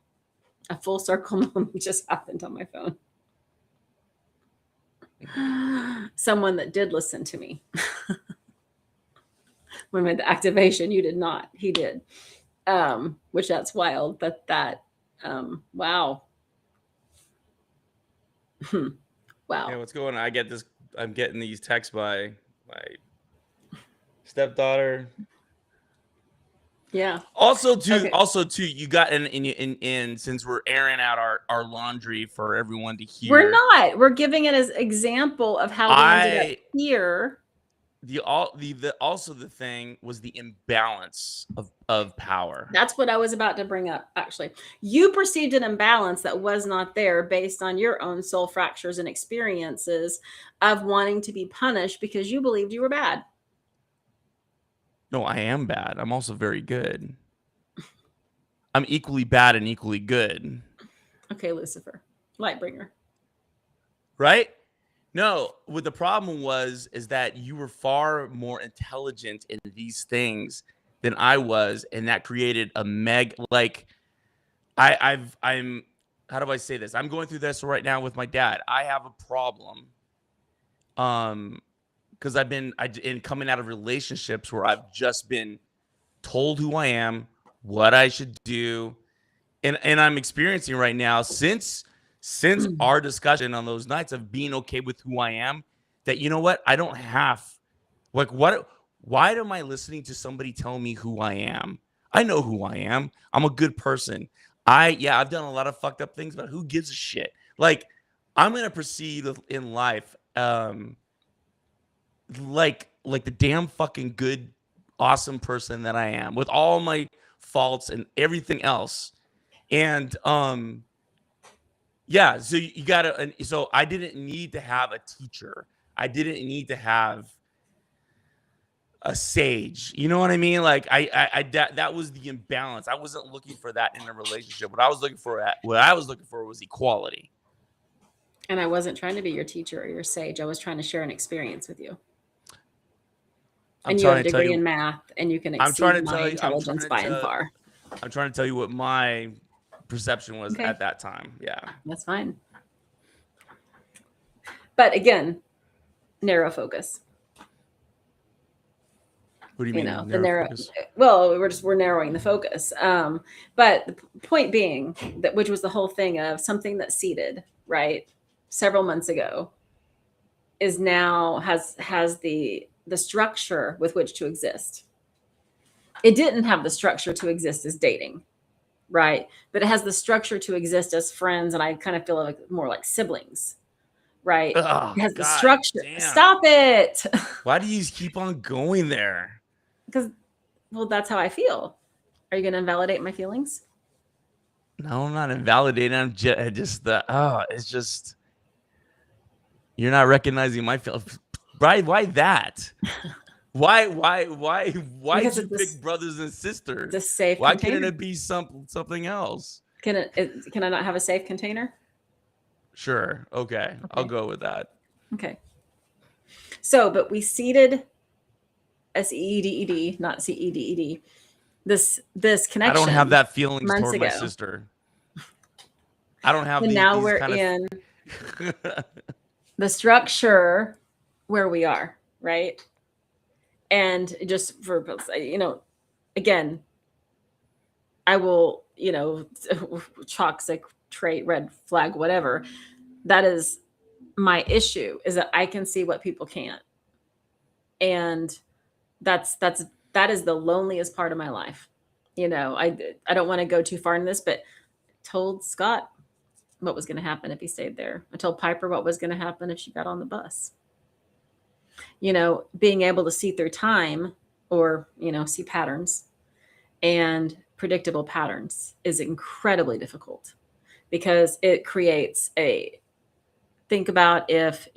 A full circle moment just happened on my phone. Someone that did listen to me. When I made the activation, you did not. He did. Which that's wild. Wow. Wow. Yeah, what's going on? I'm getting these texts by my stepdaughter. Yeah. Also, Okay. you got in since we're airing out our laundry for everyone to We're hear. not. We're giving it as example of how we ended up I here. the also the thing was the imbalance of power. That's what I was about to bring up, actually. You perceived an imbalance that was not there based on your own soul fractures and experiences of wanting to be punished because you believed you were bad. No, I am bad. I'm also very good. I'm equally bad and equally good. Okay, Lucifer, Lightbringer. Right? No, what the problem was is that you were far more intelligent in these things than I was, and that created a I'm how do I say this? I'm going through this right now with my dad. I have a problem, because in coming out of relationships where I've just been told who I am, what I should do, and I'm experiencing right now since our discussion on those nights of being okay with who I am, that you know what, I don't have what why am I listening to somebody tell me who I am? I know who I am. I'm a good person. I've done a lot of fucked up things, but who gives a shit? Like, I'm gonna proceed in life, like the damn fucking good, awesome person that I am, with all my faults and everything else. And yeah, so you gotta. And so I didn't need to have a teacher. I didn't need to have a sage. You know what I mean? Like that was the imbalance. I wasn't looking for that in a relationship. What I was looking for was equality. And I wasn't trying to be your teacher or your sage. I was trying to share an experience with you. I'm And you have trying a to tell degree in you. math, and you can I'm trying exceed to my tell you. intelligence by and far. I'm trying to tell you what my perception was Okay. at that time. Yeah. That's fine. But again, narrow focus. What do you mean? know, the narrow narrow. focus? Well, we're narrowing the focus. But the point being that, which was the whole thing of something that seeded right several months ago, is now has the structure with which to exist. It didn't have the structure to exist as dating, right? But it has the structure to exist as friends, and I kind of feel like more like siblings, right? Oh, It has the God structure. damn. Stop it. Why do you keep on going there? Because, well, that's how I feel. Are you going to invalidate my feelings? No, I'm not invalidating. I'm just it's just you're not recognizing my feelings. Right? Why that? Why Because did you it's pick brothers and sisters? the safe Why container. couldn't it be something else? Can I not have a safe container? Sure. Okay. I'll go with that. Okay. So, but we seeded SEEDED, not CEDED. This connection. I don't have that feelings months toward my ago. sister. I don't have And these. now these we're kind in of... the structure where we are, right? And just for, again, I will, toxic trait, red flag, whatever. That is my issue, is that I can see what people can't. And that is the loneliest part of my life. I don't want to go too far in this, but I told Scott what was going to happen if he stayed there. I told Piper what was going to happen if she got on the bus. Being able to see through time, or, see patterns and predictable patterns, is incredibly difficult, because it creates think about if,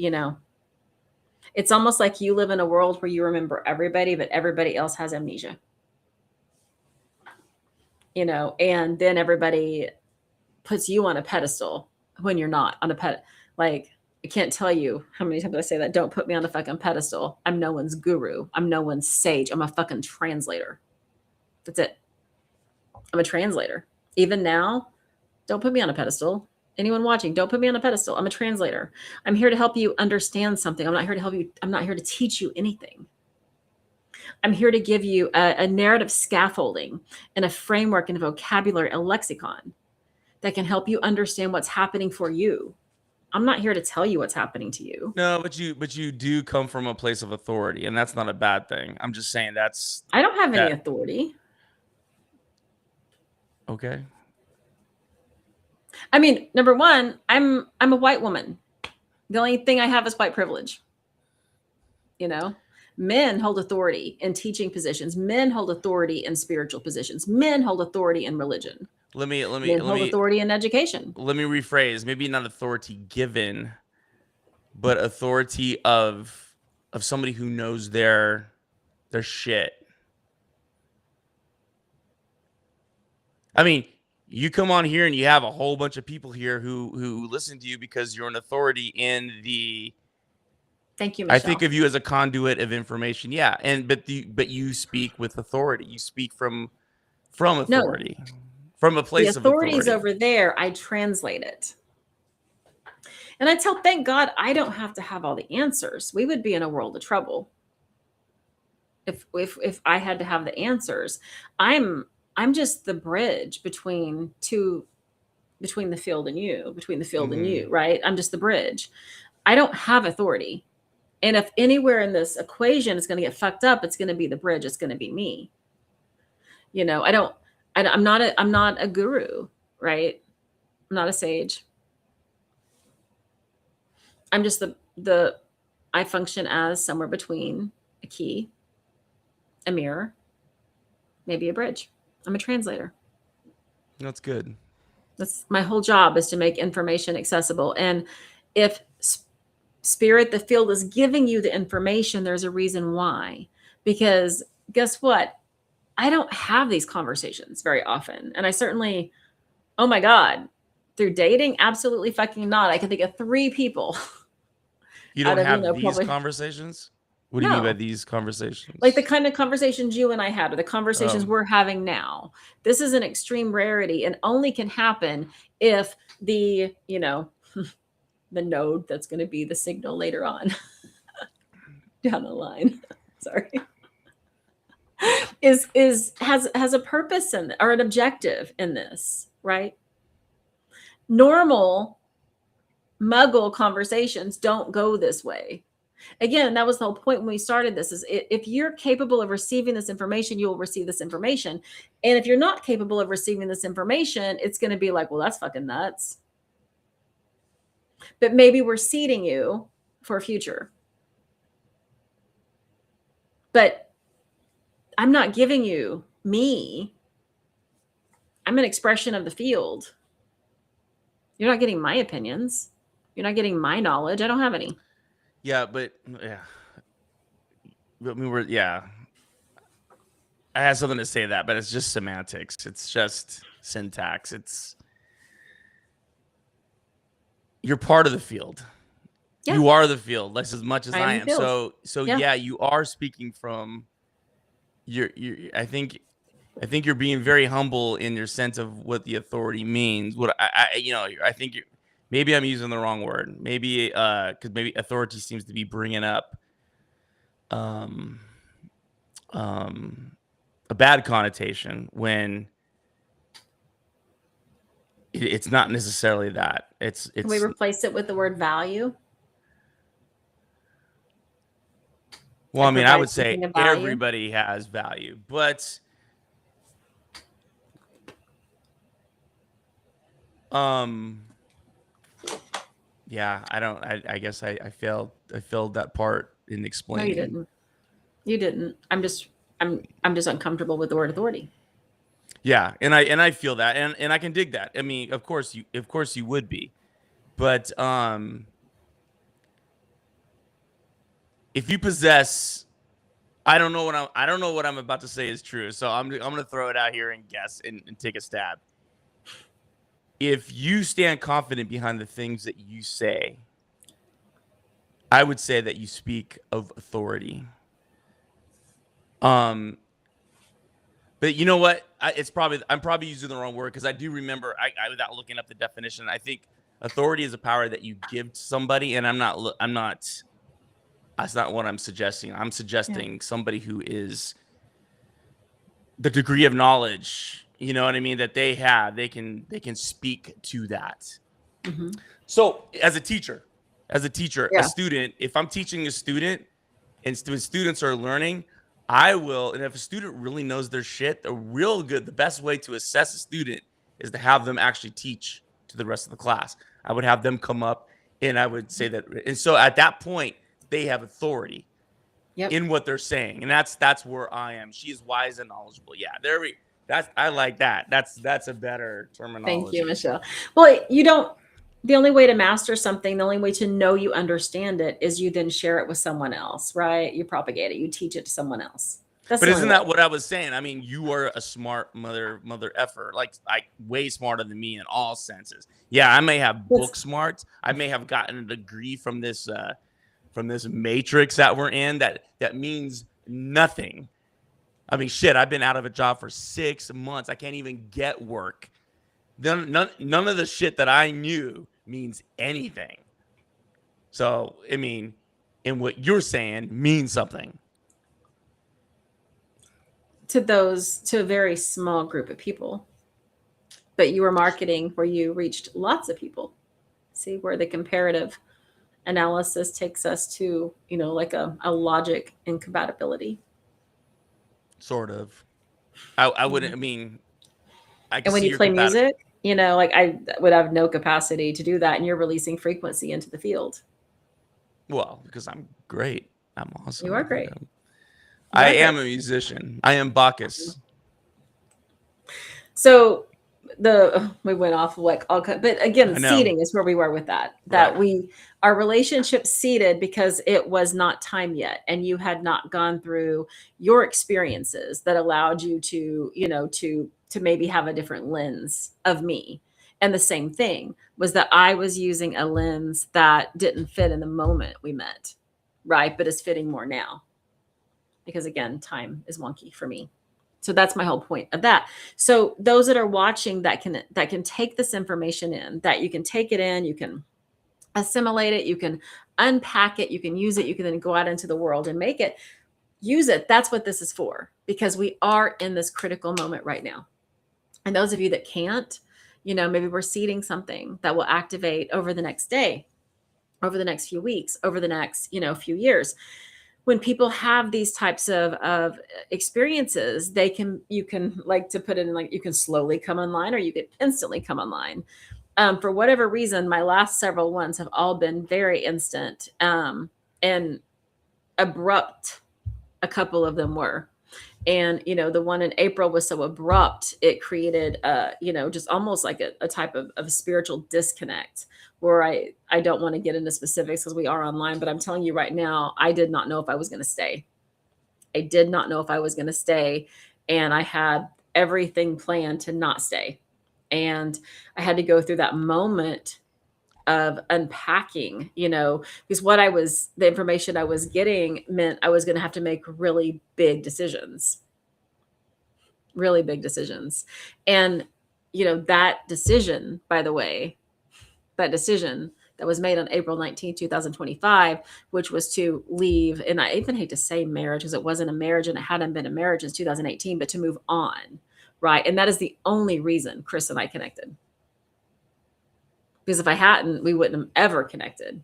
it's almost like you live in a world where you remember everybody, but everybody else has amnesia. And then everybody puts you on a pedestal when you're not on a like, I can't tell you how many times I say that. Don't put me on a fucking pedestal. I'm no one's guru. I'm no one's sage. I'm a fucking translator. That's it. I'm a translator. Even now, don't put me on a pedestal. Anyone watching, don't put me on a pedestal. I'm a translator. I'm here to help you understand something. I'm not here to help you. I'm not here to teach you anything. I'm here to give you a narrative scaffolding and a framework and a vocabulary, a lexicon that can help you understand what's happening for you. I'm not here to tell you what's happening to you. No, but you do come from a place of authority, and that's not a bad thing. I'm just saying I don't have any authority. Okay. I mean, number one, I'm a white woman. The only thing I have is white privilege. Men hold authority in teaching positions. Men hold authority in spiritual positions. Men hold authority in religion. Men hold authority in education. Let me rephrase. Maybe not authority given, but authority of somebody who knows their shit. I mean, you come on here and you have a whole bunch of people here who listen to you because you're an authority in the Thank you, I Michelle. think of you as a conduit of information. Yeah. But you speak with authority. You speak from authority, from a The place of authorities authority. over there, I translate it. And I tell, thank God I don't have to have all the answers. We would be in a world of trouble if I had to have the answers. I'm just the bridge between the field and you, right? I'm just the bridge. I don't have authority. And if anywhere in this equation is going to get fucked up, it's going to be the bridge. It's going to be me. I'm not a guru, right? I'm not a sage. I'm just I function as somewhere between a key, a mirror, maybe a bridge. I'm a translator. That's good. That's my whole job, is to make information accessible. And if spirit, the field, is giving you the information, there's a reason why. Because guess what? I don't have these conversations very often. And I certainly, oh my God, through dating, absolutely fucking not. I can think of 3 people. You don't have these probably conversations? What do you mean by no. these conversations? Like the kind of conversations you and I had, or the conversations we're having now. This is an extreme rarity and only can happen if the node that's going to be the signal later on down the line, sorry, has a purpose or an objective in this, right? Normal muggle conversations don't go this way. Again, that was the whole point when we started this, is if you're capable of receiving this information, you will receive this information. And if you're not capable of receiving this information, it's going to be like, well, that's fucking nuts. But maybe we're seeding you for a future. But I'm not giving you me. I'm an expression of the field. You're not getting my opinions. You're not getting my knowledge. I don't have any. Yeah, but yeah. I mean, I had something to say that, but it's just semantics. It's just syntax. You're part of the field. Yeah. You are the field, as much as I am. So yeah, you are speaking from I think you're being very humble in your sense of what the authority means. What I think maybe I'm using the wrong word. Maybe because maybe authority seems to be bringing up a bad connotation when it's not necessarily that. It's Can we replace it with the word value? Well, I mean, I would say everybody has value, but yeah, I guess I failed that part in explaining. No, you didn't. I'm just uncomfortable with the word authority. Yeah, and I feel that, and I can dig that. I mean, of course you would be, but if you possess, I don't know what I'm about to say is true, so I'm gonna throw it out here and guess and take a stab. If you stand confident behind the things that you say, I would say that you speak of authority. But you know what? I'm probably using the wrong word, because I do remember, I without looking up the definition, I think authority is a power that you give to somebody, and that's not what I'm suggesting. I'm suggesting somebody who is the degree of knowledge, you know what I mean, that they have, they can speak to that. Mm-hmm. So as a teacher, a student, if I'm teaching a student and students are learning, I will, and if a student really knows their shit, the best way to assess a student is to have them actually teach to the rest of the class. I would have them come up and I would say that, and so at that point, they have authority in what they're saying. And that's where I am. She is wise and knowledgeable. Yeah, I like that. That's a better terminology. Thank you, Michelle. Well, the only way to master something, the only way to know you understand it, is you then share it with someone else, right? You propagate it, you teach it to someone else. But isn't that what I was saying? I mean, you are a smart mother effer, like way smarter than me in all senses. Yeah, I may have book smarts. I may have gotten a degree from this from this matrix that we're in that means nothing. I mean, shit, I've been out of a job for 6 months. I can't even get work. None of the shit that I knew means anything. So, I mean, and what you're saying means something. To a very small group of people. But you were marketing where you reached lots of people. See where the comparative analysis takes us to, like a logic incompatibility. Sort of. I wouldn't, I mean, I can And when see you your play music, like I would have no capacity to do that, and you're releasing frequency into the field. Well, because I'm great. I'm awesome. You are great. I am a musician. I am Bacchus. So we went off like all, but again, seeding is where we were with that. That right. Our relationship seeded because it was not time yet, and you had not gone through your experiences that allowed you to, to maybe have a different lens of me. And the same thing was that I was using a lens that didn't fit in the moment we met, right? But is fitting more now. Because again, time is wonky for me. So that's my whole point of that. So those that are watching that can take this information in, that you can take it in, you can assimilate it, you can unpack it, you can use it, you can then go out into the world and use it. That's what this is for, because we are in this critical moment right now. And those of you that can't, maybe we're seeding something that will activate over the next day, over the next few weeks, over the next, few years. When people have these types of experiences, you can, like, to put it in, like, you can slowly come online or you could instantly come online. For whatever reason, my last several ones have all been very instant and abrupt. A couple of them were. And, the one in April was so abrupt, it created, just almost like a type of spiritual disconnect, where I don't want to get into specifics because we are online, but I'm telling you right now, I did not know if I was going to stay. I did not know if I was going to stay. And I had everything planned to not stay. And I had to go through that moment of unpacking, because the information I was getting meant I was going to have to make really big decisions. And, that decision, by the way, that was made on April 19, 2025, which was to leave. And I even hate to say marriage because it wasn't a marriage and it hadn't been a marriage since 2018, but to move on. Right. And that is the only reason Chris and I connected. Because if I hadn't, we wouldn't have ever connected.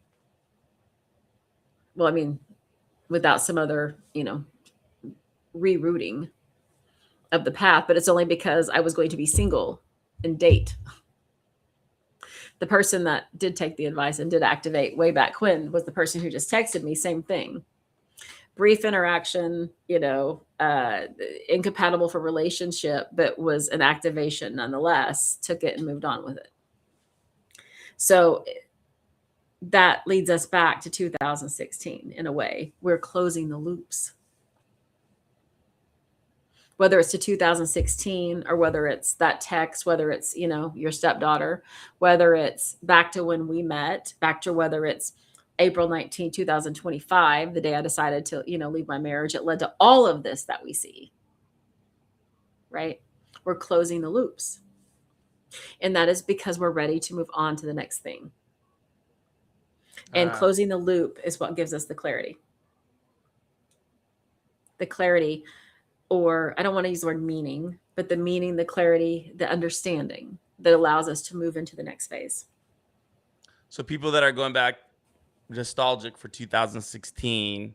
Well, I mean, without some other, rerouting of the path, but it's only because I was going to be single and date. The person that did take the advice and did activate way back when was the person who just texted me, same thing. Brief interaction, incompatible for relationship, but was an activation nonetheless, took it and moved on with it. So that leads us back to 2016 in a way. We're closing the loops. Whether it's to 2016 or whether it's that text, whether it's, your stepdaughter, whether it's back to when we met, back to whether it's April 19, 2025, the day I decided to, leave my marriage, it led to all of this that we see, right? We're closing the loops. And that is because we're ready to move on to the next thing. And closing the loop is what gives us the clarity. The clarity, or I don't want to use the word meaning, but the meaning, the clarity, the understanding that allows us to move into the next phase. So people that are going back nostalgic for 2016,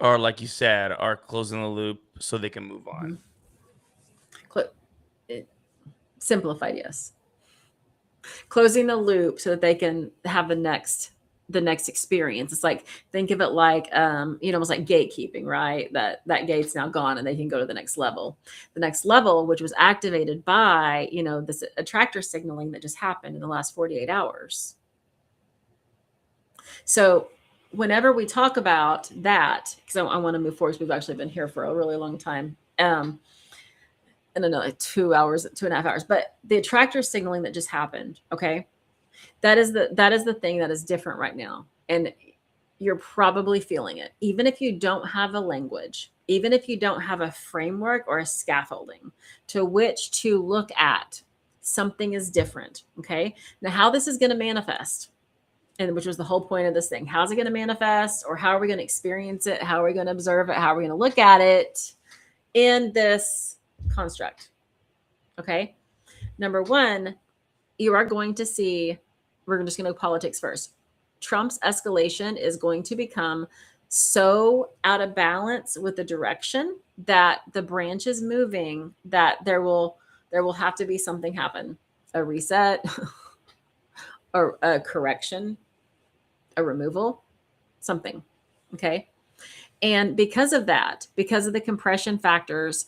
or like you said, are closing the loop so they can move on. Simplified, yes. Closing the loop so that they can have the next experience. It's like, think of it like, almost like gatekeeping, right? That gate's now gone and they can go to the next level. The next level, which was activated by, this attractor signaling that just happened in the last 48 hours. So whenever we talk about that, because I want to move forward, we've actually been here for a really long time. And another 2.5 hours, but the attractor signaling that just happened. Okay. That is the thing that is different right now. And you're probably feeling it. Even if you don't have a language, even if you don't have a framework or a scaffolding to which to look at, something is different. Okay. Now, how this is going to manifest, and which was the whole point of this thing, how's it going to manifest, or how are we going to experience it? How are we going to observe it? How are we going to look at it in this construct? Okay. Number one, you are going to see, we're just going to go politics first. Trump's escalation is going to become so out of balance with the direction that the branch is moving that there will have to be something happen, a reset, or a correction, a removal, something. Okay. And because of that, because of the compression factors,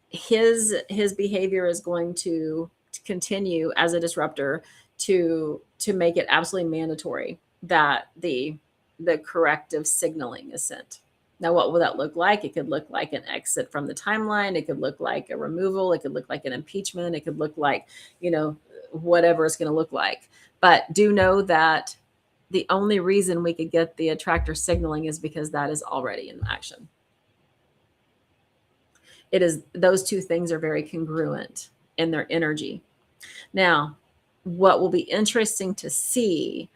his behavior is going to continue as a disruptor to make it absolutely mandatory that the corrective signaling is sent. Now, what will that look like? It could look like an exit from the timeline. It could look like a removal. It could look like an impeachment. It could look like, whatever it's going to look like. But do know that the only reason we could get the attractor signaling is because that is already in action. It is, those two things are very congruent in their energy. Now, what will be interesting to see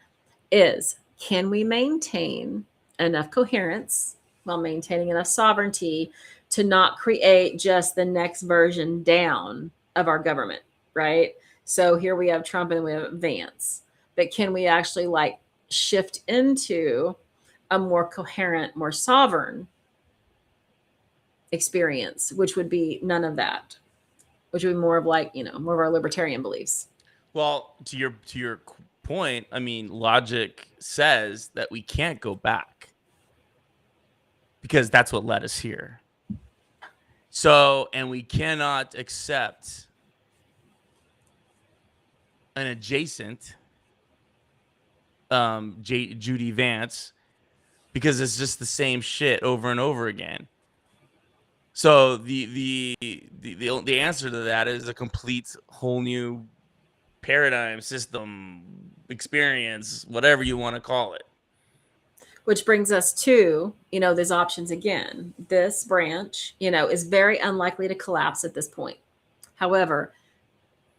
is, can we maintain enough coherence while maintaining enough sovereignty to not create just the next version down of our government, right? So here we have Trump and we have Vance, but can we actually shift into a more coherent, more sovereign experience, which would be none of that, which would be more of more of our libertarian beliefs. Well, to your point, I mean, logic says that we can't go back because that's what led us here. So, and we cannot accept an adjacent Judy Vance because it's just the same shit over and over again. So the answer to that is a complete whole new paradigm, system, experience, whatever you want to call it. Which brings us to, there's options again. This branch, is very unlikely to collapse at this point. However,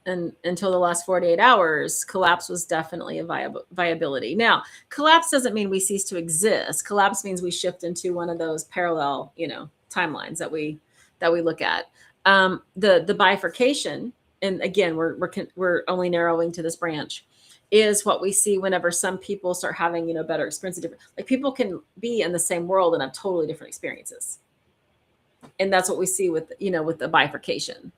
until the last 48 hours, collapse was definitely a viability. Now, collapse doesn't mean we cease to exist. Collapse means we shift into one of those parallel, timelines that we look at. The bifurcation, and again, we're only narrowing to this branch, is what we see whenever some people start having, better experiences. Like, people can be in the same world and have totally different experiences. And that's what we see with the bifurcation.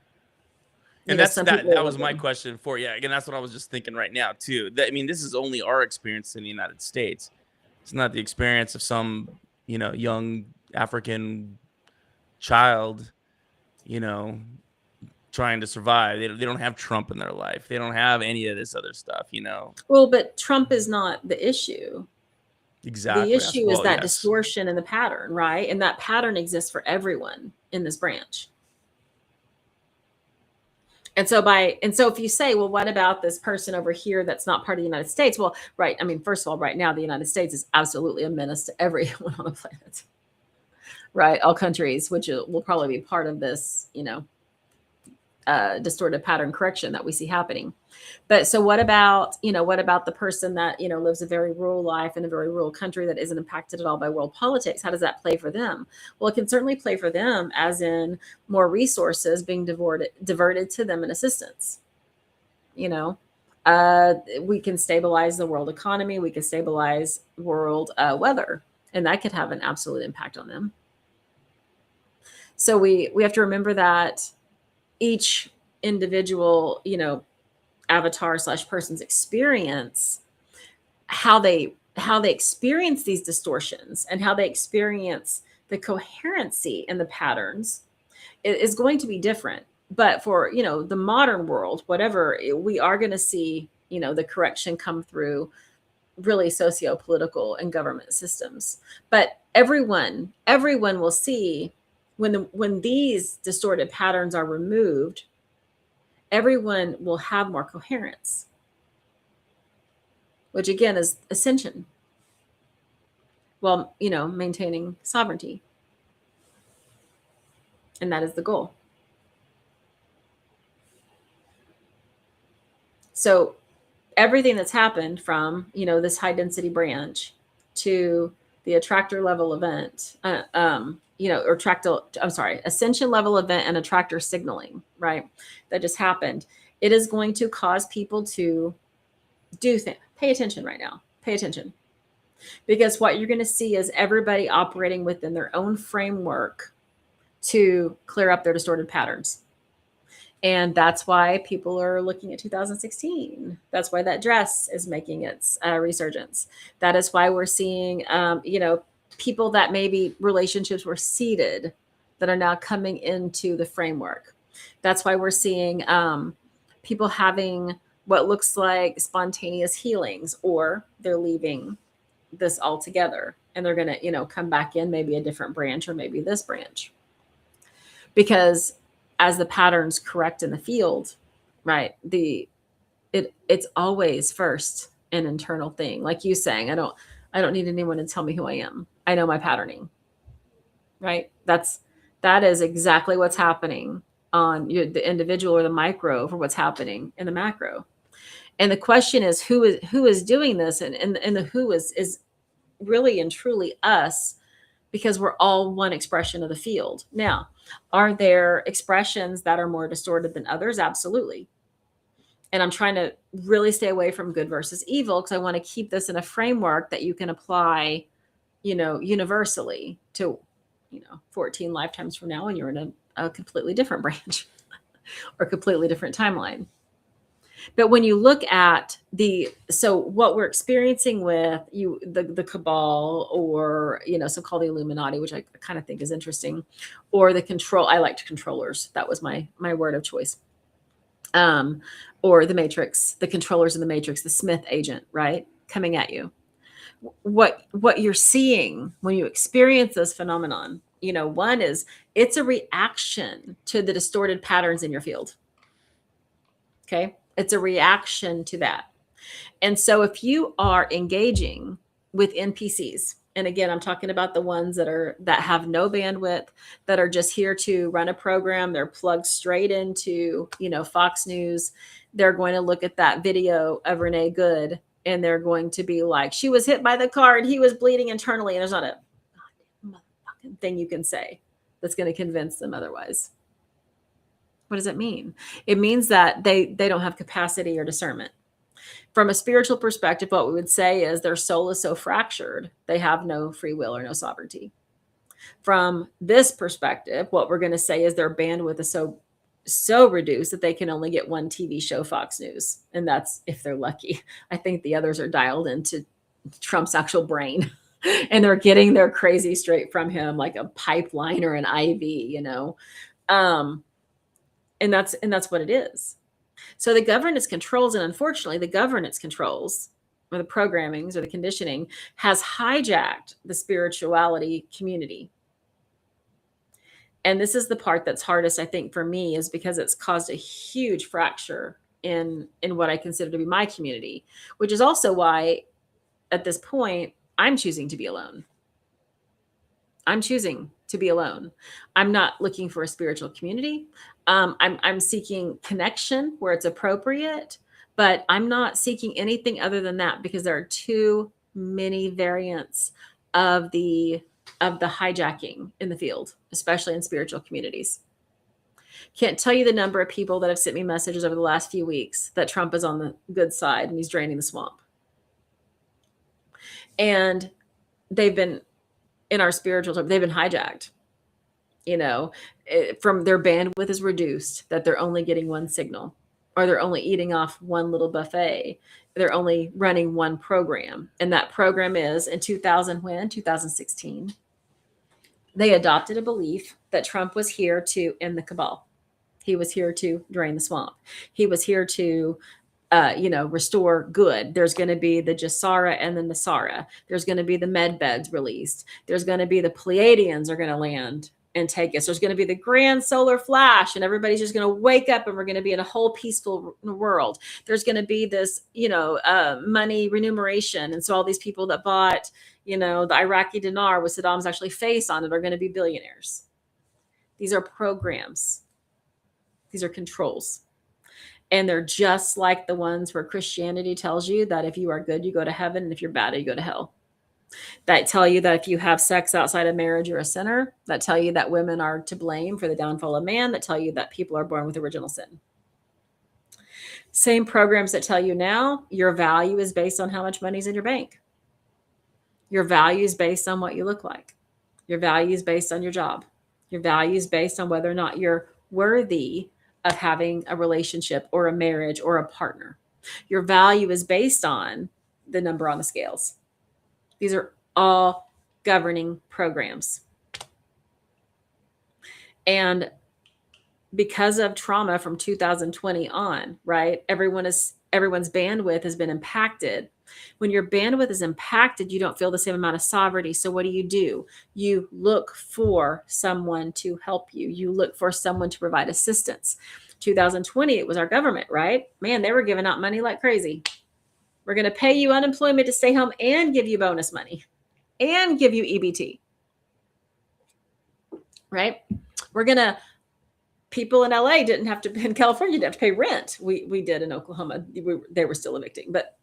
And that was my question for you. Again, that's what I was just thinking right now too. I mean, this is only our experience in the United States. It's not the experience of some, young African child, trying to survive. They don't have Trump in their life. They don't have any of this other stuff, Well, but Trump is not the issue. Exactly. The issue is that distortion in the pattern, right? And that pattern exists for everyone in this branch. And so if you say, well, what about this person over here that's not part of the United States? Well, right. I mean, first of all, right now, the United States is absolutely a menace to everyone on the planet, right? All countries, which will probably be part of this, distorted pattern correction that we see happening. But so what about the person that, lives a very rural life in a very rural country that isn't impacted at all by world politics? How does that play for them? Well, it can certainly play for them as in more resources being diverted to them in assistance. We can stabilize the world economy. We can stabilize world weather, and that could have an absolute impact on them. So we have to remember that each individual, avatar / person's experience, how they experience these distortions and how they experience the coherency in the patterns is going to be different. But for, the modern world, whatever, we are going to see, the correction come through really socio-political and government systems. But everyone will see when these distorted patterns are removed, everyone will have more coherence. which again is ascension. Well, maintaining sovereignty. And that is the goal. So everything that's happened from, this high density branch to the attractor level event, or ascension level event and attractor signaling, right? That just happened. It is going to cause people to do things. Pay attention right now. Pay attention. Because what you're going to see is everybody operating within their own framework to clear up their distorted patterns. And that's why people are looking at 2016. That's why that dress is making its resurgence. That is why we're seeing, people that maybe relationships were seeded that are now coming into the framework. That's why we're seeing people having what looks like spontaneous healings, or they're leaving this altogether and they're going to, come back in maybe a different branch or maybe this branch. Because as the patterns correct in the field, right, it's always first an internal thing. Like you saying, I don't need anyone to tell me who I am. I know my patterning, right? That is exactly what's happening on the individual or the micro for what's happening in the macro. And the question is, who is doing this? And the who is really and truly us, because we're all one expression of the field. Now, are there expressions that are more distorted than others? Absolutely. And I'm trying to really stay away from good versus evil, because I want to keep this in a framework that you can apply, universally to, 14 lifetimes from now when you're in a completely different branch or completely different timeline. But when you look at what we're experiencing with the cabal, or, so-called the Illuminati, which I kind of think is interesting, or the control, I liked controllers. That was my word of choice. Or the Matrix, the controllers in the Matrix, the Smith agent, right? Coming at you. What you're seeing when you experience this phenomenon, one is it's a reaction to the distorted patterns in your field. Okay. It's a reaction to that. And so if you are engaging with NPCs, and again, I'm talking about the ones that have no bandwidth, that are just here to run a program. They're plugged straight into, Fox News. They're going to look at that video of Renee Good, and they're going to be like, she was hit by the car and he was bleeding internally. And there's not a motherfucking thing you can say that's going to convince them otherwise. What does it mean? It means that they don't have capacity or discernment. From a spiritual perspective, what we would say is their soul is so fractured, they have no free will or no sovereignty. From this perspective, what we're going to say is their bandwidth is so reduced that they can only get one TV show, Fox News. And that's if they're lucky. I think the others are dialed into Trump's actual brain and they're getting their crazy straight from him, like a pipeline or an IV, and that's what it is. So the governance controls, and unfortunately the governance controls, or the programmings or the conditioning, has hijacked the spirituality community. And this is the part that's hardest, I think, for me, is because it's caused a huge fracture in what I consider to be my community, which is also why at this point I'm choosing to be alone. I'm choosing to be alone. I'm not looking for a spiritual community. I'm seeking connection where it's appropriate, but I'm not seeking anything other than that, because there are too many variants of the hijacking in the field, especially in spiritual communities. Can't tell you the number of people that have sent me messages over the last few weeks that Trump is on the good side and he's draining the swamp. And they've been, in our spiritual term, they've been hijacked. From their bandwidth is reduced, that they're only getting one signal, or they're only eating off one little buffet. They're only running one program. And that program is in 2016, they adopted a belief that Trump was here to end the cabal. He was here to drain the swamp. He was here to restore good. There's going to be the Jasara and the Nasara. There's going to be the med beds released. There's going to be the Pleiadians are going to land and take us. There's going to be the grand solar flash, and everybody's just going to wake up, and we're going to be in a whole peaceful world. There's going to be this, money remuneration. And so all these people that bought, the Iraqi dinar with Saddam's actually face on it are going to be billionaires. These are programs. These are controls. And they're just like the ones where Christianity tells you that if you are good, you go to heaven, and if you're bad, you go to hell. That tell you that if you have sex outside of marriage, you're a sinner. That tell you that women are to blame for the downfall of man. That tell you that people are born with original sin. Same programs that tell you now your value is based on how much money's in your bank. Your value is based on what you look like. Your value is based on your job. Your value is based on whether or not you're worthy of having a relationship or a marriage or a partner. Your value is based on the number on the scales. These are all governing programs. And because of trauma from 2020 on, right? Everyone's bandwidth has been impacted. When your bandwidth is impacted, you don't feel the same amount of sovereignty. So what do? You look for someone to help you. You look for someone to provide assistance. 2020, it was our government, right? Man, they were giving out money like crazy. We're going to pay you unemployment to stay home and give you bonus money and give you EBT, right? People in LA didn't have to, in California, didn't have to pay rent. We did in Oklahoma. They were still evicting. But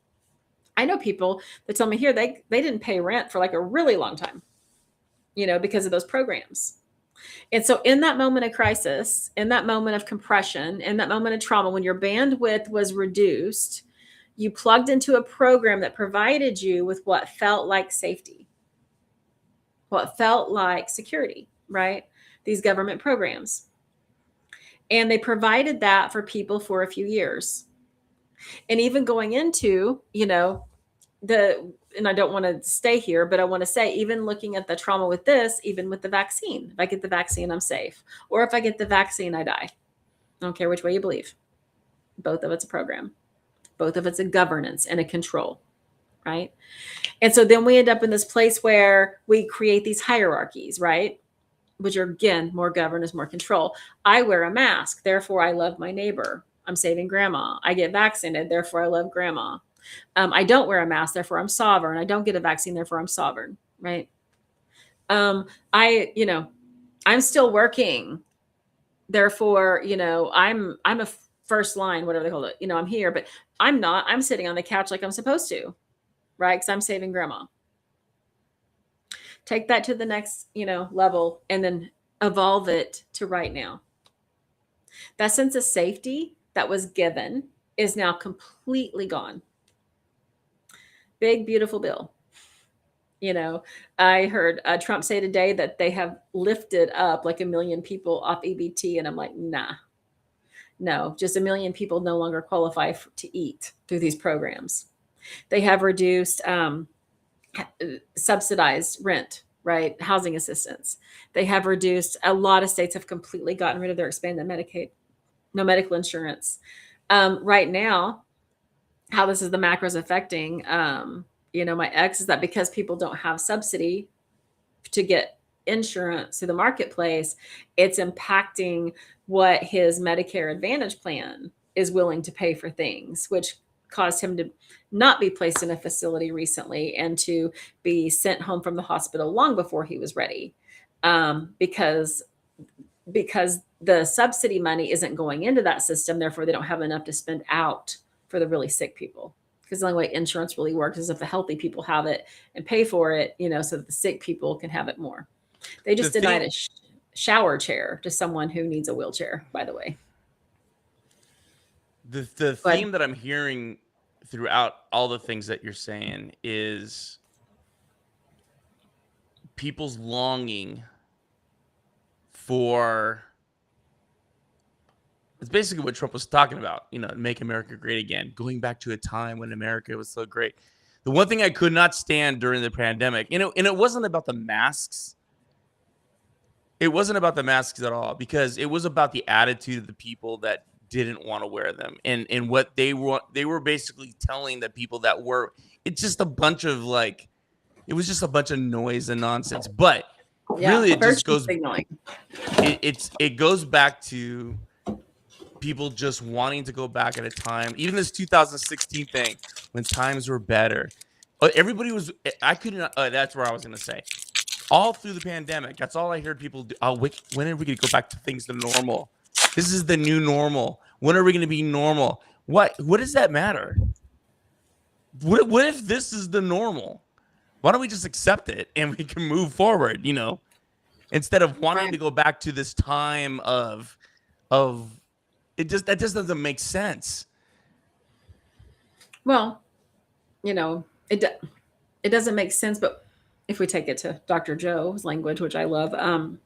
I know people that tell me here, they didn't pay rent for like a really long time, because of those programs. And so in that moment of crisis, in that moment of compression, in that moment of trauma, when your bandwidth was reduced, you plugged into a program that provided you with what felt like safety, what felt like security, right? These government programs. And they provided that for people for a few years. And even going into, and I don't want to stay here, but I want to say, even looking at the trauma with this, even with the vaccine, if I get the vaccine, I'm safe. Or if I get the vaccine, I die. I don't care which way you believe. Both of it's a program. Both of it's a governance and a control, right? And so then we end up in this place where we create these hierarchies, right? Which are, again, more governance, more control. I wear a mask, therefore I love my neighbor. I'm saving grandma. I get vaccinated, therefore I love grandma. I don't wear a mask, therefore I'm sovereign. I don't get a vaccine, therefore I'm sovereign, right? I'm still working, therefore, I'm a first line, whatever they call it. I'm here, but I'm not. I'm sitting on the couch like I'm supposed to, right? Because I'm saving grandma. Take that to the next, level, and then evolve it to right now. That sense of safety that was given is now completely gone. Big, beautiful bill. I heard Trump say today that they have lifted up like 1 million people off EBT. And I'm like, nah, no, just 1 million people no longer qualify to eat through these programs. They have reduced subsidized rent, right? Housing assistance. They have reduced, a lot of states have completely gotten rid of their expanded Medicaid, no medical insurance. Right now, how this is the macros affecting, my ex, is that because people don't have subsidy to get insurance through the marketplace, it's impacting what his Medicare Advantage plan is willing to pay for things, which caused him to not be placed in a facility recently and to be sent home from the hospital long before he was ready, because the subsidy money isn't going into that system. Therefore, they don't have enough to spend out for the really sick people. Because the only way insurance really works is if the healthy people have it and pay for it, so that the sick people can have it more. They just denied a shower chair to someone who needs a wheelchair, by the way. The theme that I'm hearing throughout all the things that you're saying is people's longing for, it's basically what Trump was talking about, make America great again, going back to a time when America was so great. The one thing I could not stand during the pandemic, and it wasn't about the masks. It wasn't about the masks at all, because it was about the attitude of the people that didn't want to wear them, and what they were basically telling the people that were, it's just a bunch of it was just a bunch of noise and nonsense. But really it just virtue goes signaling. it goes back to people just wanting to go back at a time, even this 2016 thing when times were better. Everybody was, I couldn't, that's where I was going to say. All through the pandemic, that's all I heard people do. Oh, when are we going to go back to things to normal? This is the new normal. When are we going to be normal? What does that matter? What if this is the normal? Why don't we just accept it and we can move forward, instead of wanting to go back to this time of that just doesn't make sense. Well, it doesn't make sense, but if we take it to Dr. Joe's language, which I love,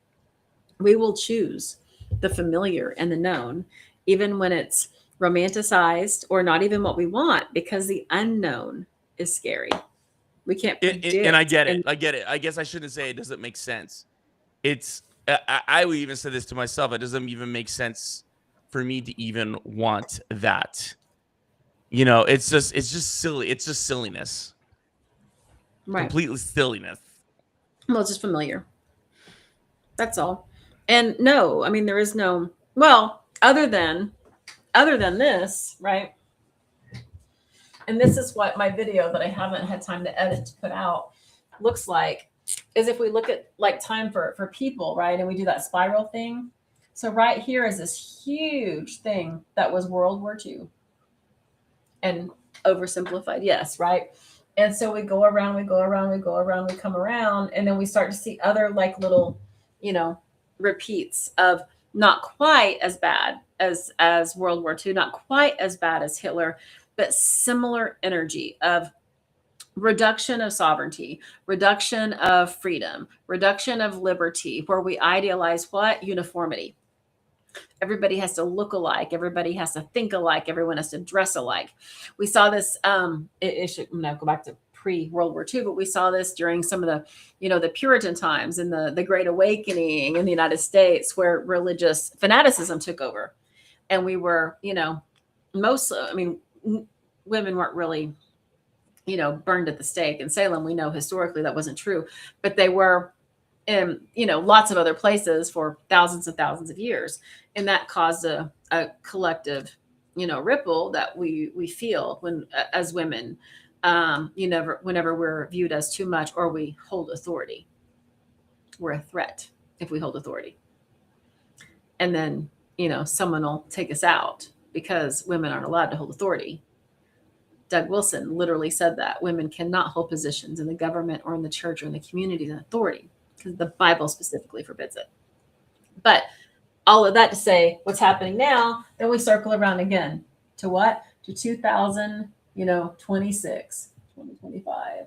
we will choose the familiar and the known, even when it's romanticized or not even what we want, because the unknown is scary. We can't predict. And I get it. I get it. I guess I shouldn't say it doesn't make sense. I would even say this to myself. It doesn't even make sense for me to even want that. It's just silly. It's just silliness. Right. Completely silliness. Well, it's just familiar. That's all. And no, I mean, there is no, well, other than this, right? And this is what my video that I haven't had time to edit to put out looks like, is if we look at like time for people, right? And we do that spiral thing. So right here is this huge thing that was World War II. And oversimplified, yes, right? And so we go around, we come around, and then we start to see other like little, repeats of not quite as bad as World War II, not quite as bad as Hitler, but similar energy of reduction of sovereignty, reduction of freedom, reduction of liberty, where we idealize what? Uniformity. Everybody has to look alike. Everybody has to think alike. Everyone has to dress alike. We saw this, it should go back to pre-World War II, but we saw this during some of the, the Puritan times and the Great Awakening in the United States, where religious fanaticism took over. And we were, women weren't really, burned at the stake. In Salem, we know historically that wasn't true, but they were in, lots of other places for thousands and thousands of years. And that caused a collective, ripple that we feel when, as women, whenever we're viewed as too much or we hold authority. We're a threat if we hold authority. And then, someone will take us out because women aren't allowed to hold authority. Doug Wilson literally said that women cannot hold positions in the government or in the church or in the community in authority, because the Bible specifically forbids it. But all of that to say, what's happening now, then we circle around again to what? To 2026, 2025,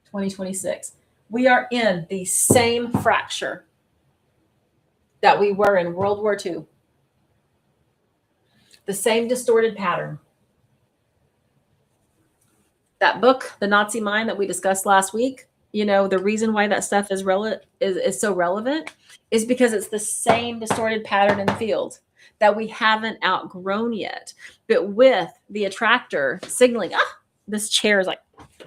2026. We are in the same fracture that we were in World War II. The same distorted pattern. That book, The Nazi Mind, that we discussed last week, the reason why that stuff is so relevant is because it's the same distorted pattern in the field that we haven't outgrown yet. But with the attractor signaling, this chair is like,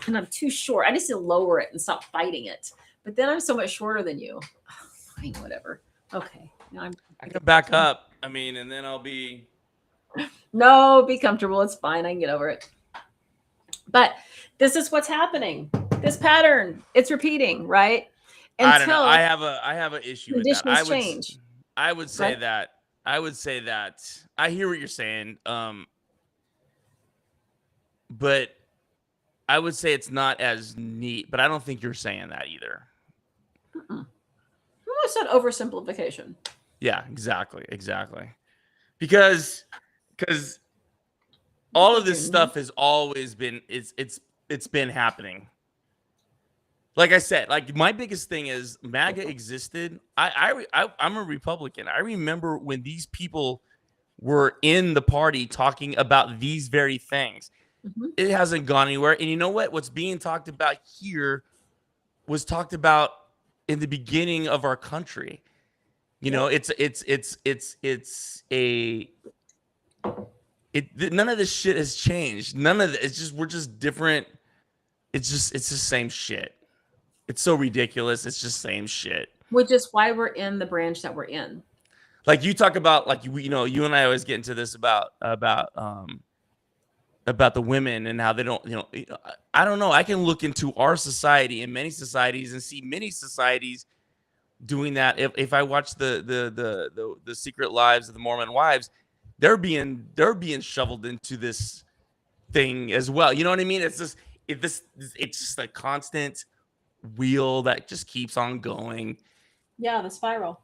and I'm too short. I just need to lower it and stop fighting it. But then I'm so much shorter than you. Fine, whatever. Okay. I can back up. And then I'll be. No, be comfortable. It's fine. I can get over it. But this is what's happening. This pattern, it's repeating, right? I don't know. I have an issue with that. I would say right? that. I would say that. I hear what you're saying. But I would say it's not as neat. But I don't think you're saying that either. I said oversimplification. Yeah, exactly. Because all of this stuff has always been it's been happening. Like I said, like my biggest thing is MAGA existed. I'm a Republican. I remember when these people were in the party talking about these very things. Mm-hmm. It hasn't gone anywhere. And you know what? What's being talked about here was talked about in the beginning of our country. None of this shit has changed. None of it. We're just different. It's the same shit. It's so ridiculous. It's just same shit. Which is why we're in the branch that we're in. Like you talk about, like you know, you and I always get into this about the women and how they don't, you know, I don't know. I can look into our society and many societies and see many societies doing that. If I watch the Secret Lives of the Mormon Wives, they're being shoveled into this thing as well. You know what I mean? It's just it's just a constant wheel that just keeps on going. Yeah, the spiral.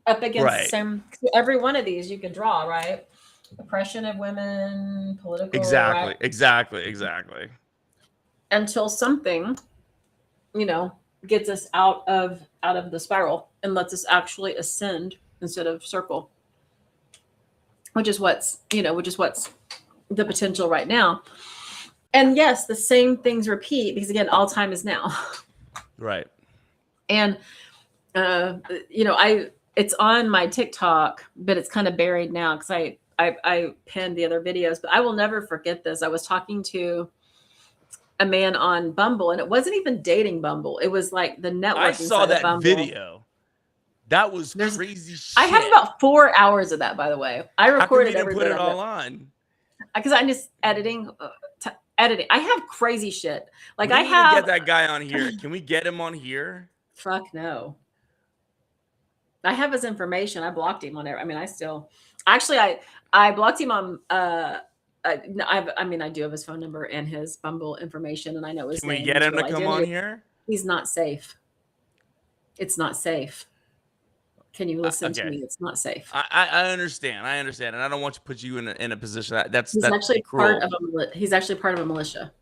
Up against Right. every one of these you can draw, right? Oppression of women, political, right? Exactly. Until something, you know, gets us out of the spiral and lets us actually ascend instead of circle, which is what's the potential right now. And yes, the same things repeat because again, all time is now. Right. And it's on my TikTok, but it's kind of buried now because I pinned the other videos. But I will never forget this. I was talking to a man on Bumble, and it wasn't even dating Bumble. It was like the networking I saw side of that Bumble. video. That was crazy shit. I have about 4 hours of that, by the way. I recorded every bit. Put it all on because I'm just editing. I have crazy shit. Like I have to get that guy on here. Can we get him on here? Fuck no. I have his information. I blocked him on there. I mean, I blocked him on. I do have his phone number and his Bumble information, and I know his name. Can we get him to come on here? He's not safe. It's not safe. Can you listen to me? It's not safe. I understand, and I don't want to put you in a position that's actually cruel. He's actually part of a militia,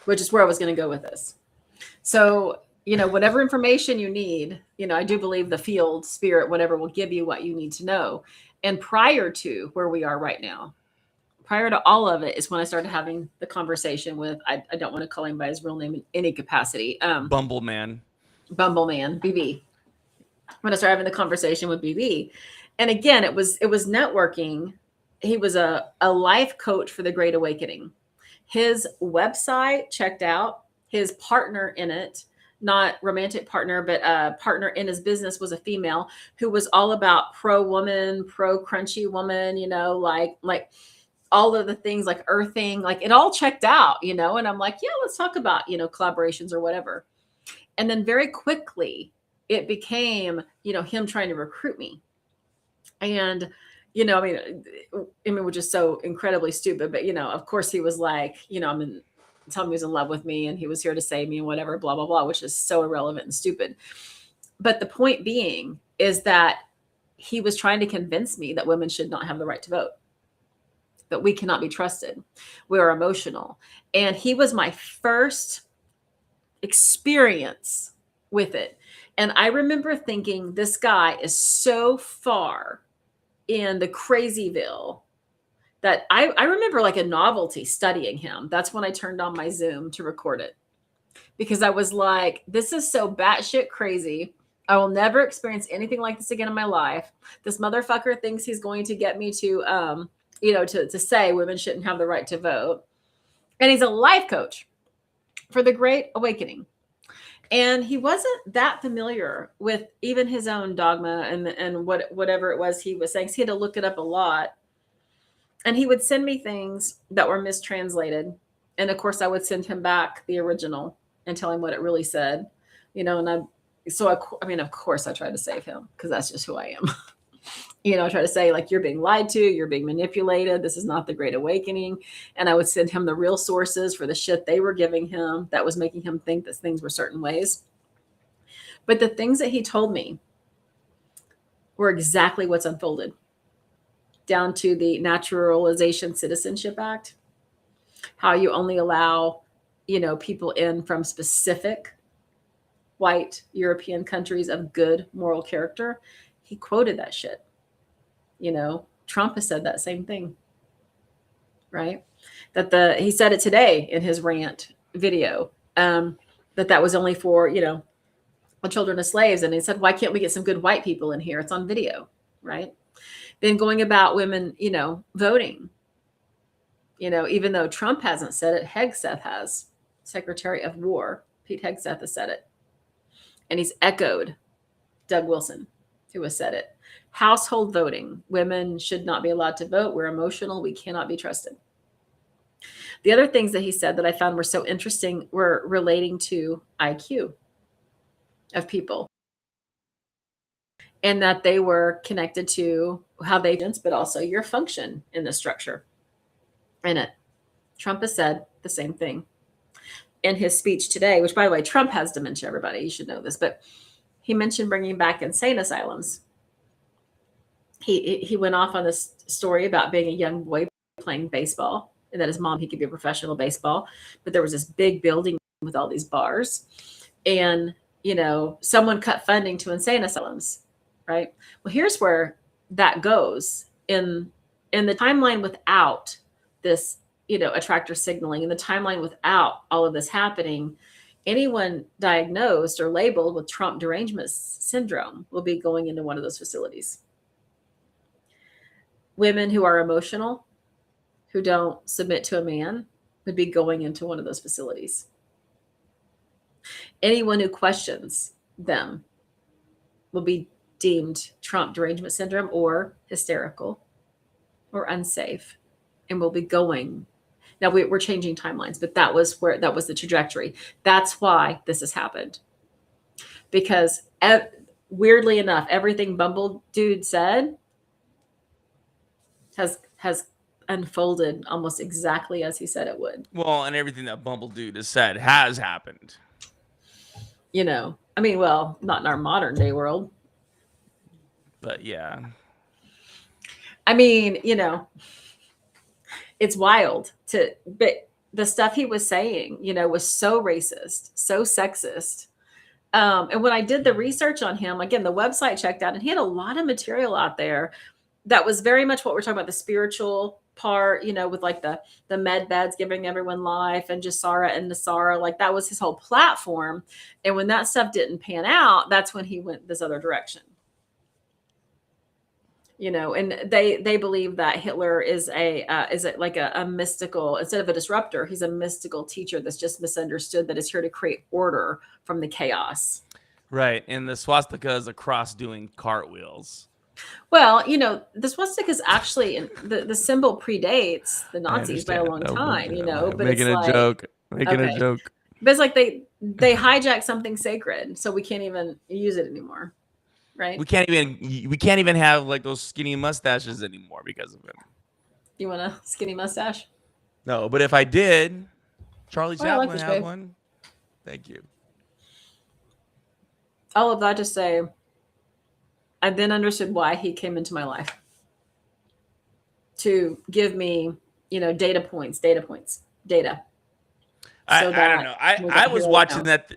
which is where I was going to go with this. So, whatever information you need, I do believe the field, spirit, whatever will give you what you need to know. And prior to where we are right now, prior to all of it is when I started having the conversation with, I don't want to call him by his real name in any capacity. Bumble Man, BB. When I started having the conversation with BB. And again, it was networking. He was a life coach for the Great Awakening. His website checked out. His partner in it, not romantic partner, but a partner in his business was a female who was all about pro woman, pro crunchy woman, like all of the things like earthing, like it all checked out, and I'm like, yeah, let's talk about, collaborations or whatever. And then very quickly it became, him trying to recruit me. And, which is so incredibly stupid, but, of course he was like, telling me he was in love with me and he was here to save me and whatever, blah, blah, blah, which is so irrelevant and stupid. But the point being is that he was trying to convince me that women should not have the right to vote, that we cannot be trusted. We are emotional. And he was my first experience with it. And I remember thinking, this guy is so far in the crazyville that I remember like a novelty studying him. That's when I turned on my Zoom to record it. Because I was like, this is so batshit crazy. I will never experience anything like this again in my life. This motherfucker thinks he's going to get me to, to say women shouldn't have the right to vote. And he's a life coach for the Great Awakening. And he wasn't that familiar with even his own dogma and whatever it was he was saying. So he had to look it up a lot. And he would send me things that were mistranslated. And of course, I would send him back the original and tell him what it really said. And of course, I tried to save him because that's just who I am. I try to say, like, you're being lied to, you're being manipulated. This is not the Great Awakening. And I would send him the real sources for the shit they were giving him that was making him think that things were certain ways. But the things that he told me were exactly what's unfolded, down to the Naturalization Citizenship Act, how you only allow, people in from specific white European countries of good moral character. He quoted that shit. Trump has said that same thing, right? He said it today in his rant video, that was only for, the children of slaves. And he said, why can't we get some good white people in here? It's on video, right? Then going about women, voting, even though Trump hasn't said it, Hegseth has. Secretary of War, Pete Hegseth has said it. And he's echoed Doug Wilson, who has said it. Household voting. Women should not be allowed to vote. We're emotional. We cannot be trusted. The other things that he said that I found were so interesting were relating to IQ of people, and that they were connected to how they, but also your function in the structure in it. Trump has said the same thing in his speech today, which, by the way, Trump has dementia, everybody. You should know this. But he mentioned bringing back insane asylums. He went off on this story about being a young boy playing baseball, and that his mom, he could be a professional baseball. But there was this big building with all these bars. And, someone cut funding to insane asylums, right? Well, here's where that goes in the timeline without this, attractor signaling, in the timeline without all of this happening. Anyone diagnosed or labeled with Trump derangement syndrome will be going into one of those facilities. Women who are emotional, who don't submit to a man, would be going into one of those facilities. Anyone who questions them will be deemed Trump derangement syndrome or hysterical or unsafe, and will be going. Now we're changing timelines, but that was the trajectory. That's why this has happened. Because weirdly enough, everything Bumble Dude said has unfolded almost exactly as he said it would. Well, and everything that Bumble Dude has said has happened. Well, not in our modern day world. But yeah. It's wild but the stuff he was saying, was so racist, so sexist. And when I did the research on him, again, the website checked out, and he had a lot of material out there that was very much what we're talking about, the spiritual part, with like the med beds giving everyone life, and Jasara and Nasara, like that was his whole platform. And when that stuff didn't pan out, that's when he went this other direction. And they believe that Hitler is like a mystical, instead of a disruptor, he's a mystical teacher that's just misunderstood, that is here to create order from the chaos. Right. And the swastika is a cross doing cartwheels. Well, the swastika is actually, the symbol predates the Nazis by a long time, but making a joke. But it's like they hijack something sacred, so we can't even use it anymore. Right. We can't even have like those skinny mustaches anymore because of it. You want a skinny mustache? No, but if I did, Charlie Chaplin would have one. Thank you. All of that to say, I then understood why he came into my life. To give me, data points. I don't know. I was watching that.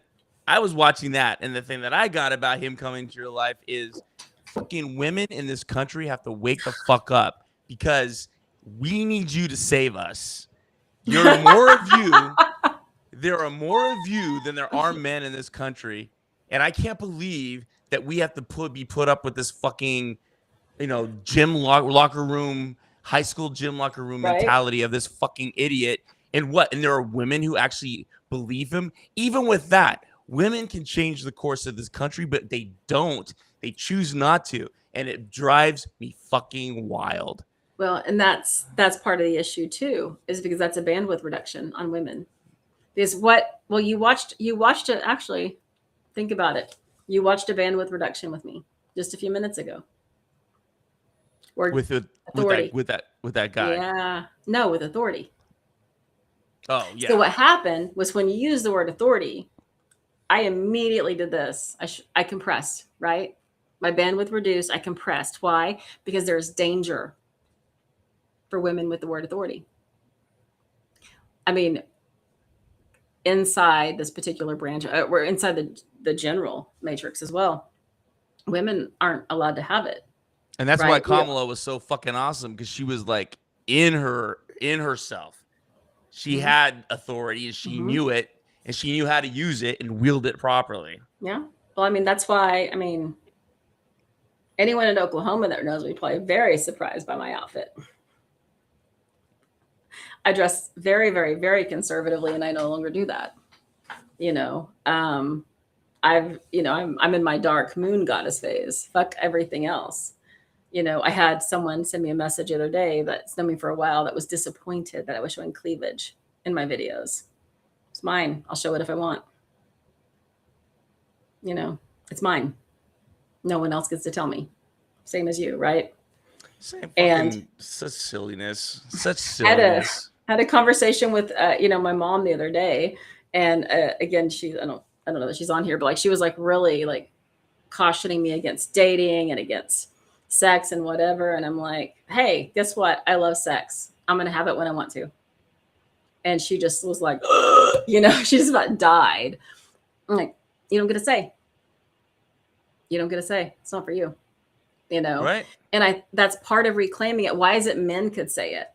I was watching that, and the thing that I got about him coming to your life is fucking women in this country have to wake the fuck up, because we need you to save us. There are more of you than there are men in this country, and I can't believe that we have to be put up with this fucking, gym locker room, high school gym locker room mentality of this fucking idiot. And there are women who actually believe him. Even with that, women can change the course of this country, but they don't. They choose not to. And it drives me fucking wild. Well, and that's part of the issue too, is because that's a bandwidth reduction on women. Because you watched it, actually, think about it. You watched a bandwidth reduction with me just a few minutes ago. With that guy. Yeah. No, with authority. Oh, yeah. So what happened was, when you use the word authority, I immediately did this. I compressed, right? My bandwidth reduced. I compressed. Why? Because there's danger for women with the word authority. Inside this particular branch, we're inside the general matrix as well. Women aren't allowed to have it. And that's why Kamala was so fucking awesome, because she was like in herself. She had authority, and she knew it, and she knew how to use it and wield it properly. Yeah. Well, that's why, anyone in Oklahoma that knows me probably very surprised by my outfit. I dress very, very, very conservatively, and I no longer do that. I'm in my dark moon goddess phase. Fuck everything else. I had someone send me a message the other day that's known me for a while that was disappointed that I was showing cleavage in my videos. It's mine. I'll show it if I want. It's mine. No one else gets to tell me. Same as you, right? Same fucking And such silliness. Such silliness. Had a conversation with my mom the other day, and again, I don't know that she's on here, but like she was like really like cautioning me against dating and against sex and whatever. And I'm like, hey, guess what? I love sex. I'm gonna have it when I want to. And she just was like, she just about died. I'm like, you don't get to say. You don't get to say. It's not for you. Right. And that's part of reclaiming it. Why is it men could say it?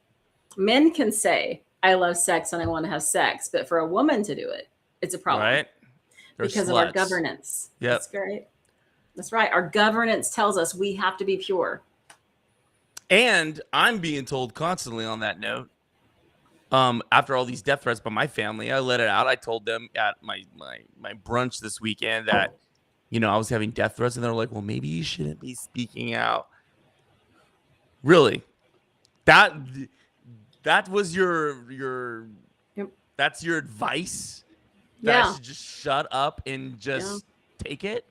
Men can say, I love sex and I want to have sex, but for a woman to do it, it's a problem. Right. Because of our governance. Yep. That's great. That's right. Our governance tells us we have to be pure. And I'm being told constantly on that note, after all these death threats by my family, I let it out. I told them at my brunch this weekend that, I was having death threats, and they're like, well, maybe you shouldn't be speaking out. Really? That was your Yep. That's your advice? That Yeah. I should just shut up and just take it?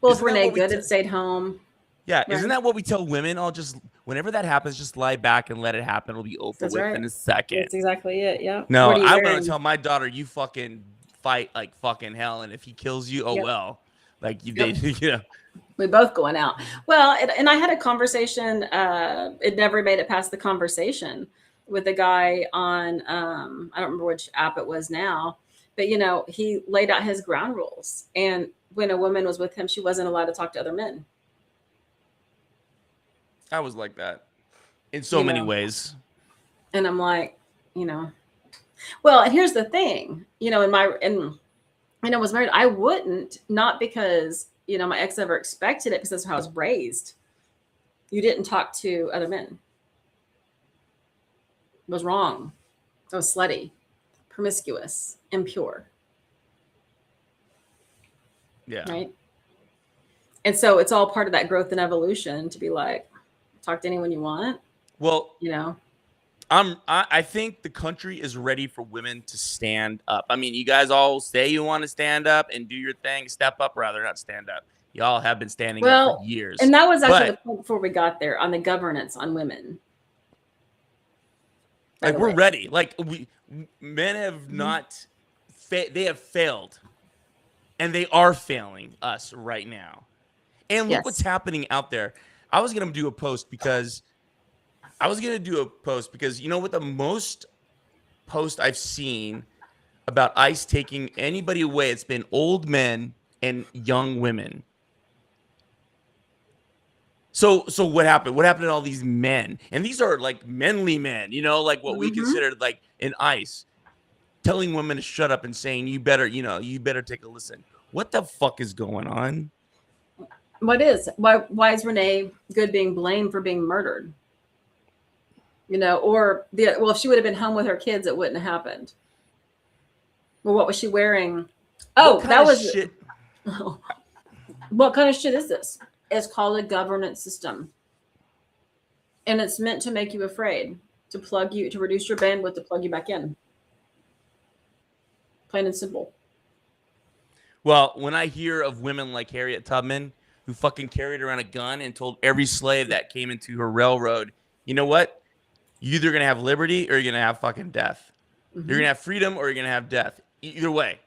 Well, if Renee Good had stayed home. Yeah, right. Isn't that what we tell women? Whenever that happens, just lie back and let it happen. It'll be over with in a second. That's exactly it. Yeah. No, I'm going to tell my daughter, you fucking fight like fucking hell. And if he kills you, well, like you did, We both going out. Well, and I had a conversation. It never made it past the conversation with a guy on, I don't remember which app it was now, but he laid out his ground rules. And when a woman was with him, she wasn't allowed to talk to other men. I was like that in so many ways. And I'm like, well, and here's the thing, when I was married, I wouldn't, not because, my ex ever expected it, because that's how I was raised. You didn't talk to other men. It was wrong. It was slutty, promiscuous, impure. Yeah. Right. And so it's all part of that growth and evolution to be like, talk to anyone you want. Well, I think the country is ready for women to stand up. I mean, you guys all say you want to stand up and do your thing, step up, rather, not stand up. Y'all have been standing up for years. And that was actually the point before we got there on the governance on women. Like, we're ready. Like, men have not, they have failed. And they are failing us right now. And look what's happening out there. I was going to do a post because you know what, the most post I've seen about ICE taking anybody away, it's been old men and young women. So what happened? What happened to all these men? And these are like manly men, like what we considered like in ICE, telling women to shut up and saying, you better take a listen. What the fuck is going on? What is? Why is Renee Good being blamed for being murdered? If she would have been home with her kids, it wouldn't have happened. Well, what was she wearing? Oh, that was shit. What kind of shit is this? It's called a governance system. And it's meant to make you afraid, to reduce your bandwidth, to plug you back in. Plain and simple. Well, when I hear of women like Harriet Tubman, who fucking carried around a gun and told every slave that came into her railroad, you know what? You're either going to have liberty or you're going to have fucking death. Mm-hmm. You're going to have freedom or you're going to have death. Either way.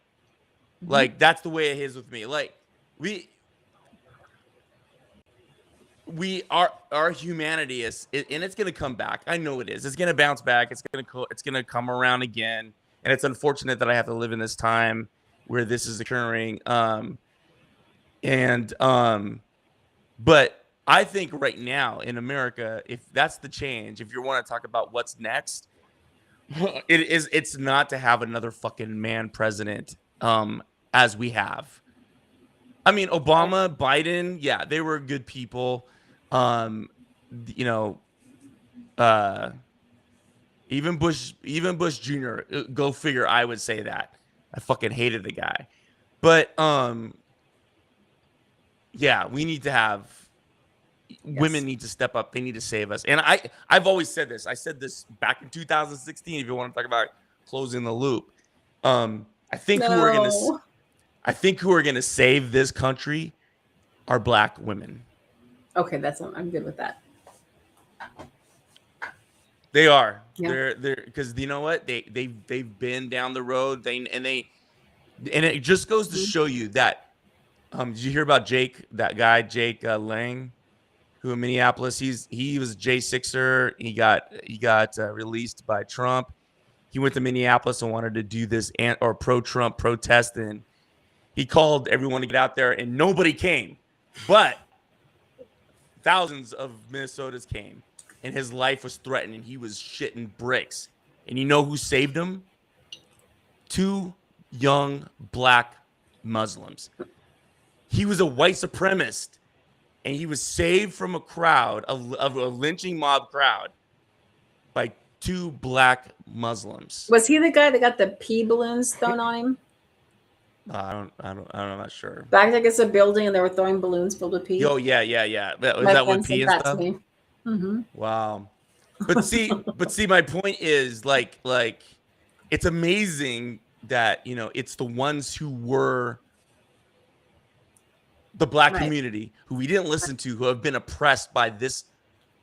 Mm-hmm. Like, that's the way it is with me. Like, our humanity is, and it's going to come back. I know it is. It's going to bounce back. It's going to come around again. And it's unfortunate that I have to live in this time where this is occurring. But I think right now in America, if that's the change, if you want to talk about what's next, it's not to have another fucking man president, as we have. I mean, Obama, Biden, yeah, they were good people. Even Bush Jr., go figure, I would say that. I fucking hated the guy. But yeah, we need to have women need to step up. They need to save us. And I've always said this. I said this back in 2016. If you want to talk about closing the loop, I think who are gonna save this country are Black women. Okay, I'm good with that. They are. Yeah. They're because you know what they've been down the road. And it just goes to show you that. Did you hear about Jake? That guy Jake Lang, who in Minneapolis, he was a J6er. He got released by Trump. He went to Minneapolis and wanted to do this pro-Trump protest, and he called everyone to get out there, and nobody came, but thousands of Minnesotans came, and his life was threatened, and he was shitting bricks. And you know who saved him? 2 young Black Muslims. He was a white supremacist, and he was saved from a crowd, of a lynching mob crowd, by 2 Black Muslims. Was he the guy that got the pee balloons thrown on him? I'm not sure. Back against a building, and they were throwing balloons filled with pee. Oh yeah. Was that with pee and stuff? Mm-hmm. Wow. But see, my point is like it's amazing that it's the ones who were the Black community who we didn't listen to, who have been oppressed by this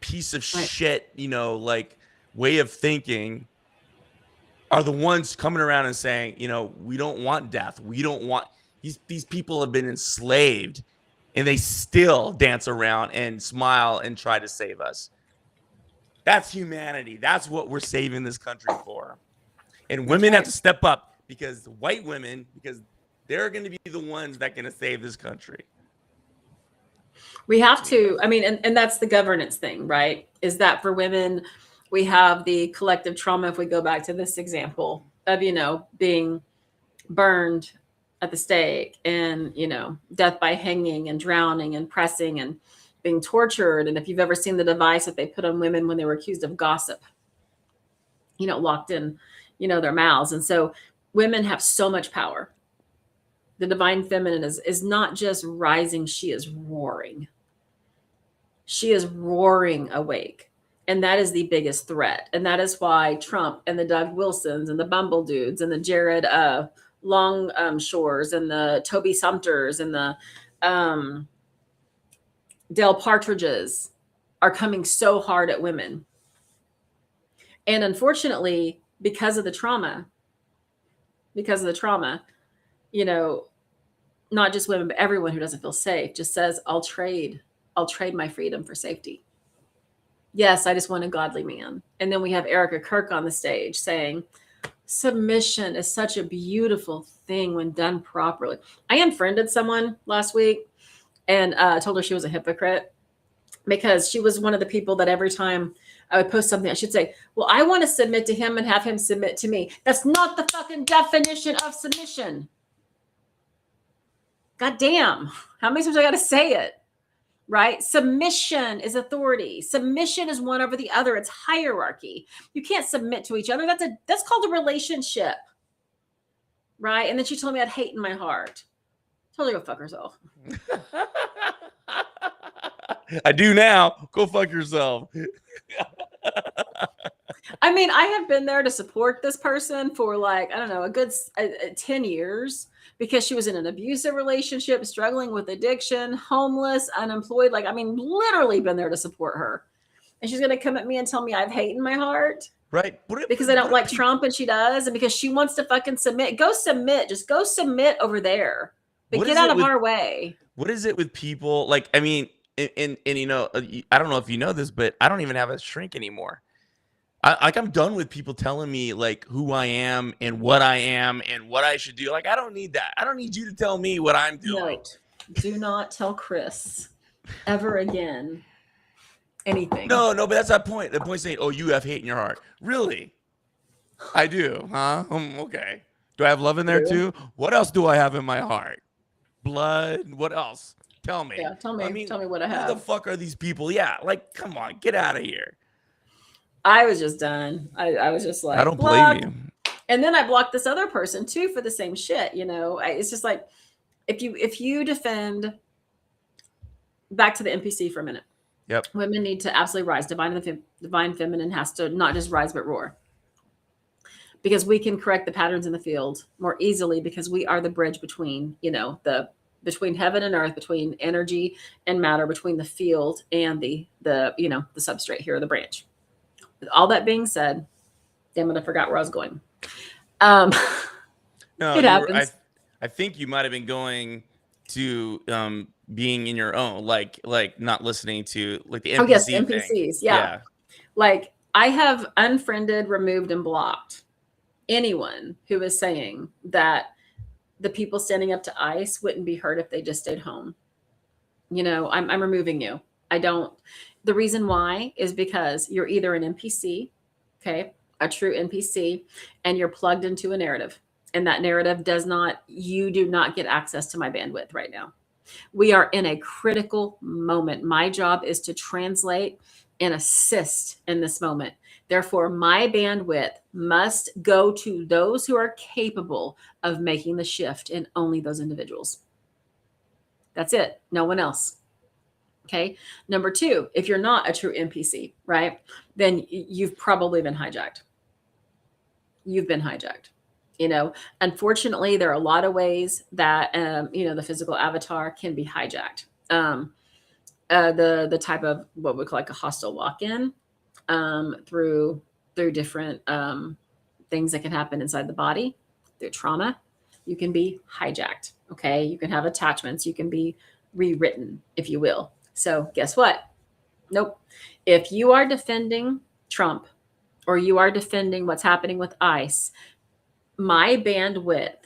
piece of shit, like way of thinking, are the ones coming around and saying, we don't want death. We don't want these people have been enslaved, and they still dance around and smile and try to save us. That's humanity. That's what we're saving this country for. And women have to step up, because white women, because they're going to be the ones that are going to save this country. We have to, and that's the governance thing, right? Is that for women, we have the collective trauma, if we go back to this example of, being burned at the stake, and, death by hanging and drowning and pressing and being tortured. And if you've ever seen the device that they put on women when they were accused of gossip, locked in, their mouths. And so women have so much power. The divine feminine is not just rising, she is roaring. She is roaring awake. And that is the biggest threat. And that is why Trump and the Doug Wilsons and the Bumble dudes and the Jared Longshores and the Toby Sumters and the Dale Partridges are coming so hard at women. And unfortunately, because of the trauma, not just women, but everyone who doesn't feel safe just says, I'll trade my freedom for safety. Yes, I just want a godly man. And then we have Erica Kirk on the stage saying, submission is such a beautiful thing when done properly. I unfriended someone last week and told her she was a hypocrite, because she was one of the people that every time I would post something, I should say, well, I want to submit to him and have him submit to me. That's not the fucking definition of submission. God damn. How many times I got to say it? Right? Submission is authority. Submission is one over the other. It's hierarchy. You can't submit to each other. That's called a relationship. Right? And then she told me I had hate in my heart. I told her to go fuck herself. I do now. Go fuck yourself. I have been there to support this person for a good 10 years, because she was in an abusive relationship, struggling with addiction, homeless, unemployed. Literally been there to support her. And she's going to come at me and tell me I have hate in my heart. Right. Because I don't like Trump and she does. And because she wants to fucking submit. Go submit. Just go submit over there. But get out of our way. What is it with people? I don't know if you know this, but I don't even have a shrink anymore. I'm done with people telling me who I am and what I should do. I don't need that. I don't need you to tell me what I'm doing. Note, do not tell Chris ever again anything. No, but that's that point. The point saying, oh, you have hate in your heart. Really? I do, huh? Okay. Do I have love in there too? What else do I have in my heart? Blood? What else? Tell me. Yeah, tell me what I have. Who the fuck are these people? Yeah, come on, get out of here. I was just done. I was just like, I don't blame you. And then I blocked this other person too for the same shit. It's just like, if you defend, back to the NPC for a minute. Yep. Women need to absolutely rise. Divine feminine has to not just rise but roar, because we can correct the patterns in the field more easily, because we are the bridge between, between heaven and earth, between energy and matter, between the field and the substrate here, the branch. With all that being said, damn it, I forgot where I was going. No, it happens. I think you might have been going to being in your own, like not listening to like the NPC NPCs thing. yeah. Like, I have unfriended, removed, and blocked anyone who is saying that the people standing up to ICE wouldn't be hurt if they just stayed home. I'm removing you. I don't. The reason why is because you're either an NPC, okay, a true NPC, and you're plugged into a narrative. And that narrative you do not get access to my bandwidth right now. We are in a critical moment. My job is to translate and assist in this moment. Therefore, my bandwidth must go to those who are capable of making the shift, and only those individuals. That's it. No one else. Okay. Number two, if you're not a true NPC, right, then you've probably been hijacked. You've been hijacked. Unfortunately, there are a lot of ways that, the physical avatar can be hijacked. The type of what we call like a hostile walk-in, through different things that can happen inside the body, through trauma, you can be hijacked. Okay. You can have attachments. You can be rewritten, if you will. So guess what? Nope. If you are defending Trump, or you are defending what's happening with ICE, my bandwidth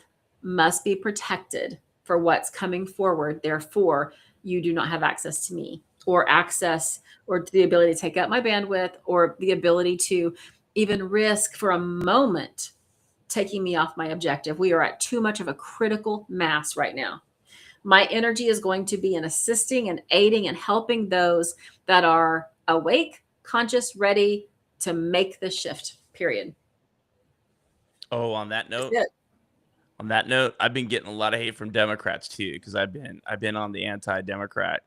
must be protected for what's coming forward. Therefore, you do not have access to me, or the ability to take up my bandwidth, or the ability to even risk for a moment taking me off my objective. We are at too much of a critical mass right now. My energy is going to be in assisting and aiding and helping those that are awake, conscious, ready to make the shift, period. Oh, on that note, I've been getting a lot of hate from Democrats too, because I've been on the anti-Democrat.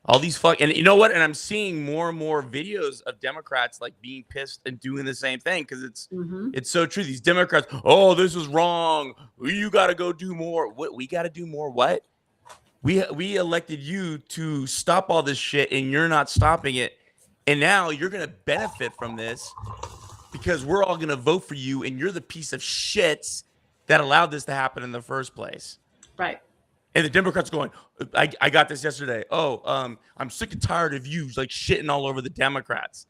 All these and you know what? And I'm seeing more and more videos of Democrats like being pissed and doing the same thing, because it's so true. These Democrats, oh, this is wrong. You got to go do more. What we got to do more? What? We elected you to stop all this shit, and you're not stopping it. And now you're gonna benefit from this, because we're all going to vote for you, and you're the piece of shit that allowed this to happen in the first place. Right. And the Democrats going, I got this yesterday. Oh, I'm sick and tired of you like shitting all over the Democrats.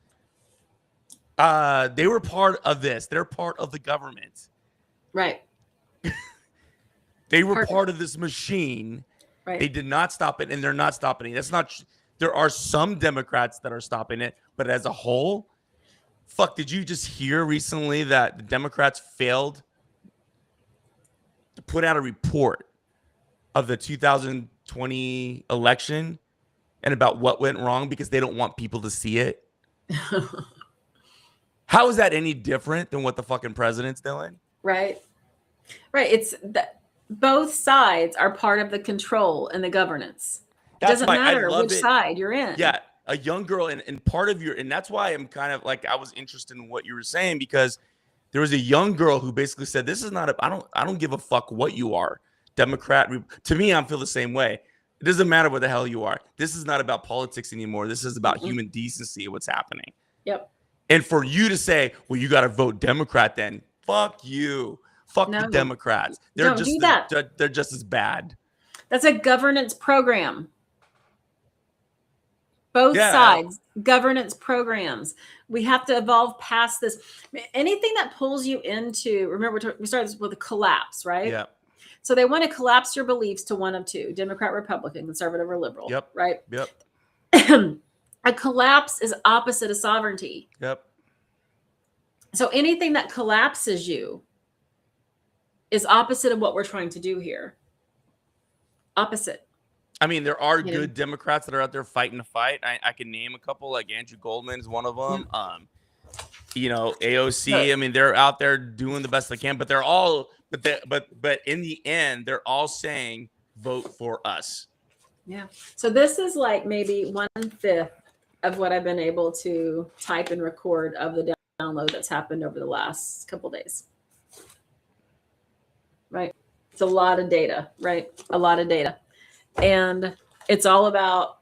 They were part of this. They're part of the government. Right. They were part of this machine. Right. They did not stop it, and they're not stopping it. That's not. There are some Democrats that are stopping it, but as a whole, fuck, did you just hear recently that the Democrats failed to put out a report of the 2020 election and about what went wrong because they don't want people to see it? How is that any different than what the fucking president's doing? Right. Right. It's that both sides are part of the control and the governance. It doesn't matter which side you're in. Yeah. A young girl, and part of and that's why I'm kind of like, I was interested in what you were saying, because there was a young girl who basically said, this is not I don't give a fuck what you are, Democrat. To me, I feel the same way. It doesn't matter what the hell you are. This is not about politics anymore. This is about human decency and what's happening. Yep. And for you to say, well, you got to vote Democrat, then fuck you. Fuck the Democrats. They're they're just as bad. That's a governance program. Both sides, governance programs. We have to evolve past this. Anything that pulls you into, remember, we started with a collapse, right? Yeah. So they want to collapse your beliefs to one of two: Democrat, Republican, conservative, or liberal. Yep. Right. Yep. A collapse is opposite of sovereignty. Yep. So anything that collapses you is opposite of what we're trying to do here. Opposite. I mean, there are good Democrats that are out there fighting the fight. I can name a couple, like Andrew Goldman is one of them. AOC. I mean, they're out there doing the best they can, but they're all, but in the end, they're all saying vote for us. Yeah. So this is like maybe 1/5 of what I've been able to type and record of the download that's happened over the last couple days. Right. It's a lot of data, right? A lot of data. And it's all about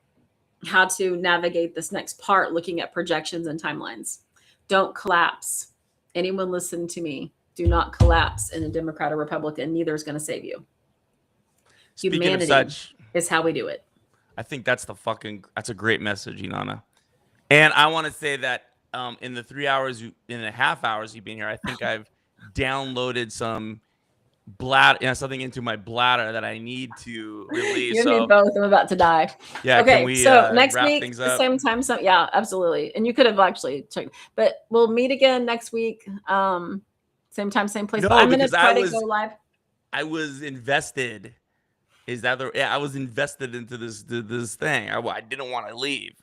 how to navigate this next part, looking at projections and timelines. Don't collapse. Anyone listen to me. Do not collapse in a Democrat or Republican. Neither is going to save you. Speaking Humanity of such, is how we do it. I think that's a great message, Inanna. And I want to say that in the 3.5 hours you've been here, I think I've downloaded some something into my bladder that I need to release. You and me both. I'm about to die. Yeah. Okay. Can we, so next wrap week, things up? same time. So yeah, absolutely. And you could have actually checked, but we'll meet again next week. Same time, same place. No, but I'm going to because try to go live. I was invested. Is that I was invested into this thing. I didn't want to leave.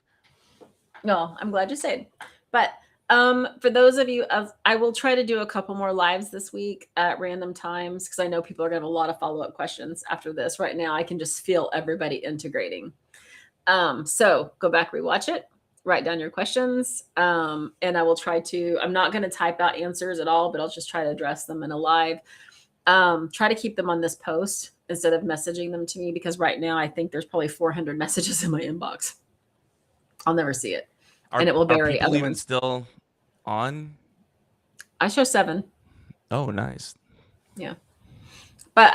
No, I'm glad you stayed. But for those of you, I will try to do a couple more lives this week at random times because I know people are going to have a lot of follow-up questions after this. Right now, I can just feel everybody integrating. So go back, rewatch it, write down your questions, and I will try to. I'm not going to type out answers at all, but I'll just try to address them in a live. Try to keep them on this post instead of messaging them to me because right now I think there's probably 400 messages in my inbox. I'll never see it. And it will vary. Are people even still on? I show 7. Oh, nice. Yeah. But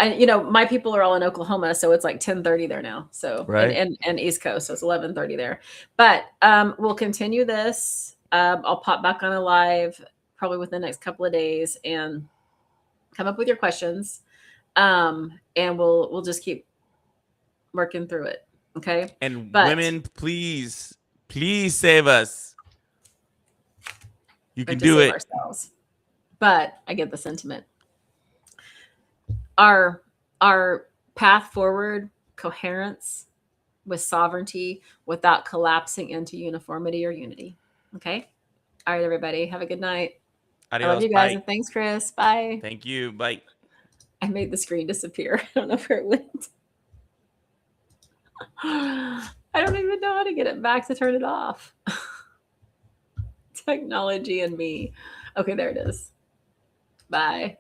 my people are all in Oklahoma, so it's like 10:30 there now. So right. and East Coast, so it's 11:30 there. But we'll continue this. I'll pop back on a live probably within the next couple of days and come up with your questions. And we'll just keep working through it. Okay. And women, please save us. You can do it ourselves. But I get the sentiment. Our path forward, coherence with sovereignty without collapsing into uniformity or unity. Okay. All right, everybody. Have a good night. Adios, I love you guys. bye. And thanks, Chris. Bye. Thank you. Bye. I made the screen disappear. I don't know where it went. I don't even know how to get it back to turn it off. Technology and me. Okay, there it is. Bye.